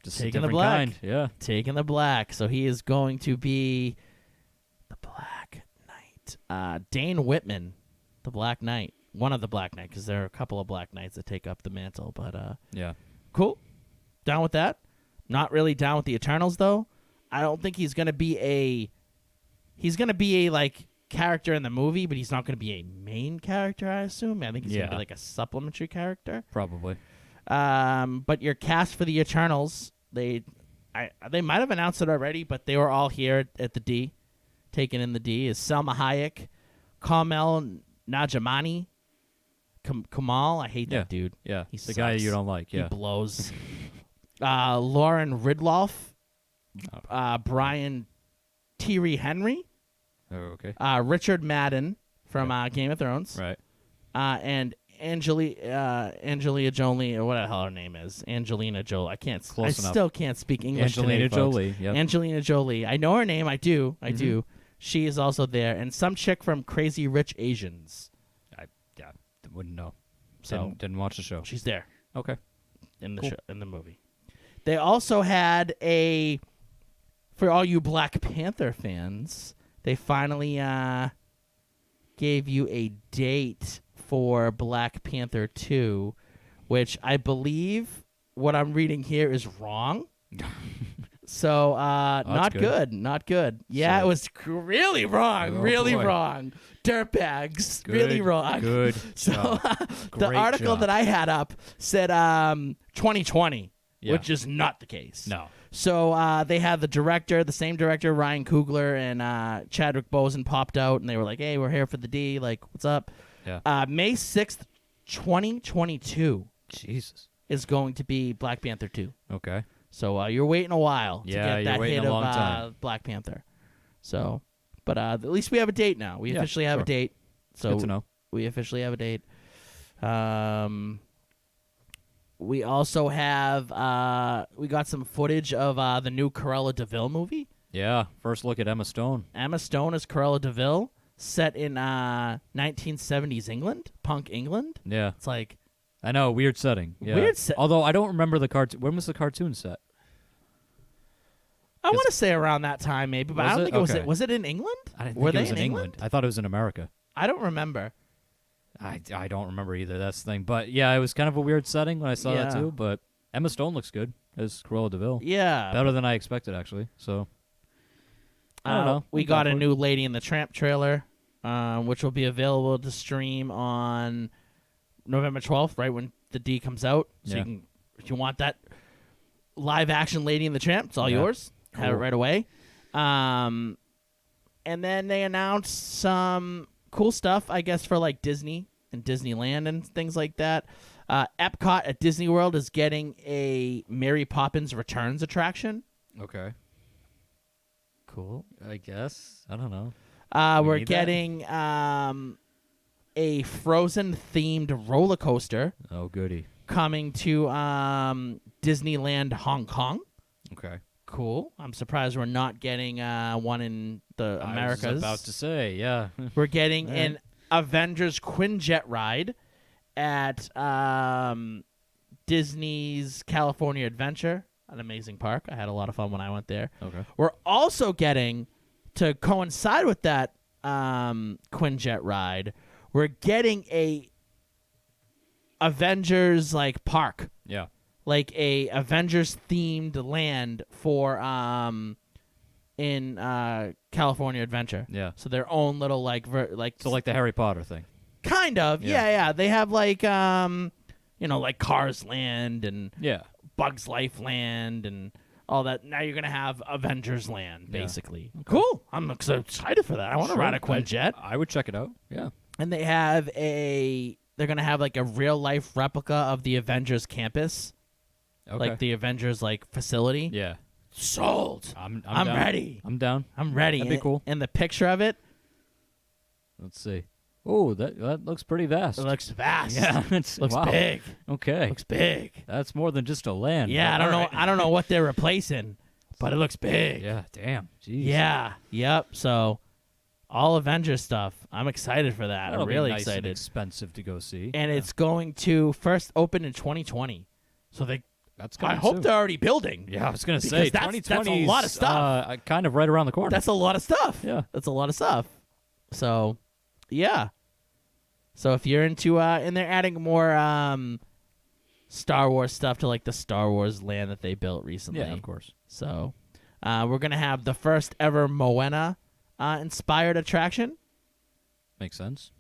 Just taking a the different black. kind. Yeah. Taking the black. So he is going to be the Black Knight. Dane Whitman, the Black Knight. One of the Black Knight, because there are a couple of Black Knights that take up the mantle. But yeah. Cool. Down with that. Not really down with the Eternals, though. I don't think he's going to be a... He's going to be a, like, character in the movie, but he's not going to be a main character, I assume. I think he's going to be, like, a supplementary character. Probably. But your cast for the Eternals, they might have announced it already, but they were all here at the D. Taken in the D is Selma Hayek, Kamel Najamani, Kamal. I hate that dude. Yeah. He the guy sucks. you don't like. Yeah. He blows. Lauren Ridloff, Brian Tyree Henry. Oh, okay. Richard Madden from Game of Thrones. Right. And Angelina Jolie, or what the hell her name is. Angelina Jolie. I still can't speak English Angelina today, folks. Jolie. Yep. Angelina Jolie. I know her name. I do. She is also there. And some chick from Crazy Rich Asians. I wouldn't know. So Didn't watch the show. She's there. Okay. In the Cool. show, in the movie. They also had for all you Black Panther fans, they finally gave you a date for Black Panther 2, which I believe what I'm reading here is wrong. So not good. Not good. Yeah, So- it was really wrong. Oh, really boy. wrong. Dirtbags. Good, Really wrong. good So job. the Great article job. that I had up said 2020, Yeah. which is not the case. No. So they had the same director, Ryan Coogler, and Chadwick Boseman popped out, and they were like, hey, we're here for the D. Like, what's up? Yeah. May 6th, 2022 Jesus. is going to be Black Panther 2. Okay. So you're waiting a while to Yeah, get you're that waiting hit a of long time. Black Panther. So, but at least we have a date now. We Yeah, officially have a sure. date. So Good to know. we officially have a date. We also have we got some footage of the new Cruella de Vil movie. Yeah, first look at Emma Stone. Emma Stone as Cruella de Vil, set in 1970s England, punk England. Yeah. It's like, I know, weird setting. Yeah. Weird set. Although I don't remember the cartoon. When was the cartoon set? I want to say around that time maybe, but I Was don't it? think it was. Okay. Was it in England? I didn't Were think it they was in England. I thought it was in America. I don't remember. I don't remember either. That's the thing. But yeah, it was kind of a weird setting when I saw that Yeah. too. But Emma Stone looks good as Cruella de Vil. Yeah. Better than I expected, actually. So I don't know. We I'm got down a for it. new Lady and the Tramp trailer, which will be available to stream on November 12th, right when the D comes out. So Yeah. you can, if you want that live action Lady and the Tramp, it's all Yeah. yours. Have it Cool. right away. And then they announced some cool stuff, I guess, for like Disney and Disneyland and things like that. Epcot at Disney World is getting a Mary Poppins Returns attraction. Okay. Cool. I guess. I don't know. We We're need that? getting a Frozen themed roller coaster Oh, goody. coming to Disneyland Hong Kong. Okay. Cool. I'm surprised we're not getting one in the Americas. I was about to say, yeah. We're getting All an right. Avengers Quinjet ride at Disney's California Adventure, an amazing park. I had a lot of fun when I went there. Okay. We're also getting, to coincide with that Quinjet ride, we're getting a Avengers like park, Yeah. like a Avengers themed land for in California Adventure. Yeah. So their own little So like the Harry Potter thing. kind of yeah. They have like like Cars Land and Yeah. Bugs Life Land and all that. Now you're gonna have Avengers Land, Yeah. basically. Cool. I'm so excited for that. I want to Sure. ride a Quinjet. I would check it out. Yeah. And they have they're gonna have like a real life replica of the Avengers campus, Okay. like the Avengers like facility. Yeah. Sold. I'm I'm down. ready. I'm down. I'm ready. That'd be cool. And the picture of it, Let's see. Oh, that looks pretty vast. it looks vast. Yeah, it's looks wow. big. Okay. Looks big. That's more than just a land. Yeah, I but don't know. all right. I don't know what they're replacing, but it looks big. Yeah, damn. Jeez. Yeah. Yep. So, all Avengers stuff. I'm excited for that. That'll I'm be really nice and excited. expensive to go see. And it's going to first open in 2020. So That's I coming hope soon. they're already building. Yeah, I was gonna Because say that's 2020 a lot of stuff. Kind of right around the corner. That's a lot of stuff. Yeah. That's a lot of stuff. So, yeah. So if you're into and they're adding more Star Wars stuff to like the Star Wars land that they built recently. Yeah, of course. So, we're gonna have the first ever Moana inspired attraction. Makes sense.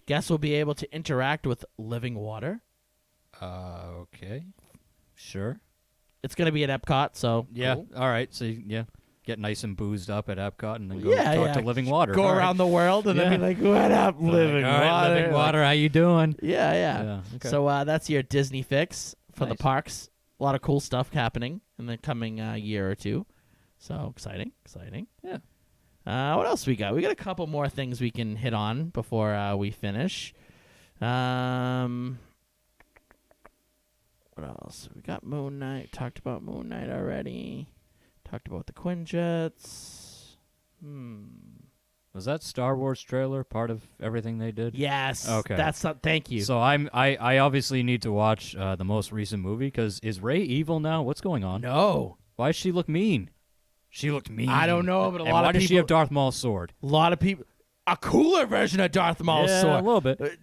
Guests will be able to interact with living water. Okay. Sure. It's gonna be at Epcot, so Yeah. cool. All right. So yeah, get nice and boozed up at Epcot and then go Yeah, talk yeah. to living water. Go All right. around the world and then be like, "What up, living All right, water?" living Like, water. How you doing? yeah, yeah. Yeah, okay. So that's your Disney fix for the Nice. parks. A lot of cool stuff happening in the coming year or two. So exciting. Yeah. What else we got? We got a couple more things we can hit on before we finish. What else? We got Moon Knight. Talked about Moon Knight already. Talked about the Quinjets. Was that Star Wars trailer part of everything they did? Yes. Okay. Thank you. So I obviously need to watch the most recent movie because is Rey evil now? What's going on? No. Why does she look mean? She looked mean. I don't know, but a And lot why of does she people- have Darth Maul's sword? A lot of people. A cooler version of Darth Maul's Yeah, sword. a little bit.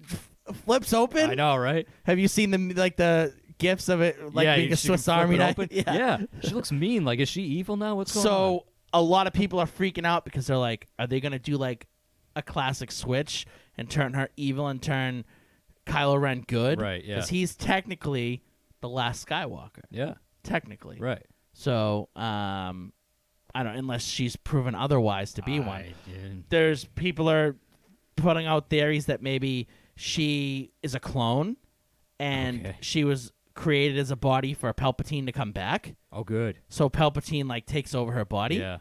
Flips open. I know, right? Have you seen the gifs of it being a she can Swiss flip Army it knife? open. Yeah. She looks mean. Like, is she evil now? What's going on? So a lot of people are freaking out because they're like, are they gonna do like a classic switch and turn her evil and turn Kylo Ren good? Right, yeah. Because he's technically the last Skywalker. Yeah. Technically. Right. So I don't, unless she's proven otherwise to be one. didn't. There's people are putting out theories that maybe she is a clone and Okay. she was created as a body for Palpatine to come back. Oh, good. So Palpatine like takes over her body. Yeah.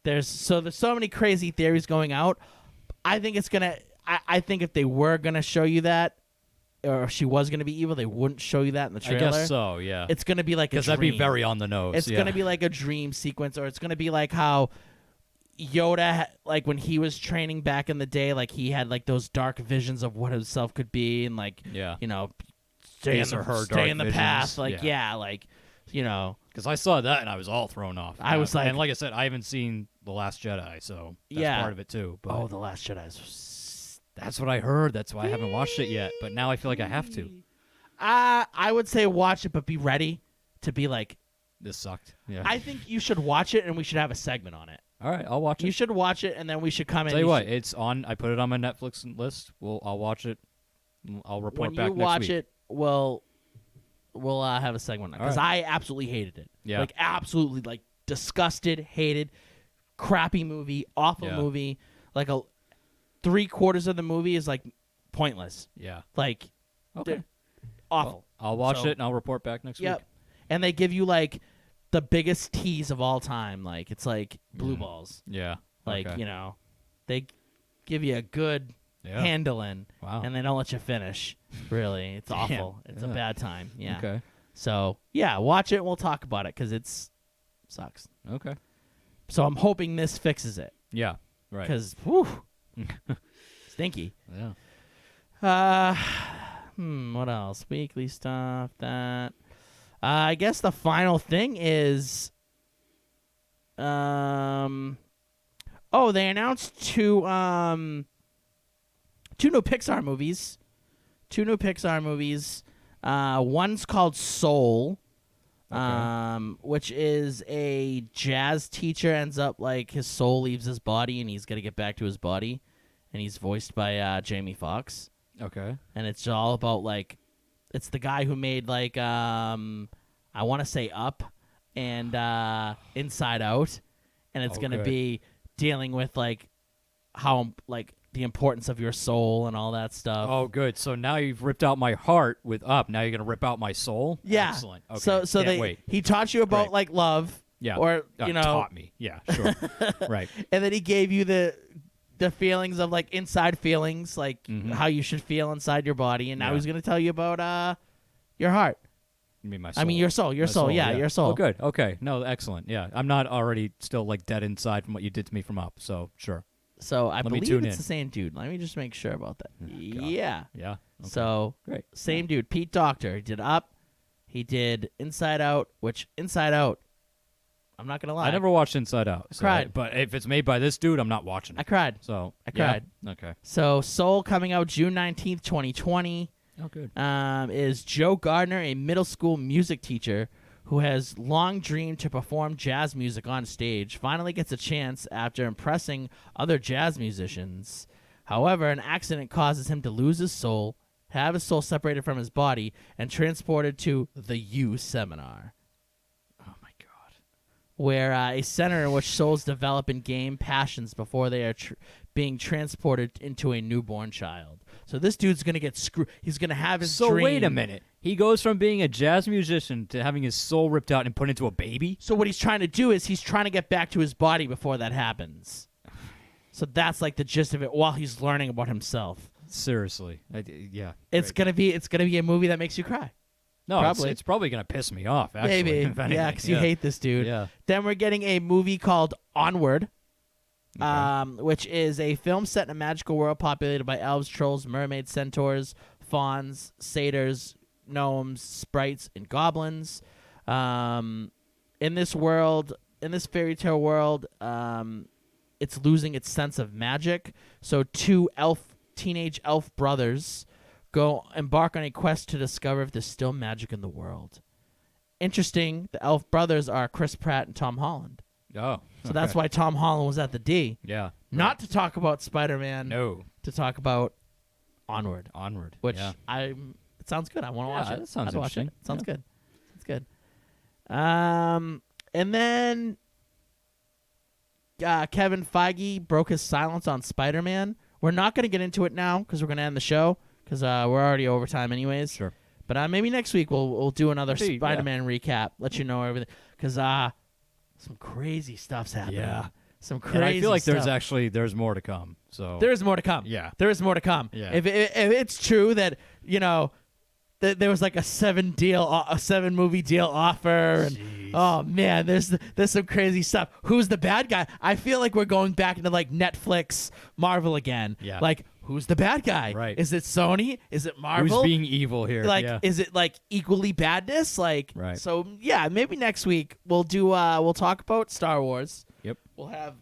There's so many crazy theories going out. I think it's gonna. I think if they were gonna show you that, or if she was gonna be evil, they wouldn't show you that in the trailer. I guess so. Yeah. It's gonna be like a dream. Because that'd be very on the nose. It's yeah. gonna be like a dream sequence, or it's gonna be like how Yoda, like when he was training back in the day, like he had like those dark visions of what himself could be, and like you know, stay His in or her the, stay dark in the visions. path, like like you know. Because I saw that and I was all thrown off. I was like, and like I said, I haven't seen The Last Jedi, so that's part of it too. But The Last Jedi is. That's what I heard. That's why I haven't watched it yet. But now I feel like I have to. I would say watch it, but be ready to be like, this sucked. Yeah. I think you should watch it, and we should have a segment on it. All right, I'll watch it. You should watch it, and then we should come in. Tell you what, it's on. I put it on my Netflix list. I'll watch it. I'll report back next week. When you watch it, we'll have a segment because I absolutely hated it. Yeah. Like absolutely, like disgusted, hated, crappy movie, awful movie. Like 3/4 of the movie is like pointless. Yeah. Like okay, awful. Well, I'll watch it and I'll report back next week. And they give you like the biggest tease of all time. Like it's like blue balls. Yeah. Like okay. you know, they give you a good handling, and they don't let you finish. Really, it's awful. It's a bad time. Yeah. Okay. So yeah, watch it. And we'll talk about it because it's sucks. Okay. So I'm hoping this fixes it. Yeah. Right. Because stinky. Yeah. What else? Weekly stuff. That. I guess the final thing is. They announced two new Pixar movies. One's called Soul, which is a jazz teacher ends up like his soul leaves his body and he's gonna get back to his body, and he's voiced by Jamie Foxx. Okay. And it's all about like, it's the guy who made like I want to say Up and Inside Out, and it's gonna be dealing with like how like the importance of your soul and all that stuff. Oh, good. So now you've ripped out my heart with Up. Now you're gonna rip out my soul. Yeah. Excellent. Okay. So Can't wait. he taught you about like love. Yeah. Or you know, taught me. Yeah. Sure. Right. And then he gave you the feelings of like inside feelings, like how you should feel inside your body, and now he's gonna tell you about your heart. You mean my soul? I mean your soul. Your My soul. Yeah, your soul. Oh, good. Okay. No, excellent. Yeah, I'm not already still like dead inside from what you did to me from Up. So sure. So I Let me believe tune it's in. the same dude. Let me just make sure about that. Yeah. Yeah. Okay. So Great. Same dude, Pete Docter. He did Up. He did Inside Out, which Inside Out, I'm not gonna lie, I never watched Inside Out. So cried. but if it's made by this dude, I'm not watching it. I cried. So I cried. Yeah. Okay. So Soul coming out June 19th, 2020. Oh, good. Is Joe Gardner, a middle school music teacher who has long dreamed to perform jazz music on stage, finally gets a chance after impressing other jazz musicians. However, an accident causes him to lose his soul, have his soul separated from his body, and transported to the U Seminar. Oh, my God. Where a center in which souls develop and gain passions before they are being transported into a newborn child. So this dude's going to get screwed. He's going to have his So dream. wait a minute. He goes from being a jazz musician to having his soul ripped out and put into a baby? So what he's trying to do is he's trying to get back to his body before that happens. So that's like the gist of it while he's learning about himself. Seriously. Yeah. It's going to be a movie that makes you cry. No, probably. it's probably going to piss me off, actually. Maybe. if anything. Yeah, because you hate this dude. Yeah. Then we're getting a movie called Onward. Which is a film set in a magical world populated by elves, trolls, mermaids, centaurs, fauns, satyrs, gnomes, sprites, and goblins. In this world, in this fairy tale world, it's losing its sense of magic. So two teenage elf brothers embark on a quest to discover if there's still magic in the world. Interesting, the elf brothers are Chris Pratt and Tom Holland. Oh. So that's why Tom Holland was at the D. Yeah. Not to talk about Spider-Man. No. To talk about Onward. Onward. Which yeah. it sounds good. I want to watch it. That sounds I'd watch interesting. it. Sounds good. Sounds good. And then Kevin Feige broke his silence on Spider-Man. We're not going to get into it now because we're going to end the show because we're already over time anyways. Sure. But maybe next week we'll do another Maybe, Spider-Man recap. Let you know everything because some crazy stuff's happening. Yeah. Some crazy. And I feel like stuff. there's more to come. So There is more to come. Yeah. There is more to come. Yeah. If it's true that, there was like a 7 movie deal offer and oh man, there's some crazy stuff. Who's the bad guy? I feel like we're going back into like Netflix Marvel again. Yeah. Like who's the bad guy? Right. Is it Sony? Is it Marvel? Who's being evil here? Like yeah. is it like equally badness? Like Right. So yeah, maybe next week we'll do we'll talk about Star Wars. Yep. We'll have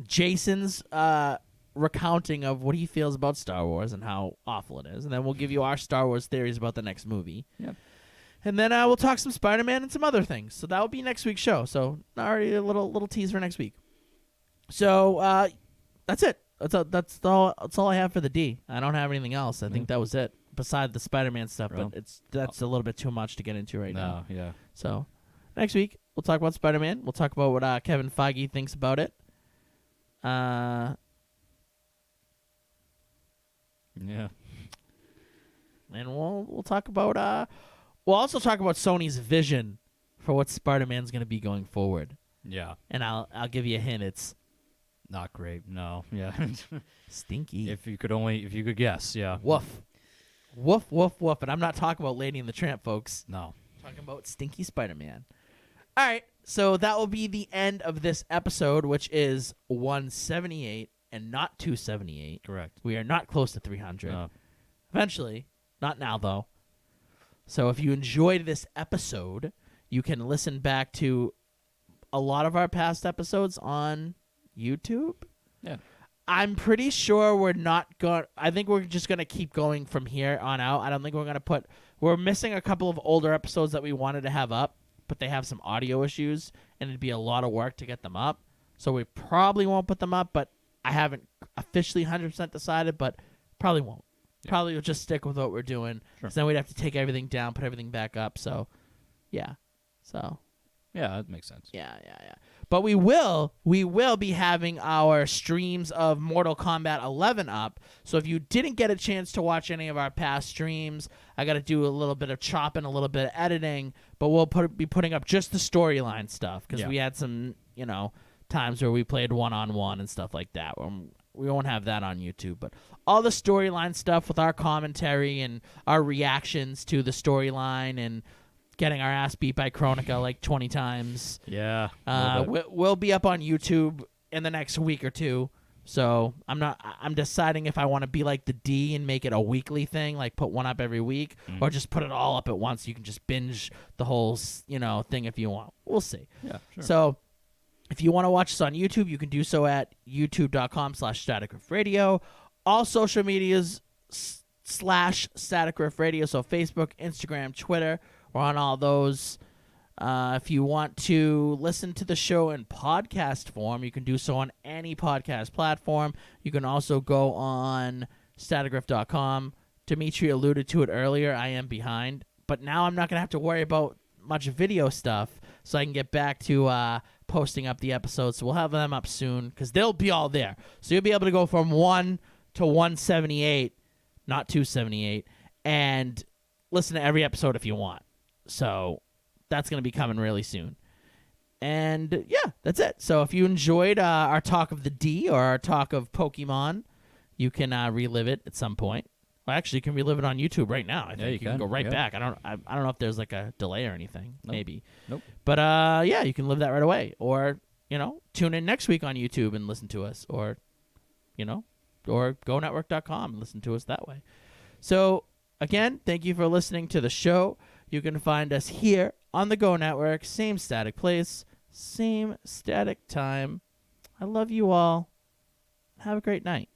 Jason's recounting of what he feels about Star Wars and how awful it is, and then we'll give you our Star Wars theories about the next movie. Yep. And then we'll talk some Spider-Man and some other things. So that will be next week's show. So already a little tease for next week. So that's it. That's all I have for the D. I don't have anything else. I think that was it. Besides the Spider-Man stuff, Well, but that's a little bit too much to get into right now. No, yeah. So next week we'll talk about Spider-Man. We'll talk about what Kevin Feige thinks about it. Yeah. And we'll talk about we'll also talk about Sony's vision for what Spider-Man's going to be going forward. Yeah. And I'll give you a hint. It's Not great. No. Yeah. stinky. If you could guess, yeah. Woof. Woof, woof, woof. And I'm not talking about Lady and the Tramp, folks. No. I'm talking about stinky Spider-Man. All right. So that will be the end of this episode, which is 178 and not 278. Correct. We are not close to 300. No. Eventually. Not now, though. So if you enjoyed this episode, you can listen back to a lot of our past episodes on YouTube. Yeah. I'm pretty sure we're not going. I think we're just going to keep going from here on out. I don't think we're going to put. We're missing a couple of older episodes that we wanted to have up, but they have some audio issues, and it'd be a lot of work to get them up. So we probably won't put them up, but I haven't officially 100% decided, but probably won't. Yeah. Probably will just stick with what we're doing. Sure. Then we'd have to take everything down, put everything back up. So, yeah. So. Yeah, that makes sense. Yeah. But we will be having our streams of Mortal Kombat 11 up. So if you didn't get a chance to watch any of our past streams, I got to do a little bit of chopping, a little bit of editing, but we'll be putting up just the storyline stuff because we had some, times where we played one-on-one and stuff like that. We won't have that on YouTube, but all the storyline stuff with our commentary and our reactions to the storyline and getting our ass beat by Chronica like 20 times. Yeah. We'll be up on YouTube in the next week or two. So I'm deciding if I want to be like the D and make it a weekly thing, like put one up every week, or just put it all up at once. You can just binge the whole, thing if you want. We'll see. Yeah, sure. So if you want to watch us on YouTube, you can do so at youtube.com/staticriffradio. All social medias /staticriffradio. So Facebook, Instagram, Twitter. We're on all those. If you want to listen to the show in podcast form, you can do so on any podcast platform. You can also go on staticgriff.com. Dimitri alluded to it earlier. I am behind. But now I'm not going to have to worry about much video stuff, so I can get back to posting up the episodes. So we'll have them up soon because they'll be all there. So you'll be able to go from 1 to 178, not 278, and listen to every episode if you want. So that's going to be coming really soon. And yeah, that's it. So if you enjoyed our talk of the D or our talk of Pokemon, you can relive it at some point. Well, actually, you can relive it on YouTube right now. I think you can go right yeah. back. I don't know if there's like a delay or anything. Nope. Maybe. Nope. But yeah, you can live that right away. Or tune in next week on YouTube and listen to us. Or or gonetwork.com and listen to us that way. So again, thank you for listening to the show. You can find us here on the Go Network, same static place, same static time. I love you all. Have a great night.